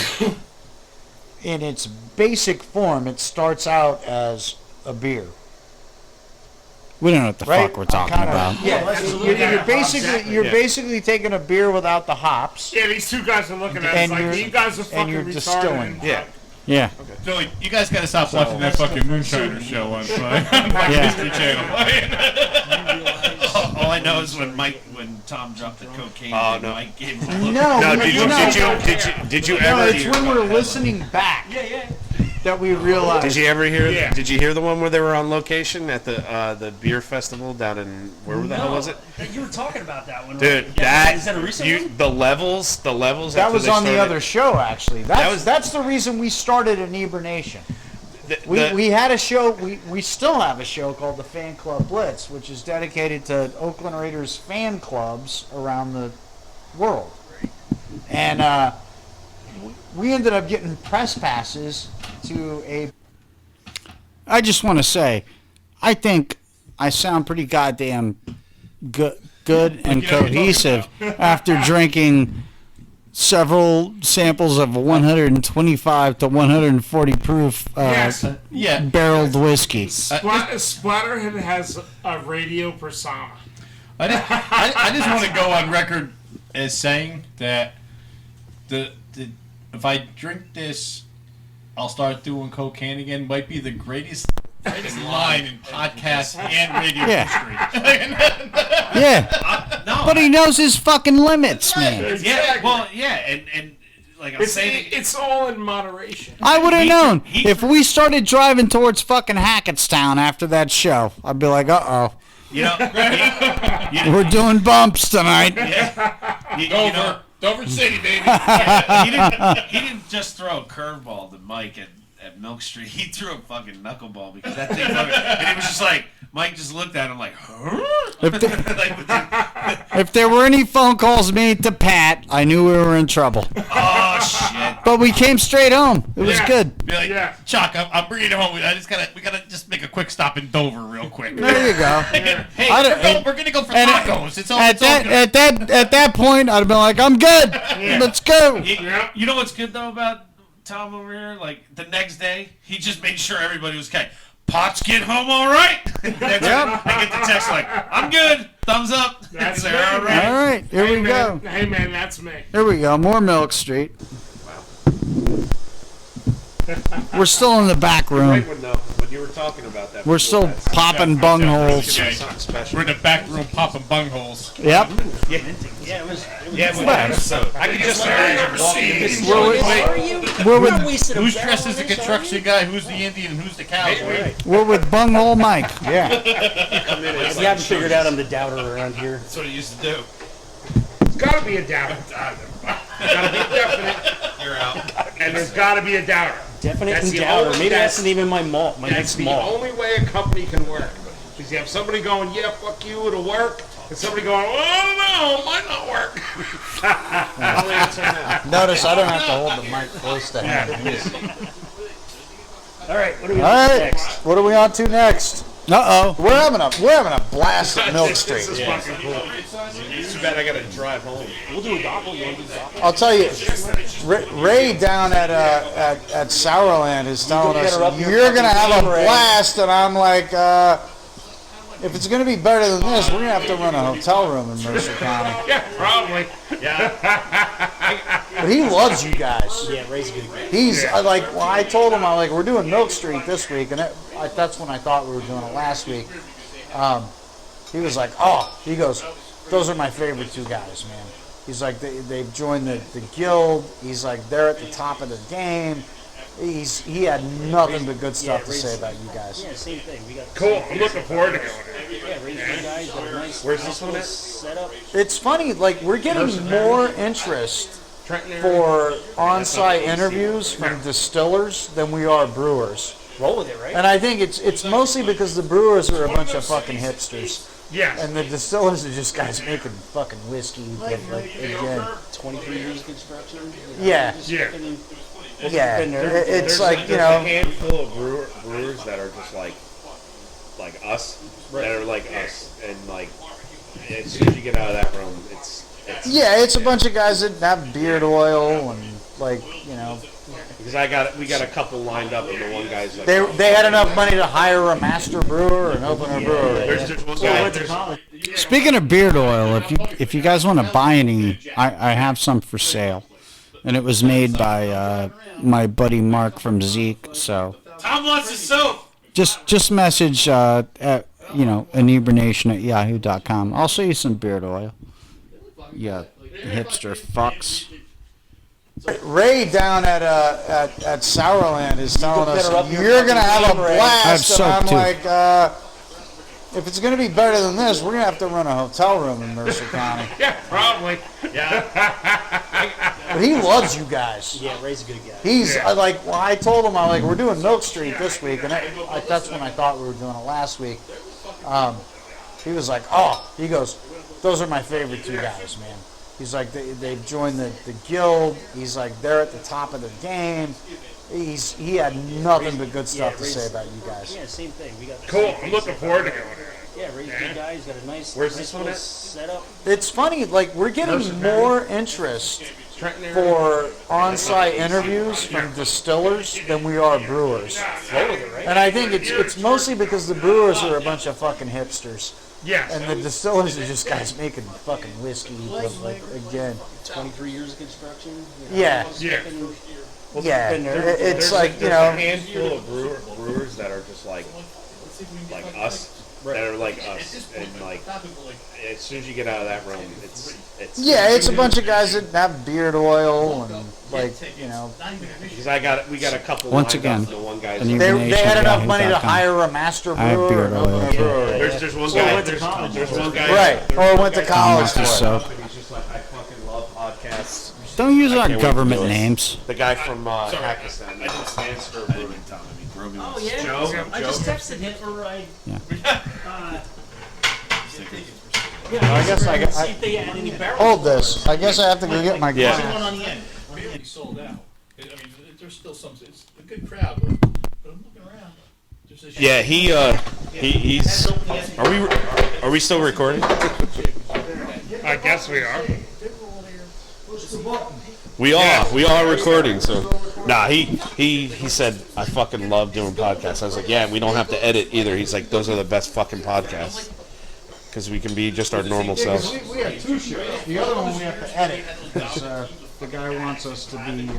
in its basic form, it starts out as a beer. We don't know what the Right? fuck we're talking about. Yeah, You're basically taking a beer without the hops. Yeah, these two guys are looking at And us like, you're- you guys are and fucking you're retarded. distilling. yeah, Yeah. Joey, you guys gotta stop watching that fucking Moonshiner show on History Channel. All I know is when Tom dropped the cocaine, Oh, thing, no. Mike gave him a look. No, No, no, did you no, ever it's hear? when we're listening back that we realize. Did you ever hear? Yeah. Did you hear the one where they were on location at the beer festival down in where the hell was it? You were talking about that one, Dude, right? that Is that a recent one? the levels. That after was they on the started- other show, actually. was- That's the reason we started Inebrination. the- We had a show, we still have a show called the Fan Club Blitz, which is dedicated to Oakland Raiders fan clubs around the world. And we ended up getting press passes to a... I just want to say, I think I sound pretty goddamn good and You know what you're cohesive talking after drinking several samples of 125 to 140 proof Yes. Yeah. barreled whiskey. Splatterhead has a radio persona. I just want to go on record as saying that if I drink this, I'll start doing cocaine again. Might be the greatest line in podcast and radio history. Yeah, No, but he knows his fucking limits, man. yeah, well, yeah, and like I'm saying, It's all in moderation. I would have He- known he- if we started driving towards fucking Hackettstown after that show. I'd be like, uh you know, oh, we're doing bumps tonight. you know, Dover City, baby. he didn't just throw a curveball to Mike at Milk Street. He threw a fucking knuckleball because that thing fucking, and it was just like Mike just looked at him like, huh? If there were any phone calls made to Pat, I knew we were in trouble. Oh shit! But we came straight home. It was good. Be like, Chuck, I'm bringing it home. We gotta just make a quick stop in Dover, real quick. There you go. Hey, we're gonna go for and tacos. It's all at that point, I'd have been like, I'm good. Let's go. You know what's good though about Tom over here? Like the next day, he just made sure everybody was okay. Potts get home all right. I get the text like, I'm good. Thumbs up. That's like, me. all right. All right, here we go. Hey man, that's me. Here we go. More Milk Street. We're still in the back room. Right when you were talking about that. We're still popping bungholes. We're in the back room popping bungholes. Yep. Yeah, it was. I can just imagine walking in. We're with Who's dressed as the construction guy? Who's the Indian? And who's the cowboy? we're with Bunghole Mike. Yeah. We haven't figured out I'm the doubter around here. That's what he used to do. It's gotta be a doubter. Gotta be definite, You're out. and there's gotta be a doubter. Definite That's and the doubter. only- Maybe that's that's- not even my malt. My That's next the malt. only way a company can work. Because you have somebody going, yeah, fuck you, it'll work. And somebody going, oh, no, it might not work. Notice I don't have to hold the mic close to him. All right, what do we All got right. next? What are we on to next? Uh-oh. We're having a blast at Milk Street. This is fucking cool. It's too bad I gotta drive home. We'll do a doppel. You want to do a doppel? I'll tell you, Ray down at Sourland is telling us you're gonna have a blast, and I'm like, if it's gonna be better than this, we're gonna have to run a hotel room in Mercer County. Yeah, probably. But he loves you guys. Yeah, Ray's a good guy. He's I told him we're doing Milk Street this week, and that's when I thought we were doing it last week. He was like, he goes, those are my favorite two guys, man. He's like, they've joined the guild. He's like, they're at the top of the game. He had nothing but good stuff to say about you guys. Yeah, same thing. We got Cool. I'm looking forward to going. Yeah, Ray's a good guy. He's got a nice. Where's this one at? Setup. It's funny, we're getting more interest for on-site interviews from distillers than we are brewers. Roll with it, right? And I think it's mostly because the brewers are a bunch of fucking hipsters. Yes. And the distillers are just guys making fucking whiskey. Again. 23 years of construction. Yeah. Yeah. Yeah. It's like, There's a handful of brewers that are just like us, that are like us, and like as soon as you get out of that room, it's yeah, it's a bunch of guys that have beard oil and because we got a couple lined up, and the one guy's like they had enough money to hire a master brewer and open a brewery. There's one guy. Speaking of beard oil, if you guys want to buy any, I have some for sale, and it was made by my buddy Mark from Zeke. So Tom wants his soap. just message Inebrination at yahoo.com. I'll show you some beard oil. Yeah, hipster fucks. Ray down at Sourland is telling us you're gonna have a blast, and I'm like, if it's gonna be better than this, we're gonna have to run a hotel room in Mercer County. Yeah, probably. But he loves you guys. Yeah, Ray's a good guy. He's I told him we're doing Milk Street this week, and that's when I thought we were doing it last week. He was like, he goes, those are my favorite two guys, man. He's like, they've joined the guild. He's like, they're at the top of the game. He had nothing but good stuff to say about you guys. Yeah, same thing. We got Cool. I'm looking forward to going. Yeah, Ray's a good guy. He's got a nice. Where's this one at? Setup. It's funny, we're getting more interest for on-site interviews from distillers than we are brewers. And I think it's mostly because the brewers are a bunch of fucking hipsters. Yes. And the distillers are just guys making fucking whiskey. Again. 23 years of construction. Yeah. Yeah. Yeah. It's like, there's a handful of brewers that are just like us, that are like us, and like as soon as you get out of that room, it's yeah, it's a bunch of guys that have beard oil and because we got a couple once lined again, up, and the one guy's they had enough money to hire a master brewer and open a brewery. there's one guy there's one guy Right, or went to college for it. he's just like, I fucking love podcasts. Don't use our can't wait government to do it. names. The guy from Pakistan. It stands for brewing. Oh yeah. Joe. I just texted him or I. Yeah. Yeah. I guess I see if they had any barrels. hold this. I guess I have to go get my Yeah. glass. One on the end. Sold out. there's still some. It's a good crowd, but I'm looking around. Yeah, he's. Are we still recording? I guess we are. We are recording. So, he said I fucking love doing podcasts. I was like, yeah, we don't have to edit either. He's like, those are the best fucking podcasts because we can be just our normal selves. We have two shows. The other one we have to edit because the guy wants us to be.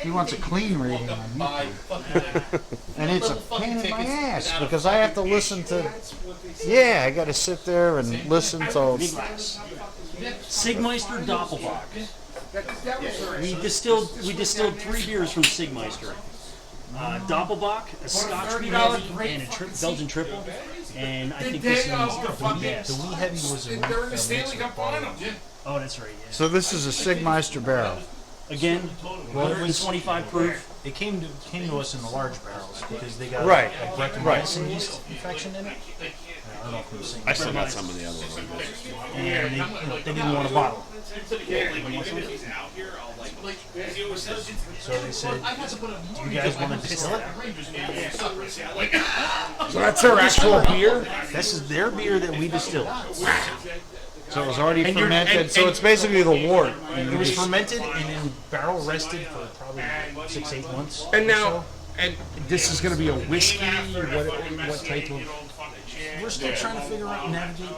He wants a clean rating on YouTube. And it's a pain in my ass because I have to listen to. Yeah, I got to sit there and listen to. Sigmeister Doppelbock. We distilled 3 beers from Sigmeister. Doppelbock, a Scotch wee heavy, and a Belgian triple. And I think this is the best. The wee heavy was a They're in the Stanley Cup final. Oh, that's right. Yeah. So this is a Sigmeister barrel. Again, 125 proof. It came to us in the large barrels because they got Right. a Brettanomycin yeast infection in it. I don't know if it was I still got some of the other ones. and they didn't want a bottle. So they said, "Do you guys want to distill it?" So that's their actual beer? This is their beer that we distilled. So it was already And you're- fermented. and- So it's basically the wort. It was fermented and then barrel rested for probably 6-8 months. And or now, so. and this is going to be a whiskey? What type of... We're still trying to figure out, navigate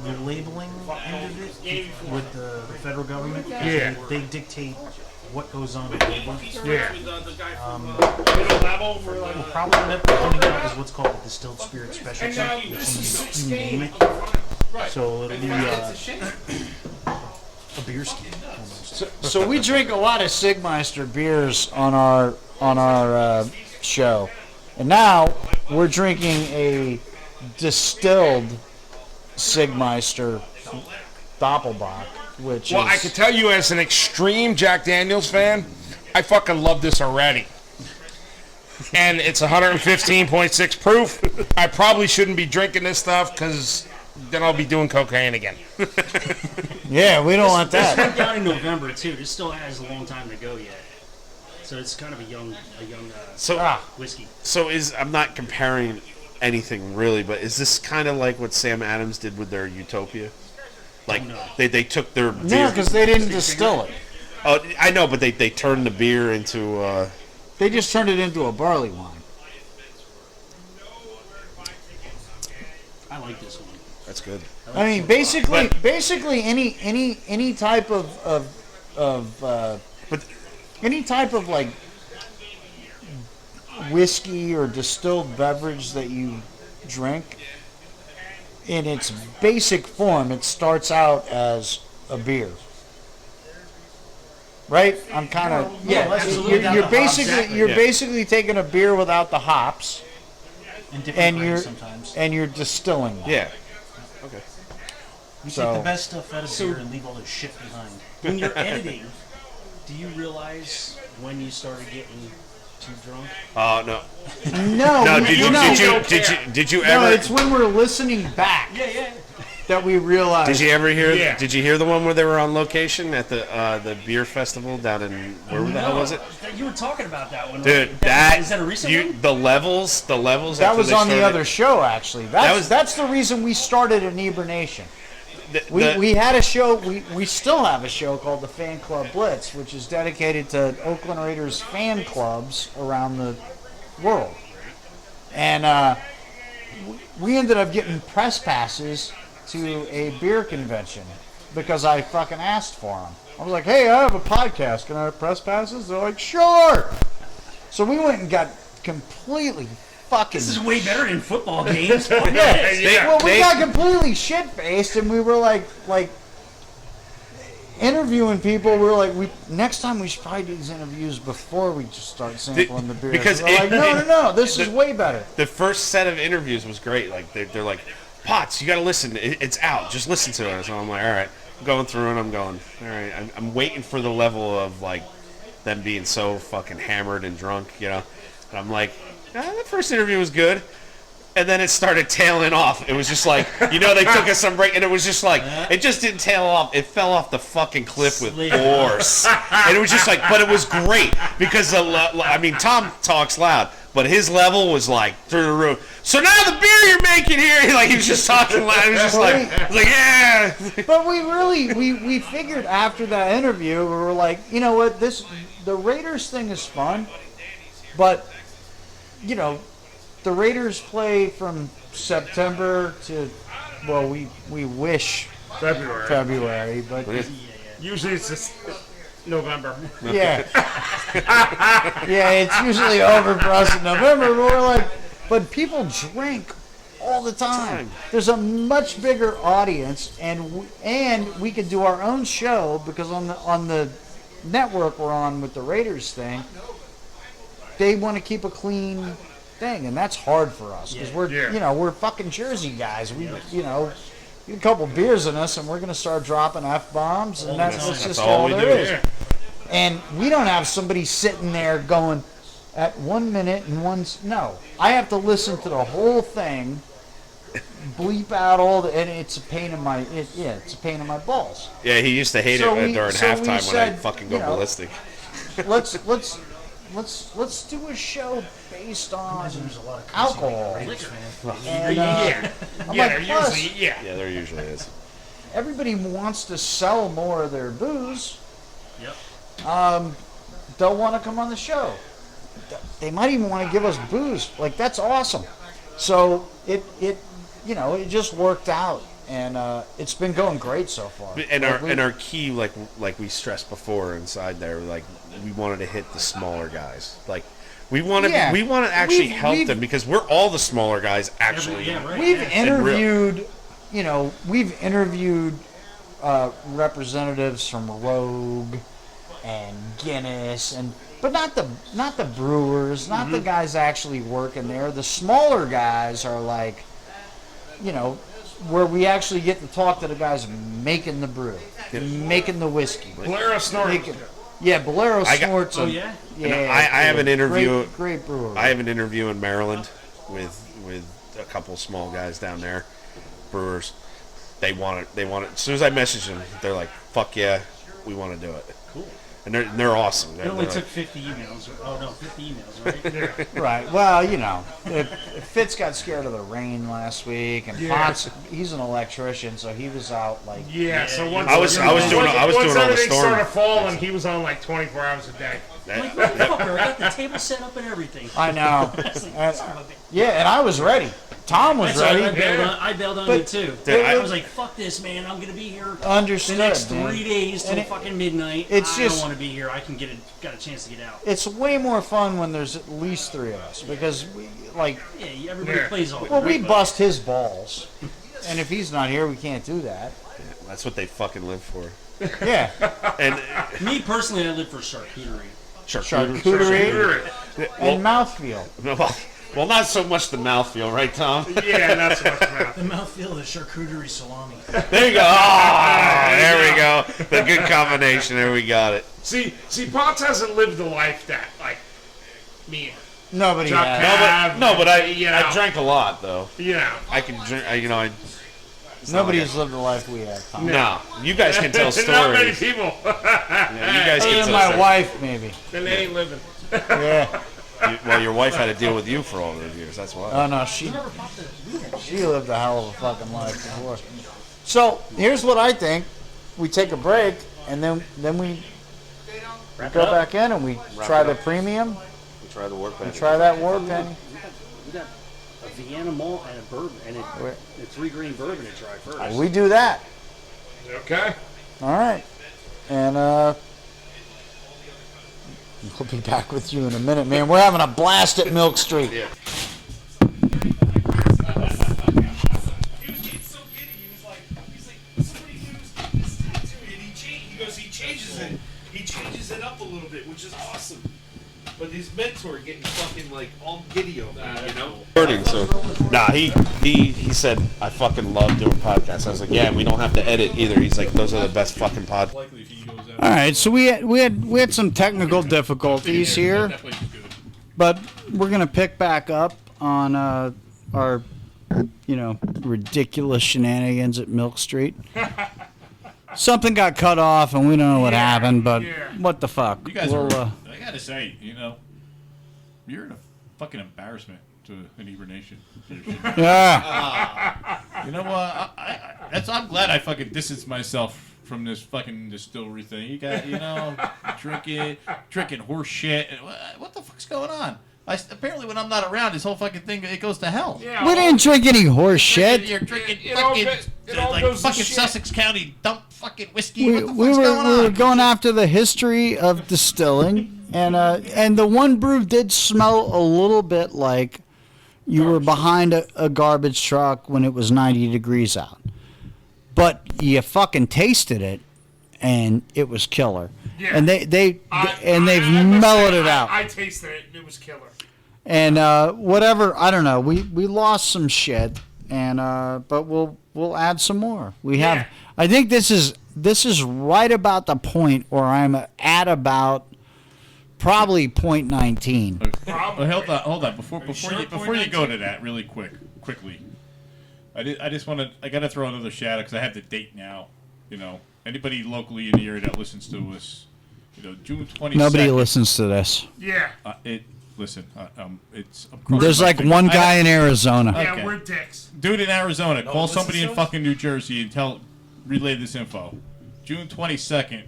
the labeling end of it with the federal government. Yeah. They dictate what goes on the label. Yeah. We'll probably end up putting out is what's called a distilled spirit specialty, which you name it. So it'll be a beer scheme almost. So we drink a lot of Sigmeister beers on our show, and now we're drinking a distilled Sigmeister Doppelbock, which Well, is. I can tell you as an extreme Jack Daniels fan, I fucking love this already. And it's 115.6 proof. I probably shouldn't be drinking this stuff because then I'll be doing cocaine again. Yeah, we don't want This that. went down in November too. This still has a long time to go yet. So it's kind of a young So whiskey. So I'm not comparing anything really, but is this kind of like what Sam Adams did with their Utopia? Like they took their No, beer. because they didn't distill it. Oh, I know, but they turned the beer into. They just turned it into a barley wine. I like this one. That's good. I mean, basically any type of any type of like whiskey or distilled beverage that you drink, in its basic form, it starts out as a beer. Right? I'm kind of You're basically taking a beer without the hops, And different and grains you're sometimes. and you're distilling them. Yeah. Okay. We so- take the best stuff out of beer and leave all the shit behind. When you're editing, do you realize when you started getting too drunk? Oh no. No, No. we- Did you No, ever? it's when we're listening back that we realize. Did you ever hear? Yeah. Did you hear the one where they were on location at the beer festival down in where the hell was it? You were talking about that one. Dude, right? Is that a recent one? the levels. That after was they on the started- other show, actually. That's the reason we started Inebrination. We had a show. We still have a show called the Fan Club Blitz, which is dedicated to Oakland Raiders fan clubs around the world. And we ended up getting press passes to a beer convention because I fucking asked for them. I was like, "Hey, I have a podcast. Can I have press passes?" They're like, "Sure." So we went and got completely fucking. This is way better than football games. Well, we got completely shit-faced, and we were like interviewing people. We were like, next time we should probably do these interviews before we just start sampling the beer. because We're like, no, this is way better. The first set of interviews was great. Like they're like, Potts, you got to listen. It's out. Just listen to it. So I'm like, all right. I'm going through and I'm going, all right. I'm waiting for the level of like them being so fucking hammered and drunk, you know. And I'm like, the first interview was good. and then it started tailing off. It was just like, they took us some break, and it was just like, it just didn't tail off. It fell off the fucking cliff with force. And it was just like, but it was great because, Tom talks loud, but his level was like through the roof. So now the beer you're making here, like he was just talking loud. It was just like yeah. But we figured after that interview, we were like, you know what, the Raiders thing is fun, but, the Raiders play from September to, well, we wish February, but Usually it's just November. yeah, yeah, it's usually over for us in November. But we're like, but people drink all the time. There's a much bigger audience, and we could do our own show because on the network we're on with the Raiders thing, they want to keep a clean thing, and that's hard for us because we're fucking Jersey guys. We a couple beers in us, and we're gonna start dropping F-bombs, and that's just all there is. Yeah. And we don't have somebody sitting there going at 1 minute and no. I have to listen to the whole thing, bleep out and it's a pain in my it's a pain in my balls. Yeah, he used to hate it during halftime when I fucking go ballistic. Let's do a show based on alcohol. And, there usually is. Everybody wants to sell more of their booze. Yep. They'll want to come on the show. They might even want to give us booze. Like, that's awesome. So it just worked out, and it's been going great so far. And our key, like we stressed before inside there, like we wanted to hit the smaller guys. Like we want to actually help them because we're all the smaller guys actually. We've interviewed, representatives from Rogue and Guinness but not the brewers, not the guys actually working there. The smaller guys are like, where we actually get to talk to the guys making the brew, making the whiskey. Bolero Snorts. Bolero Snorts. I have an interview. Great brewer. I have an interview in Maryland with a couple small guys down there, brewers. They want it. As soon as I message them, they're like, "Fuck yeah, we want to do it." Cool. And they're awesome. It only took 50 emails. 50 emails, right? Right. Well, Fitz got scared of the rain last week, and Potts, he's an electrician, so he was out like. So once I was doing all the everything storm. started falling, he was on like 24 hours a day. Like, motherfucker, I got the table set up and everything. I know. And I was ready. Tom was ready. I bailed on you too. I was like, "Fuck this, man! I'm gonna be here Understood, the next man. 3 days till fucking midnight. I don't want to be here. I can got a chance to get out." It's way more fun when there's at least 3 of us because everybody plays all. Well, we bust his balls, and if he's not here, we can't do that. Yeah, that's what they fucking live for. Yeah. And me personally, I live for charcuterie. Charcuterie. And mouthfeel. Well, not so much the mouthfeel, right, Tom? Yeah, not so much the mouthfeel of the charcuterie salami. There you go. Oh, there we go. The good combination. There we got it. See, Potts hasn't lived the life that, like, me. Nobody has. But I drank a lot, though. Yeah. I can drink, Nobody's lived the life we have, Tom. No. You guys can tell stories. Not many people. Yeah, you guys can tell my stories. wife, maybe. Then they ain't living. Yeah. Your wife had to deal with you for all those years. That's why. Oh, no, she lived a hell of a fucking life before. So, here's what I think. We take a break, and then we go back in, and we try the premium. We try the Warpenny. Try that Warpenny. We got a Vienna malt and a bourbon, and a 3 grain bourbon to try first. We do that. Okay. All right. And, we'll be back with you in a minute, man. We're having a blast at Milk Street. Yeah. He changes it up a little bit, which is awesome. But his mentor getting fucking like all giddy over Learning, so he said I fucking love doing podcasts. I was like, yeah, we don't have to edit either. He's like, those are the best fucking podcasts. All right, so we had some technical difficulties here, but we're gonna pick back up on our ridiculous shenanigans at Milk Street. Something got cut off, and we don't know what happened, but what the fuck? You guys I gotta say, you're a fucking embarrassment to Inebrination. Yeah. You know what? I'm glad I fucking distanced myself from this fucking distillery thing. You got, drinking horse shit. What the fuck's going on? Apparently, when I'm not around, this whole fucking thing, it goes to hell. Yeah, we didn't drink any horse shit. You're drinking fucking Sussex County dump fucking whiskey. We were going after the history of distilling, and the one brew did smell a little bit like you were behind a garbage truck when it was 90 degrees out. But you fucking tasted it, and it was killer. Yeah. And they've mellowed it out. I tasted it, and it was killer. And whatever, I don't know. We lost some shit, and but we'll add some more. We have. I think this is right about the point where I'm at about probably 0.19. Well, hold on. Before you go to that, really quickly. I just want to. I got to throw another shout out because I have the date now. Anybody locally in the area that listens to us, June 22nd. Nobody listens to this. Yeah. It's. There's like one guy in Arizona. Yeah, Okay. we're dicks. Dude in Arizona, call somebody in to us? fucking New Jersey and relay this info. June 22nd,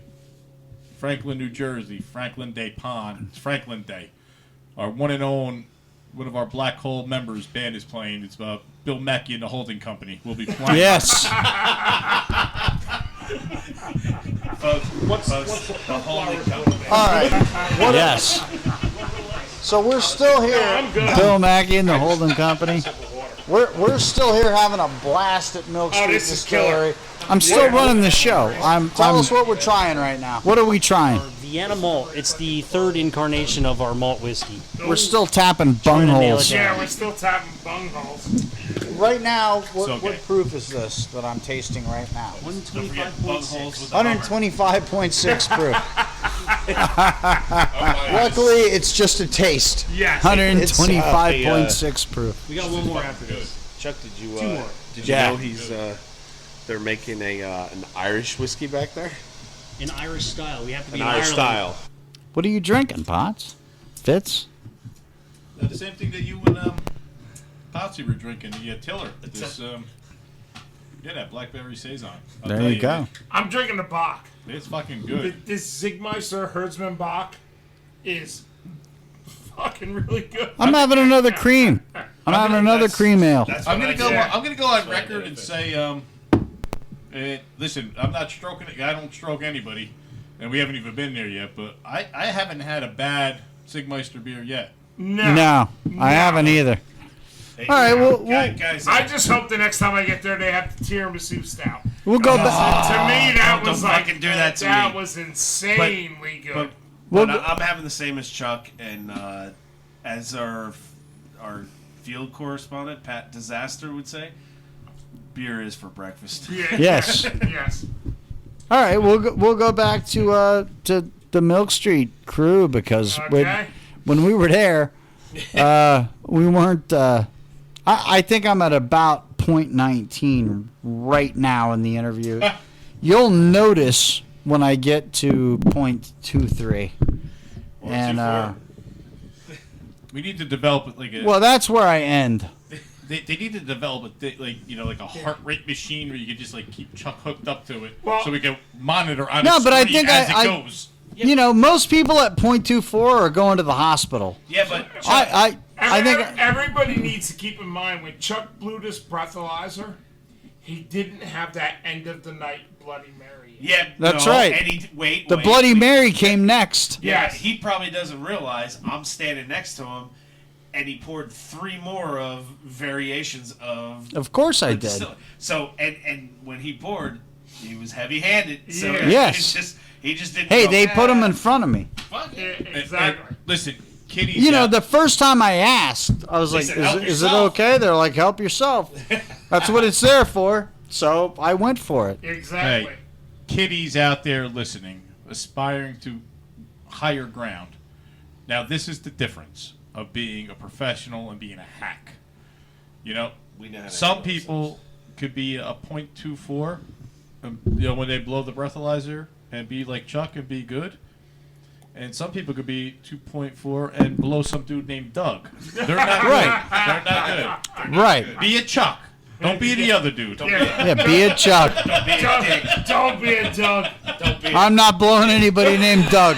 Franklin, New Jersey, Franklin Day Pond. It's Franklin Day. Our one and only, one of our Black Hole members band is playing. It's Bill Mackey and the Holding Company. We'll be playing. Yes. What's the holding company? All right. Yes. So we're still here. Bill Mackey and the Holding Company. We're still here having a blast at Milk Street this is Distillery. I'm still running the show. Tell us what we're trying right now. What are we trying? Vienna malt. It's the third incarnation of our malt whiskey. We're still tapping Trying to nail bungholes. it down. Yeah, we're still tapping bungholes. Right now, It's okay. what proof is this that I'm tasting right now? 125.6. 125.6 proof. Luckily, it's just a taste. Yes. 125.6 proof. We got one more after this. Chuck, did you more. Yeah. know they're making an Irish whiskey back there? In Irish style. We have to be An in Irish Ireland. style. What are you drinking, Potts? Fitz? The same thing that you and Potsy were drinking, the Tiller. That blackberry saison. I'll There tell you go. I'm drinking the Bach. It's fucking good. This Zigmeister Herdsman Bach is fucking really good. I'm having another cream. I'm having another cream ale. I'm gonna go on record and say, listen, I'm not stroking it. I don't stroke anybody, and we haven't even been there yet. But I haven't had a bad Sigmeister beer yet. No, I haven't either. All right, Guys, I just hope the next time I get there they have the tiramisu stout. we'll go back. To me, that don't was like fucking do that to that me. was insanely good. But I'm having the same as Chuck, and as our field correspondent Pat Disaster would say, beer is for breakfast. Yeah. Yes. Yes. All right, we'll go back to the Milk Street crew because Okay. when we were there, we weren't. I think I'm at about 0.19 right now in the interview. You'll notice when I get to 0.23. And we need to develop it like a. well, that's where I end. They need to develop like a heart rate machine where you can just like keep Chuck hooked up to it, Well- so we can monitor on No, his but I screen think as I- it goes. You know, most people at 0.24 are going to the hospital. Yeah, but I think Everybody needs to keep in mind when Chuck blew this breathalyzer, he didn't have that end of the night Bloody Mary. yeah, That's no, right. And wait, the Bloody Mary came next. Yeah, Yes. he probably doesn't realize I'm standing next to him, and he poured 3 more of variations of. Of course I the did. distillery. So and when he poured, he was heavy-handed. So Yeah. Yes. he just didn't. Hey, go, they put them "Ah, in front of me. fuck it." Exactly. Listen, Kitty's You know, out. the first time I asked, I was like, said, "Help is it yourself." okay? They're like, help yourself. That's what it's there for. So I went for it. Exactly. Hey, Kitty's out there listening, aspiring to higher ground. Now, this is the difference of being a professional and being a hack. You know, We know how to some handle people could be a .24, when they blow the breathalyzer and be like Chuck and be good. And some people could be 2.4 and blow some dude named Doug. They're not Right. good. They're not good. Right. Be a Chuck. Don't be the other dude. Don't Yeah, be a Chuck. Don't be a Doug. Don't be. I'm not blowing anybody named Doug.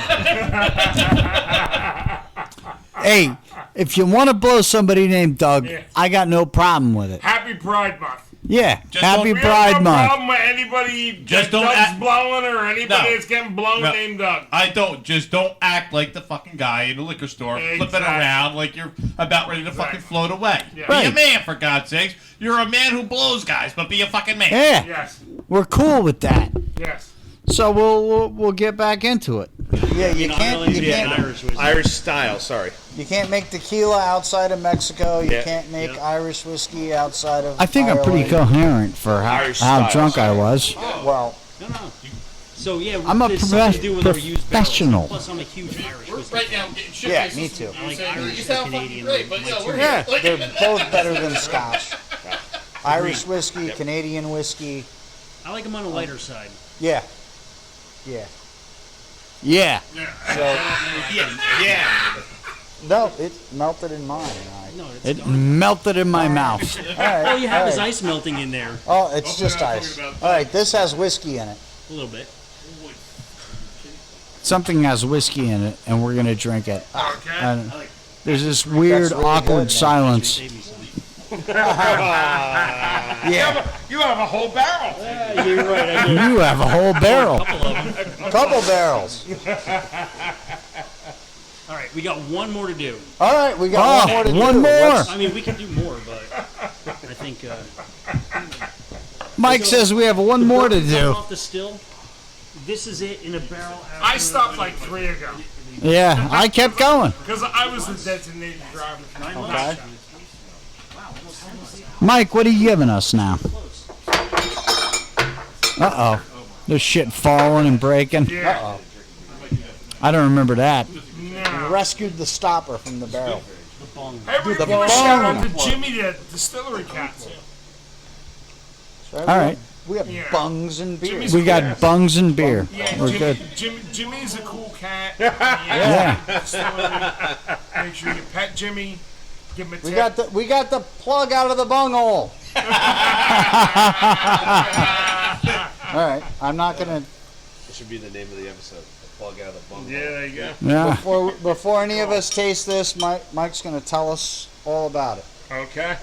Hey, if you want to blow somebody named Doug, I got no problem with it. Happy Pride Month. Yeah, Just happy don't- We have Pride no Month. problem with anybody Just that don't Doug's act- blowing or anybody No. that's getting blown No. named Doug. Don't act like the fucking guy in the liquor store, flipping Exactly. around like you're about ready to fucking float away. Yeah. Be a Right. man, for God's sakes. You're a man who blows guys, but be a fucking man. Yeah, Yes. we're cool with that. Yes. So we'll get back into it. Yeah, you Irish style, sorry. You can't make tequila outside of Mexico. You Yeah. can't make Irish whiskey outside of. I think I'm pretty Ireland. coherent for Irish how style, drunk I sorry. was. Well, No. So yeah, I'm a there's something to do with our used professional. barrels. Plus, I'm a huge Irish whiskey. Right now, getting shit yeah, faced. me too. I like Irish You or sound fucking Canadian. great, but my yeah, two we're Yeah, here. they're both better than Scotch. Irish whiskey, Canadian whiskey. I like them on the lighter side. Yeah, yeah. Yeah. So Yeah. no, it melted in mine. No, it's It dark. melted in my mouth. All right. All you have is all right. ice melting in there Oh, it's just ice. All right, this has whiskey in it. a little bit. Something has whiskey in it, and we're gonna drink it. Okay. And there's this weird, really awkward good, man. silence. Save me some. Yeah, You have a whole barrel. Yeah, you're right. I do. You have a whole barrel. Couple of them. couple barrels. All right, we got one more to do. All right, we got one more to do. one more. Let's- I mean, we can do more, but I think Mike says we have one more to do. off the still. This is it in a barrel. I stopped like 3 ago Yeah, I kept going. because I was the designated driver. Okay. Mike, what are you giving us now? Uh-oh. There's shit falling and breaking. Yeah. I don't remember that. Rescued the stopper from the barrel. Hey, we're The gonna give a shout out to bong. Jimmy, the distillery cat too. So All right. We have Yeah. bungs and beer. Jimmy's We got bungs and beer. Yeah, We're good. Jimmy's a cool cat. Yeah. Distillery. Make sure you pet Jimmy. Give him a tip. We got the plug out of the bunghole. All right, I'm not gonna That should be the name of the episode. The plug out of the bunghole. Yeah, there you go. Yeah. before any of us taste this. Mike's gonna tell us all about it. Okay.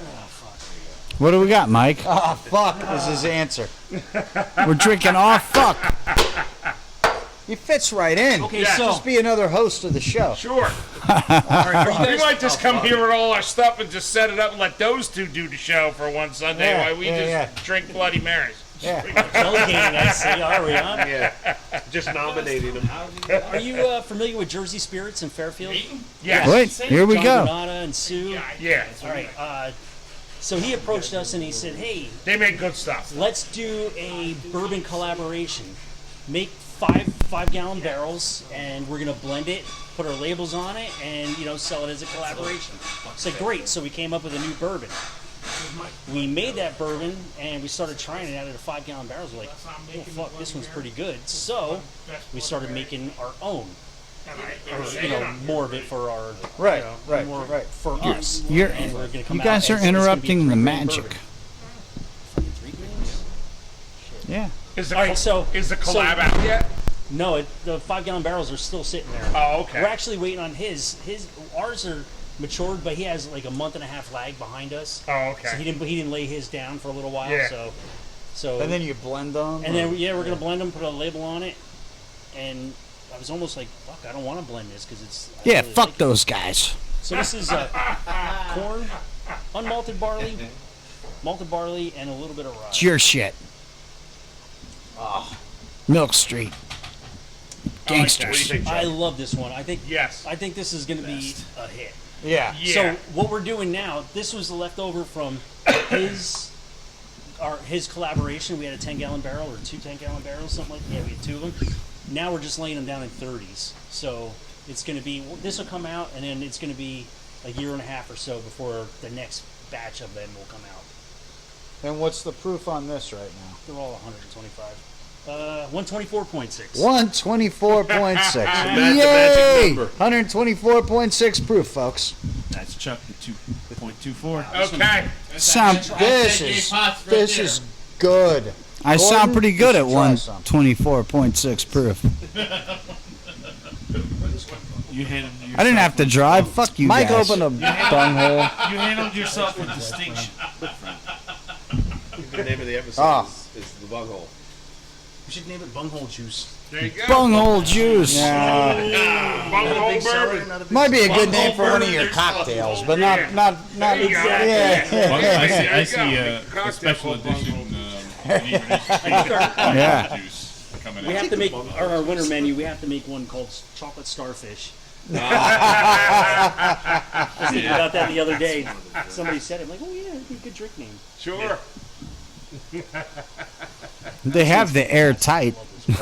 What do we got, Mike? Ah, fuck is his answer. We're drinking off fuck. He fits right in. Okay, Yeah. so Just be another host of the show. Sure. We might just come here with all our stuff and just set it up and let those two do the show for one Sunday Yeah, while we yeah, just drink Bloody Marys. Yeah. delegating, I see. Are we on? Yeah. Just nominating them. Are you familiar with Jersey Spirits in Fairfield? Yes. Wait, here we John go. Granada and Sue. Yeah. All right. So he approached us and he said, "Hey, They make good stuff. let's do a bourbon collaboration. Make five-gallon barrels, and we're gonna blend it, put our labels on it, and sell it as a collaboration." I said, "Great!" So we came up with a new bourbon. We made that bourbon, and we started trying it out of the 5-gallon barrels. We're like, "Oh fuck, this one's pretty good." So we started making our own, or more of it for our Right, right, more right. for us. You're, And we're gonna come you guys out are as- it's gonna be interrupting the 3-grain magic. bourbon. Fucking 3 grains? Yeah. Is the, All right, so is the collab out yet? No, the 5-gallon barrels are still sitting there. Oh, okay. We're actually waiting on his. Ours are matured, but he has like a month and a half lag behind us. Oh, okay. So he didn't lay his down for a little while. Yeah. So And then you blend them. and then we're gonna blend them, put a label on it, and I was almost like, fuck, I don't want to blend this because it's. I Yeah, really fuck like it. those guys. So this is corn, unmalted barley, malted barley, and a little bit of rye. It's your shit. Milk Street. What do you Gangsters. think, I Chuck? love this one. I think Yes. this is gonna be a hit. yeah. Yeah. So what we're doing now, this was the leftover from his collaboration. We had a 10-gallon barrel or 2 10-gallon barrels, something like that. Yeah, we had 2 of them. Now we're just laying them down in 30s. So it's going to be, this will come out, and then it's going to be a year and a half or so before the next batch of them will come out. And what's the proof on this right now? They're all 125. 124.6. 124.6. the Yay! magic number. 124.6 proof, folks. That's Chuck the 2.24. Okay. This is good. I Gordon, sound pretty good you at should try some. 124.6 proof. You handled yourself I didn't have to drive. Fuck you Mike guys. opened a bunghole. You handled yourself with distinction. The name of the episode Ah. is The Bunghole. We should name it Bunghole Juice. There you go. Bunghole juice. Yeah. Bunghole Big seller, bourbon. not a big Might be a good Bunghole name for one of your bourbon, cocktails, there's but Yeah. not There you go. yeah. Well, I There see you go. a Cocktail special called edition Yeah. juice coming We out. have to make our winter menu. We have to make one called chocolate starfish. I was thinking about that the other day. Somebody said it. I'm like, oh yeah, it'd be a good drink name. Sure. They have the airtight. You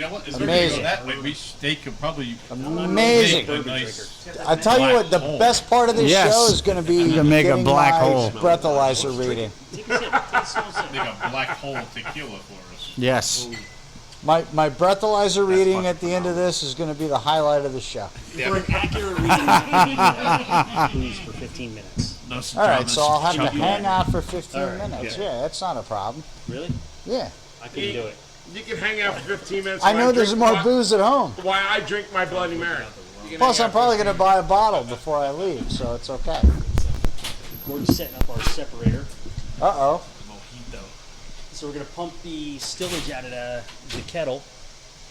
know what? If Amazing. we're gonna go that way, they could probably Amazing. make a nice I tell you what, the Black hole. best part of this Yes. show is going to be You can make a getting black my hole. breathalyzer reading. Take a sip. Take a small sip. make a black hole tequila for us. Yes. My breathalyzer reading at the end of this is going to be the highlight of the show. For an accurate reading, booze for 15 minutes. No All right, so I'll have to chunky. hang out for 15 All right, minutes. Yeah, that's not a problem. Really? Yeah. I couldn't do it. You can hang out for 15 minutes. I while know there's drink more my- booze at home. Why I drink my Bloody Mary. You can Plus, hang I'm out probably for going to buy a bottle before I leave, so it's okay. Gordon's setting up our separator. Uh-oh. So we're going to pump the stillage out of the kettle,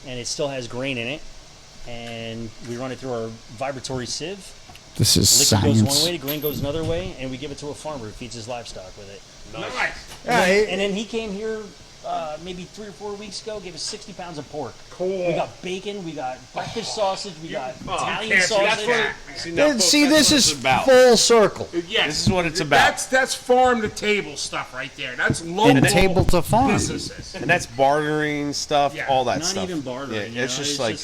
and it still has grain in it. And we run it through our vibratory sieve. This is Liquid goes one science. way, the grain goes another way, and we give it to a farmer who feeds his livestock with it. Nice. Yeah, And then he came here maybe 3 or 4 weeks ago, gave us 60 pounds of pork. Cool. We got bacon, we got breakfast sausage, we got Italian can't see sausage. that. See, this is about. full circle. Yes. This is what it's about. That's farm to table stuff right there. That's local And table to farm. businesses. And that's bartering stuff, Yeah. all that Not stuff. even bartering. Yeah, you know, it's just like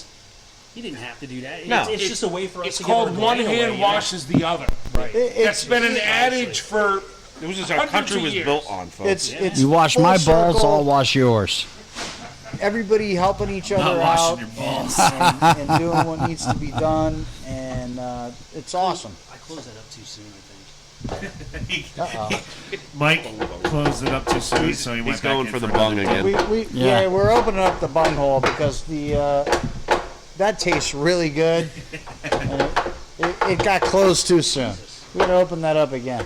he didn't have to do that. No. It's just a way for us It's to called get our one grain away, hand you know? washes the other. Right. That's been an adage for it was just our hundreds country of was years. built on, folks. It's You wash full my balls, circle, I'll wash yours. everybody helping each Not other washing out your balls. and doing what needs to be done, and it's awesome. I closed that up too soon, I Mike closed it up too soon, so he went He's back going in for the another bung one. again. Yeah, we're opening up the bunghole because the that tastes really good, and it got closed too soon. We're gonna open that up again.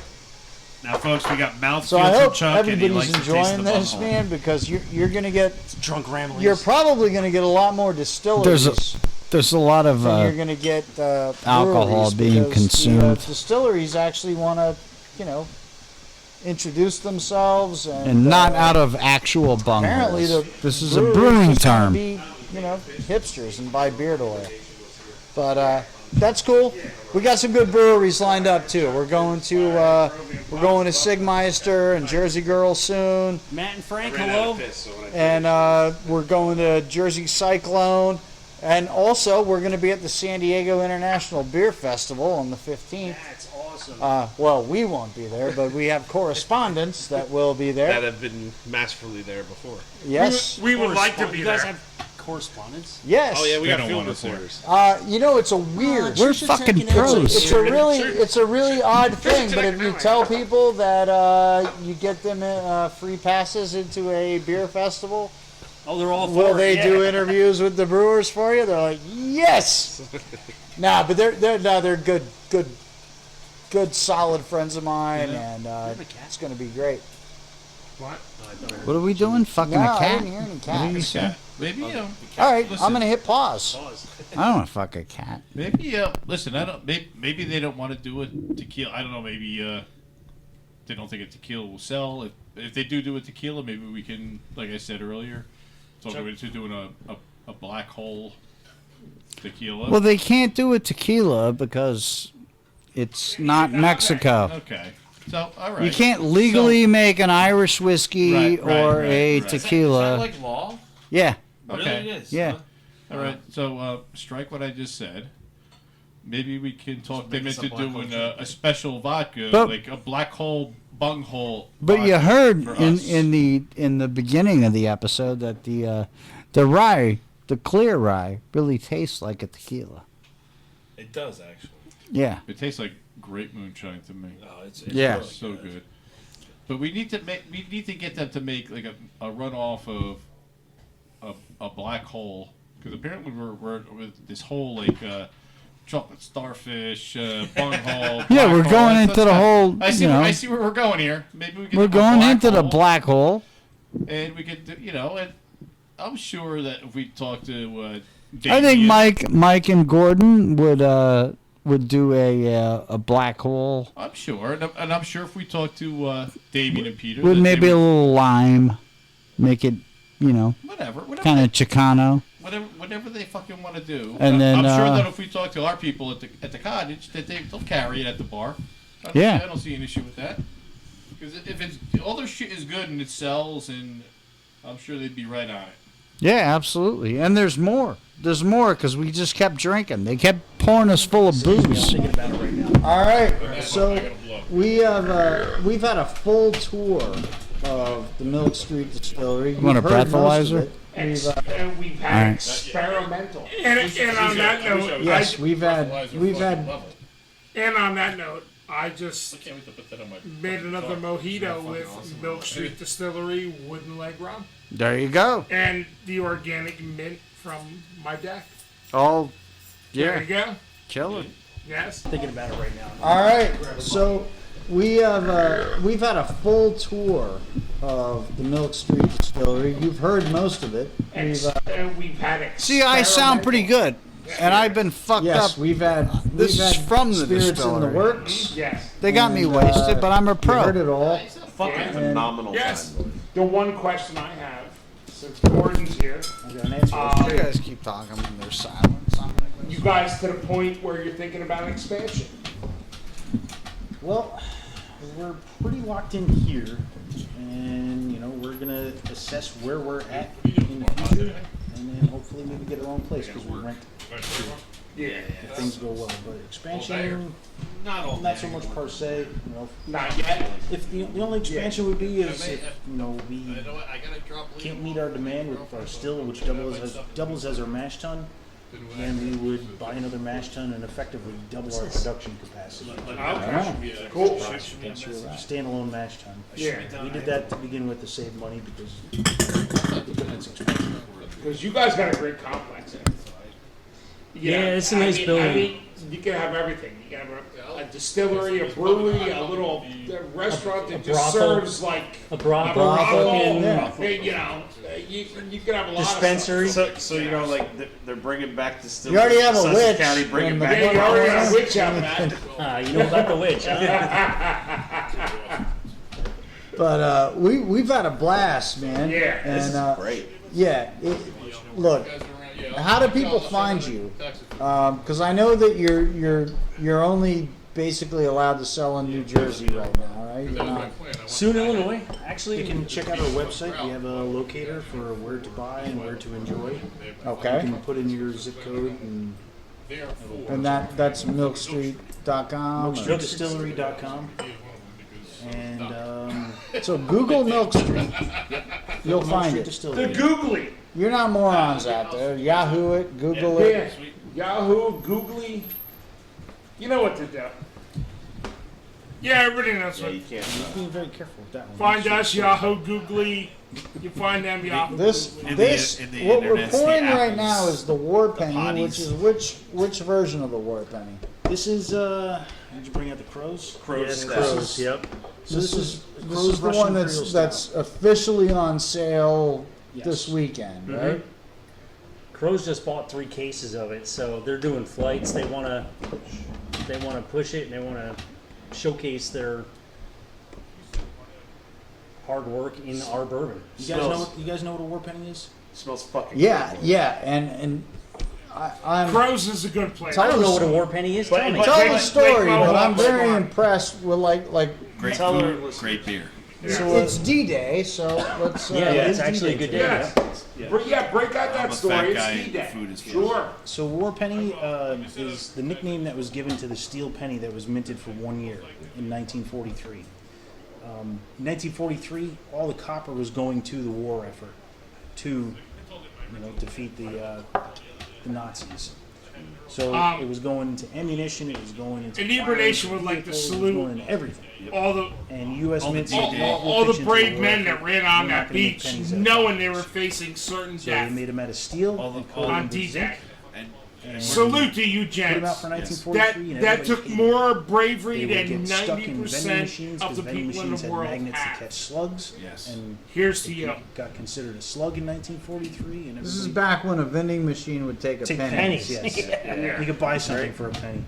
Now, folks, we got mouthfeel So I from hope Chuck, and he everybody's likes to taste enjoying the this, bunghole. man, because you're gonna get Drunk ramblings. you're probably gonna get a lot more distilleries. There's a lot of than you're gonna get alcohol breweries being because consumed. The, distilleries actually want to, introduce themselves and not out of actual apparently bungholes. the This is a brewers brewing just wanna term. Be, hipsters and buy beard oil. But that's cool. We got some good breweries lined up too. We're going to Sigmeister and Jersey Girl soon, Matt and Frank, hello. and we're going to Jersey Cyclone, and also we're going to be at the San Diego International Beer Festival on the 15th. That's awesome. Well, we won't be there, but we have correspondents that will be there. That have been masterfully there before. Yes. we would like to be You guys there. have correspondence? Yes. Oh yeah, we got don't field want us reporters. It's a weird. We're fucking pros. It's a really odd thing, but if you tell people that you get them free passes into a beer festival, Oh, they're all for will it, they yeah. do interviews with the brewers for you? They're like, yes. Nah, but they're good, solid friends of mine, and it's going to be great. What are we doing? Fucking No, a I cat? didn't hear any What did you cats. say? Maybe All right, Listen. I'm going to hit pause. I don't want to fuck a cat. Maybe listen. I don't. Maybe they don't want to do a tequila. I don't know. Maybe they don't think a tequila will sell. If they do a tequila, maybe we can, like I said earlier, talk about doing a black hole tequila. Well, they can't do a tequila because it's not Mexico. Okay. So all right. You can't legally make an Irish whiskey or a right. tequila. Is that like law? Yeah. Okay. Really it is. Yeah. huh? All right. So strike what I just said. maybe we can talk them make us into a black doing hole a special vodka, But- like a black hole bunghole. But you vodka heard for in us. in the beginning of the episode that the rye, the clear rye, really tastes like a tequila. It does actually. Yeah. It tastes like great moonshine to me. No, it's Yeah. really So good. But we need to get them to make like a runoff of a black hole, because apparently we're with this whole like chocolate starfish bunghole. Yeah, black we're hole. going That's into the not- whole. I see. You know, I see where we're going here. Maybe we can. we're do a going black into the hole, black hole. and we could, and I'm sure that if we talk to, I think Damien- Mike and Gordon would do a black hole I'm sure, and I'm sure if we talk to Damien and Peter, with that they maybe a would- little lime, make it whatever, kind of Chicano. whatever they fucking want to do. And then, I'm sure that if we talk to our people at the cottage, that they'll carry it at the bar. Yeah. I don't see an issue with that. Because if it's all their shit is good and it sells, and I'm sure they'd be right on it. Yeah, absolutely. And there's more. There's more because we just kept drinking. They kept pouring us full of I'm booze. thinking about it right now. All right, so we've had a full tour of the Milk Street Distillery. Want a You've heard most of breathalyzer? it. We've All had right. experimental. And on that note, Yes, we've had and on that note, I just Can't wait to put that on my made another mojito with Milk Street Distillery Wooden Leg Rum There you go. and the organic mint from my deck. Oh, There yeah, you go. killer. Yes. Thinking about it right now. All right, so we've had a full tour of the Milk Street Distillery. You've heard most of it. We've had See, I sound pretty good, and I've been fucked Yes, up. we've had This is from the spirits in the distillery. works. Yes. They got me And, wasted, but I'm a You pro. heard it all. Fucking Yeah. phenomenal Yes. time. The one question I have, since Gordon's here, I got an answer. You guys keep talking when there's silence. you guys to the point where you're thinking about expansion. Well, we're pretty locked in here, and we're gonna assess where we're at in the future, and then hopefully maybe get our own place because we rent Yeah. if things go well. But expansion, not so much per se. Not yet. If the only expansion would be is if we can't meet our demand with our still, which doubles as our mash tun, then we would buy another mash tun and effectively double our production capacity. Okay. Cool. That's your standalone mash tun. Yeah. We did that to begin with to save money because it's expensive. Because you guys got a great complex there. Yeah, it's a nice building. I mean, you can have everything. You can have a distillery, a brewery, a little restaurant that just brothel. serves like A brothel, brothel. fucking You can have a lot dispensary. So like they're bringing back the You already have a Sussex witch County bringing in the Of back. stuff. Yeah, you already got a witch out back. You know about the witch, huh? But we've had a blast, man. Yeah, and this is Great. yeah. Look, how do people find you? Because I know that you're only basically allowed to sell in New Jersey right now, right? You're not- Soon, Illinois. Actually, You can check out our website. We have a locator for where to buy and where to enjoy. Okay. You can put in your zip code and And that's milkstreet.com. milkstreetdistillery.com. And So Google Milk Street. You'll Milk find Street it. The Distillery. googly. You're not morons out there. Yahoo it, Google it. Yeah. Yahoo, Googly. You know what to do. Yeah, everybody knows Yeah, what. you can't. Be very careful with that one. Find us, Yahoo, Googly. You find them, Yahoo. This In the what we're internet's the pouring right apples, now is the War Penny, which potties. is which version of the War Penny? This is did you bring out the crows? Crow's Nest. Crows, yep. So This is Crow's the Russian one Imperial that's officially on sale Yes. this weekend, right? Crows just bought 3 cases of it, so they're doing flights. They wanna push it and they wanna showcase their hard work in our bourbon. You guys know what a war penny is? Smells fucking Yeah, good. yeah, and I'm Crows is a good place. Tell I don't know us- what a war penny is. Tell me. but- tell the Lake story, but I'm Mohawk very Farm. impressed with like Great Tell her- food, great beer. It's D-Day, so let's. Yeah, it's actually a good day. Yes. Break out that a story. fat It's guy and D-Day. food is Sure. So War Penny is the nickname that was given to the steel penny that was minted for 1 year in 1943. In 1943, all the copper was going to the war effort to, defeat the Nazis. So it was going into ammunition. It was going into Inebrination would like to vehicles, it was salute going into everything. all the And U.S. mints all the brave men that ran on that beach, knowing they were facing certain So they death made them out of steel. and coated on them with D-Day. zinc, And Salute to you, Put them out gents. for 1943. and That everybody took hated more them. bravery They would than get stuck in vending 90% machines of because the vending people in machines the had world magnets to have. catch slugs. Yes. And Here's to you. got considered a slug in 1943. And This is everybody back when a vending machine would take a take penny. pennies. Yes. Yeah. You could buy something for a penny.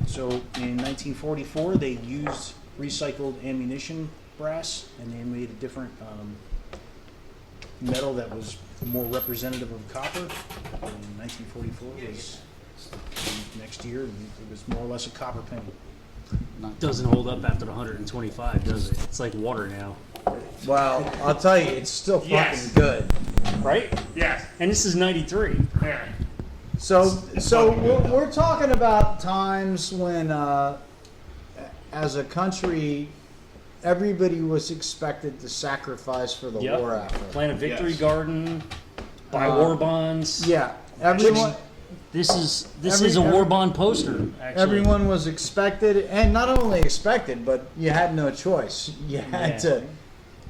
So in 1944, they used recycled ammunition brass, and they made a different metal that was more representative of copper. In 1944 was next year, and it was more or less a copper penny. Doesn't hold up after the 125, does it? It's like water now, Well, I'll tell you, it's still fucking Yes. good. right? Yes. And this is 93. Yeah. So we're talking about times when, as a country, everybody was expected to sacrifice for the Yep. war effort. Plant a victory Yes. garden, buy war bonds. Yeah, everyone. This is a war bond poster. Actually, Everyone was expected, and not only expected, but you had no choice. You had to.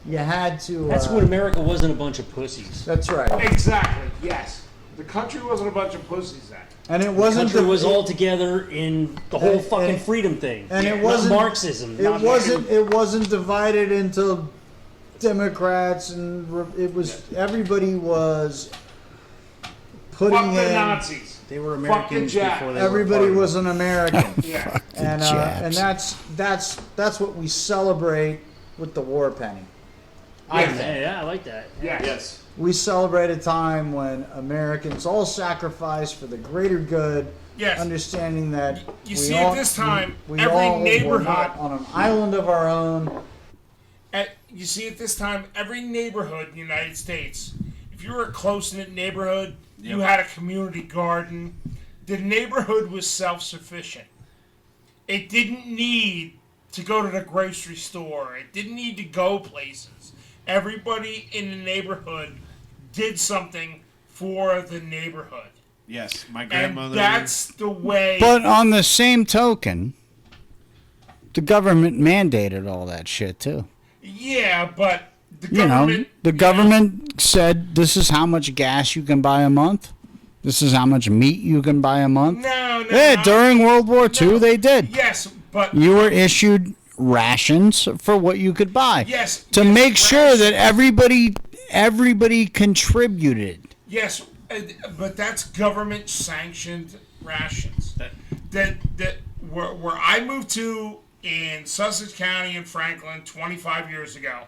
You had to. That's when America wasn't a bunch of pussies. That's right. Exactly. Yes. The country wasn't a bunch of pussies then. And it wasn't. Country was all together in the whole fucking and- freedom thing. And it Not wasn't Marxism. It not wasn't. It wasn't divided into Democrats and it was. Everybody was putting Fuck the in. Nazis. They were Americans Jack. before they Everybody were was an American. Yeah. and Japs. that's what we celebrate with the war penny. I Yes. think. Yeah, I like that. Yes. Yes. We celebrate a time when Americans all sacrificed for the greater good, Yes. understanding that You we see, all, at this time, we every all were neighborhood- not on an island of our own. You see, at this time, every neighborhood in the United States, if you were a close-knit neighborhood, you had a community garden. The neighborhood was self-sufficient. It didn't need to go to the grocery store. It didn't need to go places. Everybody in the neighborhood did something for the neighborhood. Yes, my And grandmother. that's the way... But on the same token, the government mandated all that shit too. Yeah, but the You know, government... the government said this is how much gas you can buy a month. This is how much meat you can buy a month. No, Yeah, no. during World War II, No. they did. Yes, but... You were issued rations for what you could buy. Yes. To yes, make sure rations. that everybody contributed. Yes, but that's government sanctioned rations. That where I moved to in Sussex County in Franklin 25 years ago.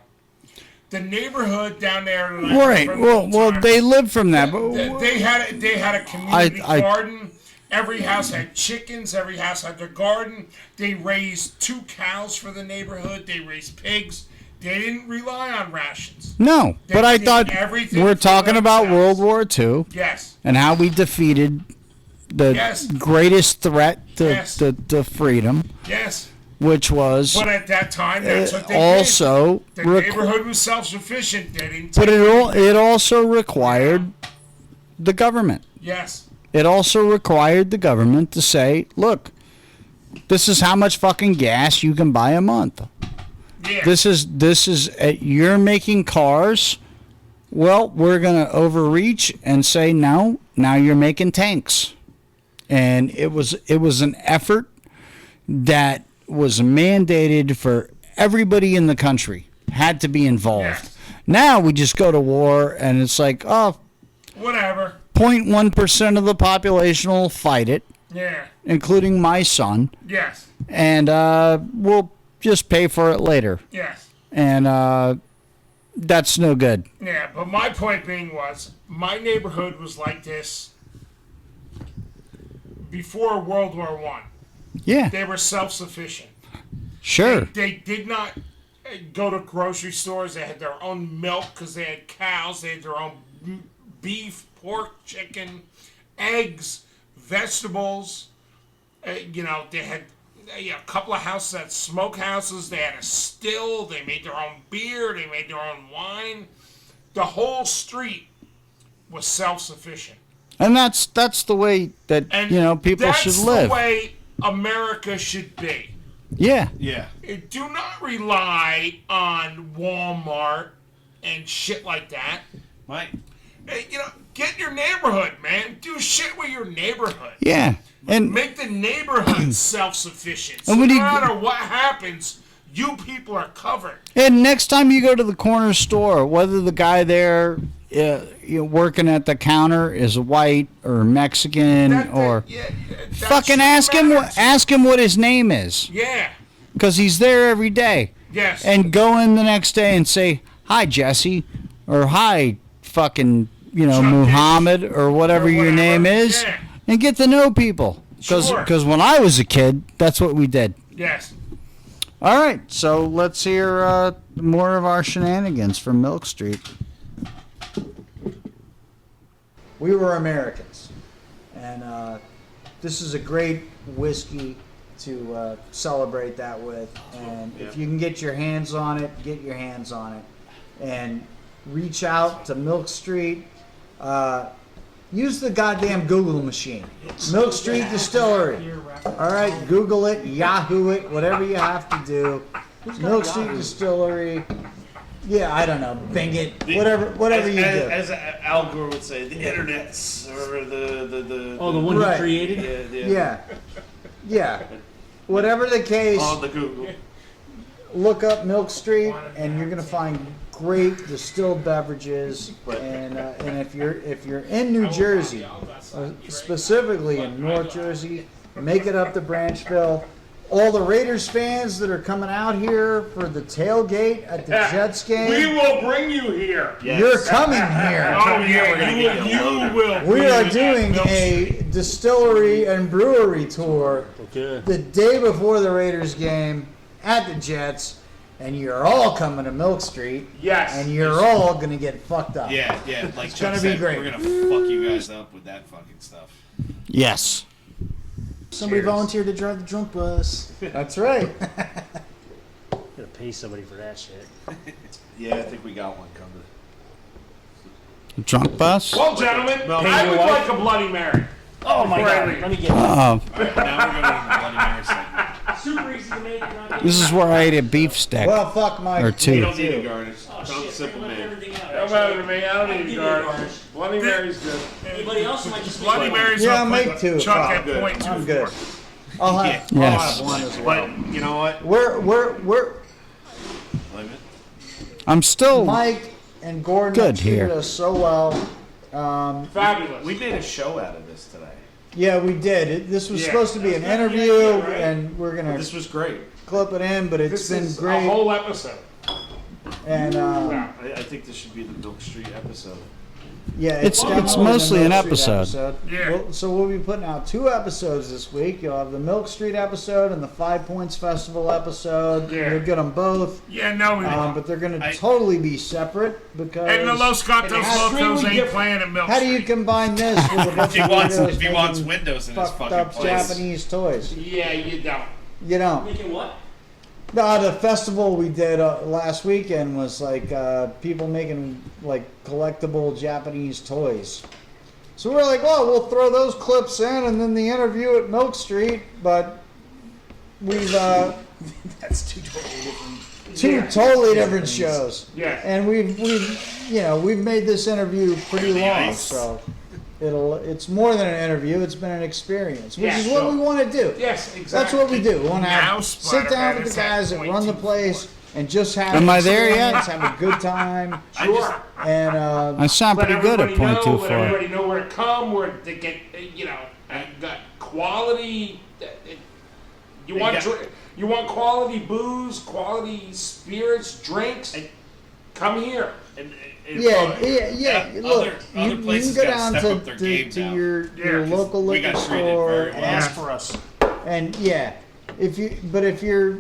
The neighborhood down there. that I lived Right. from Well, the well, time, they lived from that. But they had a community I- garden. Every house had chickens. Every house had their garden. They raised 2 cows for the neighborhood. They raised pigs. They didn't rely on rations. no, They but I did thought everything we're for talking about themselves. World War II Yes. and how we defeated the Yes. greatest threat to, Yes. to freedom, Yes. which was But at that time, that's what they also did. The neighborhood was self-sufficient. They didn't but take it also required the government. Yes. It also required the government to say, look, this is how much fucking gas you can buy a month. Yeah. This is you're making cars. Well, we're going to overreach and say no. Now you're making tanks. And it was an effort that was mandated for everybody in the country. Had to be involved. Yes. Now we just go to war and it's like, oh, Whatever. 0.1% of the population will fight it, Yeah. including my son, Yes. and we'll just pay for it later. Yes. And that's no good. Yeah. But my point being was, my neighborhood was like this before World War I. Yeah. They were self-sufficient. Sure. They did not go to grocery stores. They had their own milk because they had cows. They had their own beef, pork, chicken, eggs, vegetables. They had a couple of houses that had smokehouses. They had a still. They made their own beer. They made their own wine. The whole street was self-sufficient. And that's the way that people should live. That's the way America should be. Yeah. Yeah. Do not rely on Walmart and shit like that. Mike. Get your neighborhood, man. Do shit with your neighborhood. Yeah. And make the neighborhood self-sufficient. So and no when matter what happens, you people are covered. And next time you go to the corner store, whether the guy there working at the counter is white or Mexican fucking ask him what his name is. Yeah. Because he's there every day. Yes. And go in the next day and say, "Hi, Jesse," or "Hi, fucking Muhammad," or whatever your name is, and get to know people. Because when I was a kid, that's what we did. Yes. All right, so let's hear more of our shenanigans from Milk Street. We were Americans, and this is a great whiskey to celebrate that with. And if you can get your hands on it, get your hands on it. And reach out to Milk Street. Use the goddamn Google machine. Milk Street Distillery. All right, Google it, Yahoo it, whatever you have to do. Milk Street Distillery. Yeah, I don't know. Bing it. Whatever you do. As Al Gore would say, the internets or the one he created? Yeah. Whatever the case. On the Google. Look up Milk Street, and you're gonna find great distilled beverages. And if you're in New Jersey, specifically in North Jersey, make it up to Branchville. All the Raiders fans that are coming out here for the tailgate at the Jets game, we will bring you here. Yes. You're coming here. Oh yeah, you will. We are doing a distillery and brewery tour the day before the Raiders game at the Jets, and you're all coming to Milk Street. Yes. And you're all gonna get fucked up. Yeah. Like it's Chuck gonna said, be great. we're gonna fuck you guys up with that fucking stuff. Yes. Somebody volunteered to drive the drunk bus. That's right. Gotta pay somebody for that shit. Yeah, I think we got one coming. Drunk bus? Well, gentlemen, I would like a Bloody Mary. Oh my god, let me get it. Alright, now we're going to the Bloody Mary segment. Super easy to make. This is where I ate a beef stick. Well, fuck Mike. Or We two. don't need a garnish. Oh, Don't shit, simple let man. everything out. Don't matter to me. I don't I'll need give a you a garnish. garnish. Bloody Mary's good. Anybody else might just Bloody make Mary's Yeah, up make with two. Chuck Oh, at good. point I'm 2 good. 4. I'll have Yes. one as well. But you know what? We're Wait a minute. I'm still Mike and Gordon Good have treated here. us so well. Fabulous. We made a show out of this today. Yeah, we did. This was Yeah. supposed to be an That's interview, good idea, right? and we're gonna This was great. clip it in. But it's This been is a great. whole episode. And I think this should be the Milk Street episode. yeah, It's definitely mostly the an Milk Street episode. Yeah. So we'll be putting out 2 episodes this week. You'll have the Milk Street episode and the 5 Points Festival episode. Yeah. You'll get them both. Yeah, no, we won't. But they're going to totally be separate because. And the Los Gatos Locos extremely ain't different. playing at Milk How do you Street. combine this with a bunch If he of wants- weirdos if he wants making windows in his fucked fucking up place. Japanese toys? Yeah, you don't. You know. Making what? No, the festival we did last weekend was like people making like collectible Japanese toys. So we're like, well, we'll throw those clips in and then the interview at Milk Street, but we've That's two totally different. two totally different shows. Yeah. And we've made this interview pretty long, so it's more than an interview, it's been an experience, which Yeah, is what sure. we want to do. Yes, exactly. That's what we do. We want to Now sit down Splatterhead with is the at guys that point run the 2 place and just have Am I there yet? experience, have a good time. Sure. And I sound Let pretty good at everybody know, .24. let everybody know where to come, where to get, got quality. You want quality booze, quality spirits, drinks. Come here. yeah. Look, other you places can go gotta down step up their to game now. your Yeah, 'cause local we liquor got treated store very well. and Ask for us. And yeah, if you're,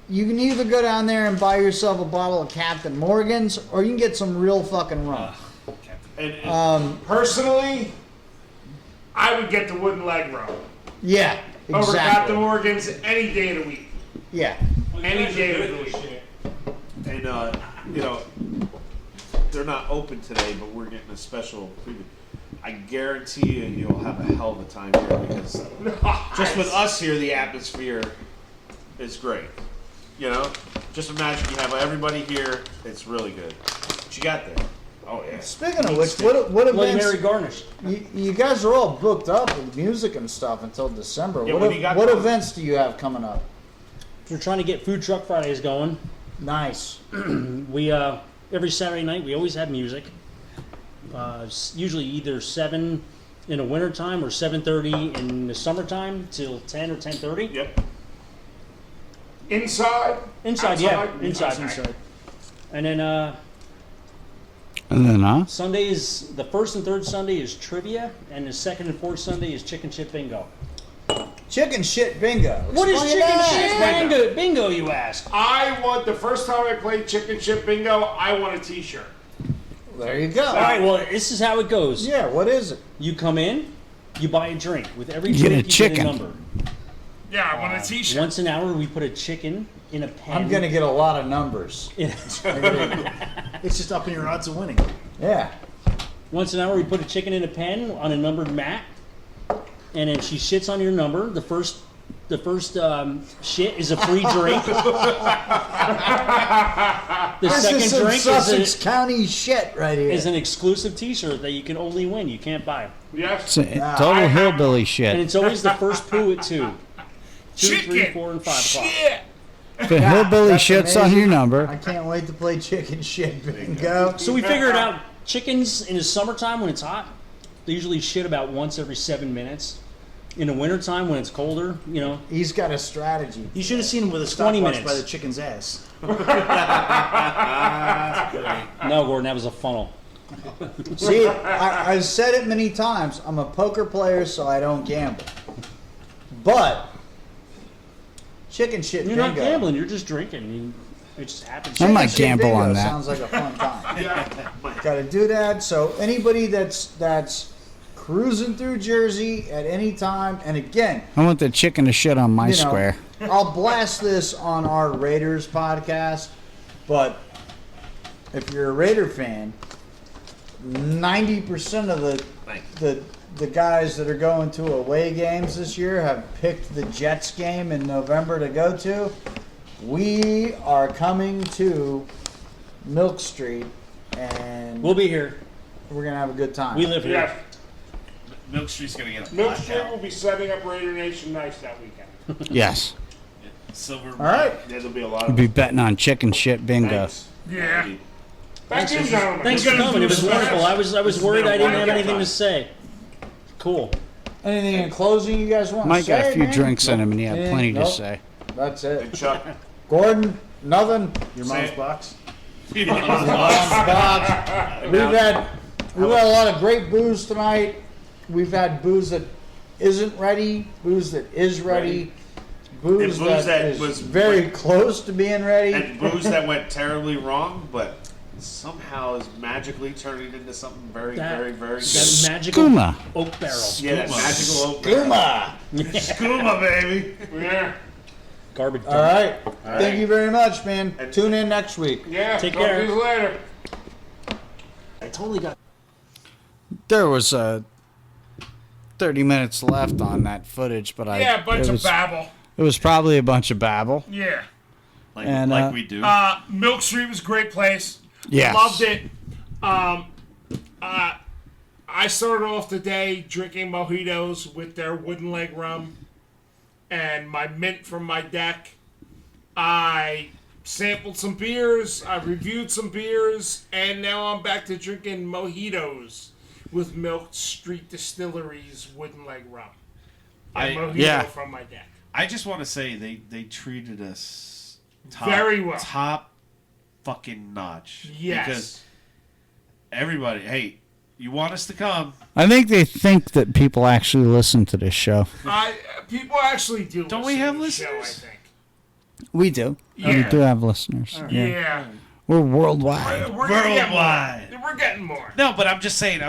you can either go down there and buy yourself a bottle of Captain Morgan's, or you can get some real fucking rum. Personally, I would get the wooden leg rum. Yeah, Over exactly. Captain Morgan's any day of the week. Yeah. Any day of the week. And, they're not open today, but we're getting a special preview. I guarantee you'll have a hell of a time here because just with us here, the atmosphere is great. Just imagine you have everybody here. It's really good. What you got there? Oh, yeah. Speaking of which, what Bloody events? Mary garnish. You guys are all booked up with music and stuff until December. Yeah, what what do you got what going? events do you have coming up? We're trying to get Food Truck Fridays going. Nice. We every Saturday night we always have music. Usually either 7 in the wintertime or 7:30 in the summertime till 10 or 10:30. Yep. Inside? Inside, yeah, inside. And then Sunday is the first and third Sunday is trivia, and the second and fourth Sunday is chicken shit bingo. Chicken shit bingo. What is Explain chicken that. shit bingo, you ask? The first time I played chicken shit bingo, I won a t-shirt. There you go. All right, well, this is how it goes. Yeah, what is it? You come in, you buy a drink. With every You get drink, a you chicken. get a number. Yeah, I want a t-shirt. Once an hour, we put a chicken in a pen. I'm gonna get a lot of numbers. It's just up in your odds of winning. Yeah. Once an hour, we put a chicken in a pen on a numbered mat, and then she shits on your number. The first shit is a free drink. The This second is some drink Sussex County shit right here. is an exclusive T-shirt that you can only win. You can't buy. Yes. Total hillbilly And shit. it's always the first poo at 2. 2, 3, Chicken 4, and 5 o'clock. shit. If a hillbilly That's shits on amazing. your number. I can't wait to play chicken shit bingo. So we figured out chickens in the summertime when it's hot, they usually shit about once every 7 minutes. In the wintertime when it's colder, you know. He's got a strategy. You should have seen him with a 20 stopwatch minutes. by the chicken's ass. No, Gordon, that was a funnel. See, I've said it many times. I'm a poker player, so I don't gamble. But chicken shit You're bingo. not gambling, you're just drinking. It just happens. I might Chicken shit gamble bingo on that. Sounds like a fun time. Got to do that. So anybody that's cruising through Jersey at any time, and again, I want the chicken to shit on my you know, square. I'll blast this on our Raiders podcast, but if you're a Raider fan, 90% of the guys that are going to away games this year have picked the Jets game in November to go to. We are coming to Milk Street, and We'll be here. we're gonna have a good time. We live here. Yes. Milk Street's gonna get a Milk blackout. Street will be setting up Raider Nation nice that weekend. Yes. Silver. All right. Yeah, there'll be a lot I'll of be betting on chicken shit bingo. Thanks. Yeah. Thank you, gentlemen. Thanks for gonna coming. do It was some wonderful. I was worried I didn't have wonderful anything time. to say. Cool. Anything in closing you guys want Mike to got say? a few man? drinks in him and he had Anything? plenty to Nope. say. That's it. And Chuck, Gordon, nothing. Your mom's box. We've had a lot of great booze tonight. We've had booze that isn't ready, booze that is ready, booze, And booze that is was- very close to being ready. and booze that went terribly wrong, but somehow is magically turning into something very, very, very good. That magical Skooma. oak barrel. Yeah, that magical oak. Kuma. Skooma, baby. Yeah. Garbage. All right. Thank you very much, man. And- Tune in next week. Yeah. Take talk care. to you later. I totally got. There was 30 minutes left on that footage, but Yeah, a bunch it of was, babble. It was probably a bunch of babble. Yeah. Like, And, like we do. Milk Street was a great place. Yes. Loved it. I started off the day drinking mojitos with their wooden leg rum and my mint from my deck. I sampled some beers, I reviewed some beers, and now I'm back to drinking mojitos with Milk Street Distillery's wooden leg rum. A mojito yeah. from my deck. I just want to say they treated us Very well. top fucking notch. Yes. Because everybody, hey, you want us to come. I think they think that people actually listen to this show. People actually do. Don't we have listen to the listeners? show, I think. We do. Yeah. We do have listeners. Yeah. We're worldwide. We're Worldwide. We're getting more. No, but I'm just saying,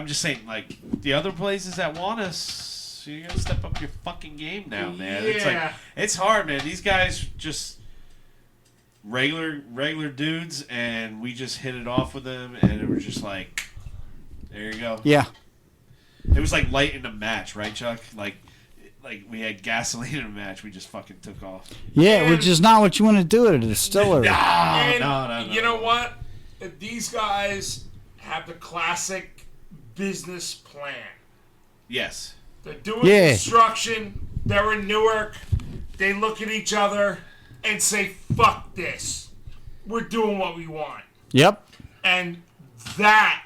like, the other places that want us, you gotta step up your fucking game now, man. It's like, Yeah. it's hard, man. These guys just regular dudes, and we just hit it off with them, and it was just like, there you go. Yeah. It was like lighting a match, right, Chuck? Like we had gasoline in a match, we just fucking took off. Yeah, which is not what you want to do at a distillery. No. You know what? These guys have the classic business plan. Yes. They're doing construction. They're in Newark. They look at each other and say, fuck this. We're doing what we want. Yep. And that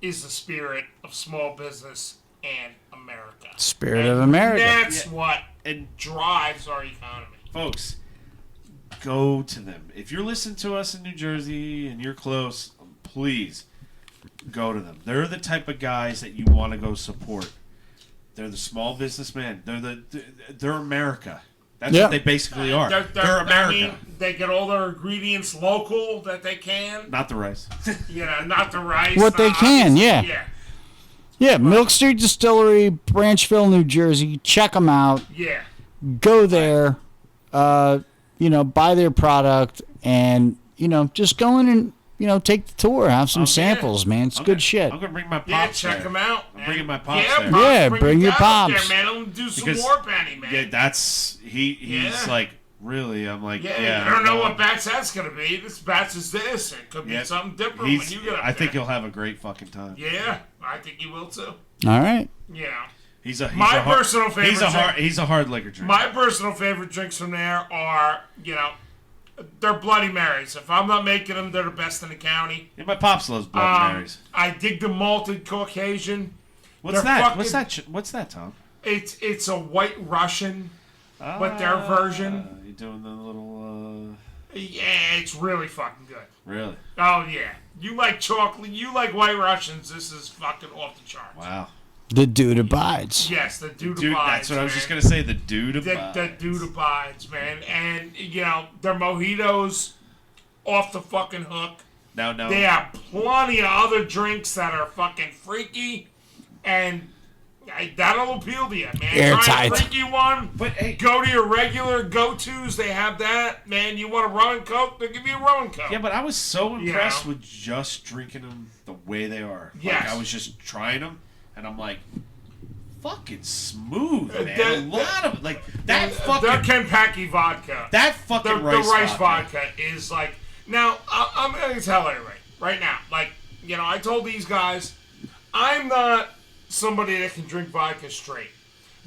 is the spirit of small business and America. Spirit of America. That's what drives our economy. Folks, go to them. If you're listening to us in New Jersey and you're close, please go to them. They're the type of guys that you want to go support. They're the small businessmen. They're America. That's what they basically are. They're America. I mean, they get all their ingredients local that they can. Not the rice. Not the rice. What they can, yeah. Yeah. Yeah, Milk Street Distillery, Branchville, New Jersey. Check them out. Yeah. Go there, buy their product, and, just go in and, take the tour. Have some samples, man. It's good shit. I'm going to bring my pops Yeah, check them out. I'm bringing my pops there. there. Yeah, bring your pops. There, man. I'm do some Because- more penny, man. Yeah, that's... He's like, really? I'm like, yeah. I don't know what Bats that's going to be. This Bats is this. It could be something different when you get up I think there. he'll have a great fucking time. Yeah, I think he will, too. All right. Yeah. He's a personal favorite. He's a hard liquor drinker. My personal favorite drinks from there are, they're Bloody Marys. If I'm not making them, they're the best in the county. Yeah, my pops loves Bloody Marys. I dig the malted Caucasian. What's that? What's that, Tom? It's a White Russian, but their version. You doing the little? Yeah, it's really fucking good. Really? Oh yeah. You like chocolate? You like White Russians? This is fucking off the charts. Wow. The dude abides. Yes, the dude Dude, abides. that's what I was man. just gonna say. The dude abides. The dude abides, man. And their mojitos off the fucking hook. No. They have plenty of other drinks that are fucking freaky, and that'll appeal to you, man. Airtight. Try a freaky one, But hey, go to your regular go-tos. They have that, man. You want a rum and coke? They'll give you a rum and coke. yeah, but I was so impressed with just drinking them the way they are. Yes. Like, I was just trying them, and I'm like, fucking smooth, man. A lot of that their fucking Kentucky vodka. that fucking The rice vodka is like. Now I'm gonna tell everybody right now. Like I told these guys, I'm not somebody that can drink vodka straight.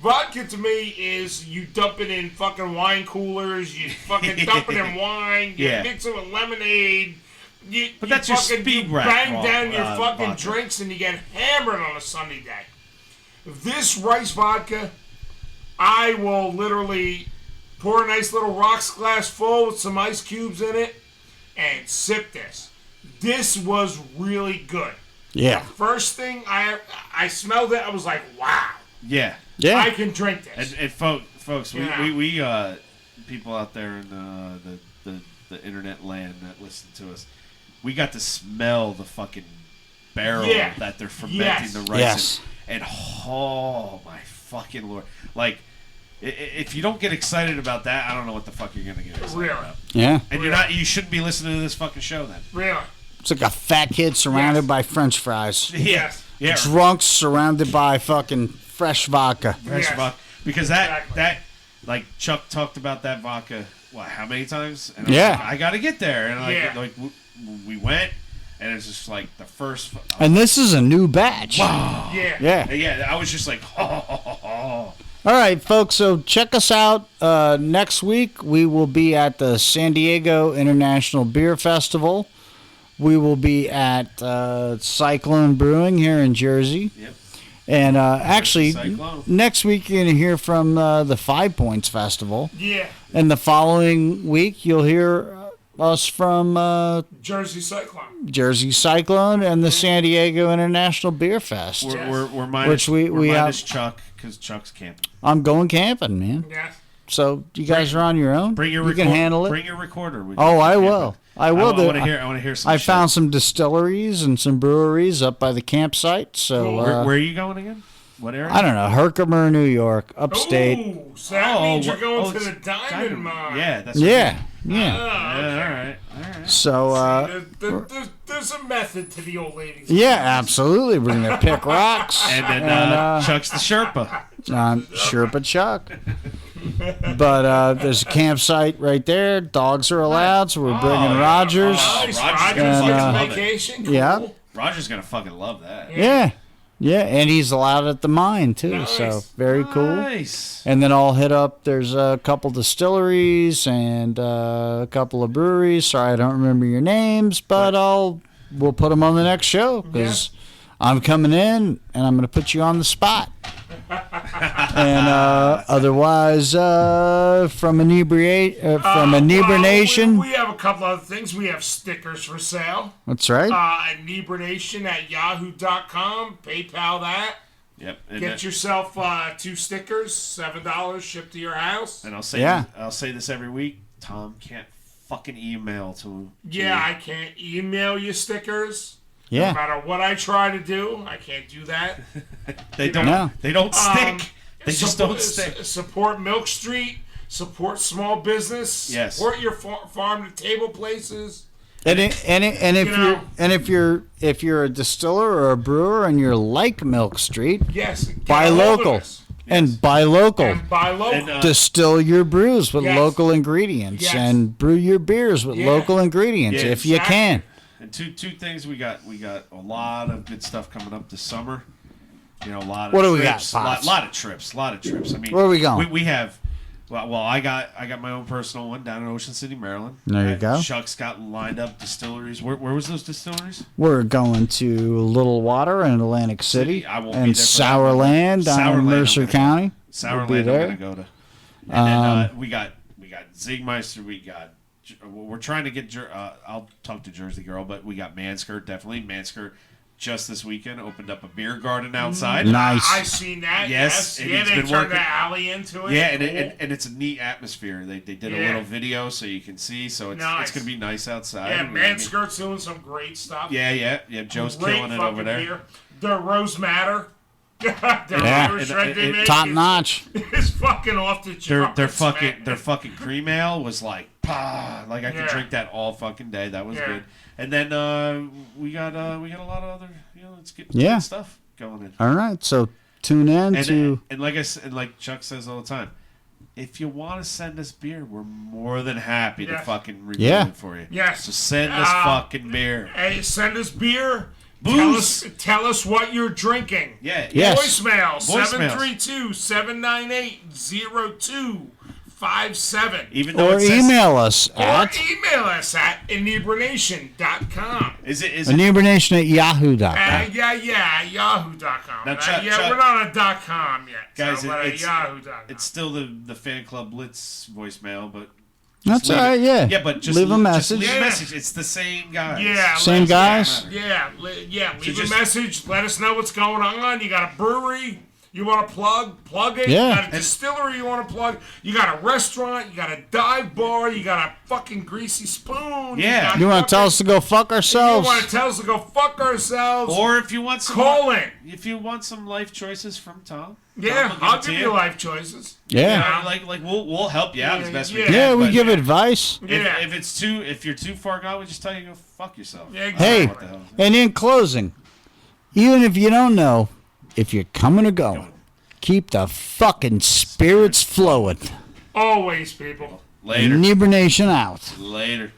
Vodka to me is you dump it in fucking wine coolers, you fucking dump it in wine, you mix it with lemonade. But that's your fucking speed you rack bang down your fucking vodka. drinks and you get hammered on a Sunday day. This rice vodka, I will literally pour a nice little rocks glass full with some ice cubes in it and sip this. This was really good. Yeah. First thing I smelled it, I was like, wow. Yeah. Yeah. I can drink this. And folks, Yeah. we people out there in the internet land that listen to us, we got to smell the fucking barrel that they're fermenting the rice in. And oh my fucking lord. Like, if you don't get excited about that, I don't know what the fuck you're gonna get excited about. Yeah. And you shouldn't be listening to this fucking show then. Really? It's like a fat kid surrounded by French fries. Yes. Yeah. Drunks surrounded by fucking fresh vodka. Fresh Yes. vodka. Because Exactly. that like Chuck talked about that vodka. What? How many times? And Yeah. like, I got to get there. And Yeah. we went, and it's just like the first. And this is a new batch. Yeah. Yeah. Yeah, I was just like, oh. All right, folks. So check us out next week. We will be at the San Diego International Beer Festival. We will be at Cyclone Brewing here in Jersey. Yep. And actually, Cyclone. next week you're going to hear from the 5 Points Festival. Yeah. And the following week you'll hear us from Jersey Cyclone. Jersey Cyclone and the San Diego International Beer Fest. We're minus, Which we minus have. Chuck because Chuck's camping. I'm going camping, man. Yeah. So you guys are on your own. You can handle it. Bring your recorder with you. Oh, I will. I will. I want to hear some. I shit. found some distilleries and some breweries up by the campsite. So where are you going again? What area? I don't know, Herkimer, New York, upstate. Ooh, so that means you're going to the Diamond Mine. Yeah, that's Yeah. Yeah. All right. So there's a method to the old ladies. yeah, absolutely. We're gonna pick rocks. And then Chuck's the Sherpa. Sherpa Chuck. But there's a campsite right there. Dogs are allowed, so we're bringing Rogers. Nice. Roger's Rogers gonna gets love it. vacation. Cool. Yeah. Roger's gonna fucking love that. Yeah, and he's allowed at the mine too. Nice. So very cool. Nice. And then I'll hit up. There's a couple distilleries and a couple of breweries. Sorry, I don't remember your names, but we'll put them on the next show because I'm coming in and I'm going to put you on the spot. And otherwise, from Inebrination. We have a couple other things. We have stickers for sale. That's right. Inebrination at yahoo.com. PayPal that. Yep. And Get yourself 2 stickers, $7 shipped to your house. And I'll say this every week. Tom can't fucking email to. I can't email you stickers. Yeah. No matter what I try to do, I can't do that. They don't. No. They don't stick. They just don't stick. Support Milk Street. Support small business. Yes. Support your farm to table places. If you're a distiller or a brewer and you're like Milk Street, Yes. buy local. And buy local. And buy local. And, Distill your brews with Yes. local ingredients Yes. and brew your beers with local ingredients Yeah, if you can. And two things we got a lot of good stuff coming up this summer. You know, a lot of What do trips, we got, Pops? a lot of trips. I mean, Where are we going? We have. Well, I got my own personal one down in Ocean City, Maryland. There you go. Chuck's got lined up distilleries. Where was those distilleries? We're going to Little Water in Atlantic City I won't be and there for that one. Sourland down in Sourland, Mercer I'm gonna County. Sourland, We'll be I'm there. gonna go to. And then we got Zigmeister. We're trying to get. I'll talk to Jersey Girl, but we got Manskirt definitely. Manskirt just this weekend opened up a beer garden outside. Nice. I seen that. Yes, Yes. and Yeah, it's they been turned working. the alley into it. Yeah, Cool. and it's a neat atmosphere. They did a Yeah. little video so you can see. So it's Nice. gonna be nice outside. Yeah, I mean, Manskirt's doing some great stuff. Yeah. Joe's Great killing it fucking over there. Beer. The Rose Matter. The Yeah. Rose Shred they make Top is- notch. It's fucking off the chart. Their fucking cream ale was like I could Yeah. drink that all fucking day. That was Yeah. good. And then we got a lot of other let's get Yeah. good stuff going in. All right, so tune in to. And like I said, like Chuck says all the time, if you want to send us beer, we're more than happy to Yes. fucking review Yeah. it for you. Yes. So send us fucking beer. Hey, send us beer. Booze. Tell us what you're drinking. Yeah. Yes. Voicemail Voicemails. 732-798-0257. Even though Or it says, email us Or at email us at inebrination.com. is it inebrination at yahoo.com. Yahoo.com. Now, Chuck- We're not on .com yet. Guys, so, but it's- Yahoo.com. it's still the fan club Blitz voicemail, but That's leave all right, it. yeah. Yeah, but just leave a just message. leave a Yeah. message. It's the same guys. Yeah. Same guys? Yeah, leave just- a message. Let us know what's going on. You got a brewery you want to plug it. Yeah. You got a distillery you want to plug. You got a restaurant. You got a dive bar. You got a fucking greasy spoon. Yeah. You want to tell us to go fuck You ourselves? want to tell us to go fuck ourselves? Or if you want some if you want some life choices from Tom. Yeah, Tom will I'll it to give you life choices. Yeah. Like we'll help you out as best we Yeah. can. Yeah, we but give advice. Yeah. if you're too far gone, we just tell you to go fuck yourself. Yeah, exactly. Hey, What the hell? and in closing, even if you don't know, if you're coming or going, keep the fucking spirits flowing. Always, people. Later. Inebrination out. Later.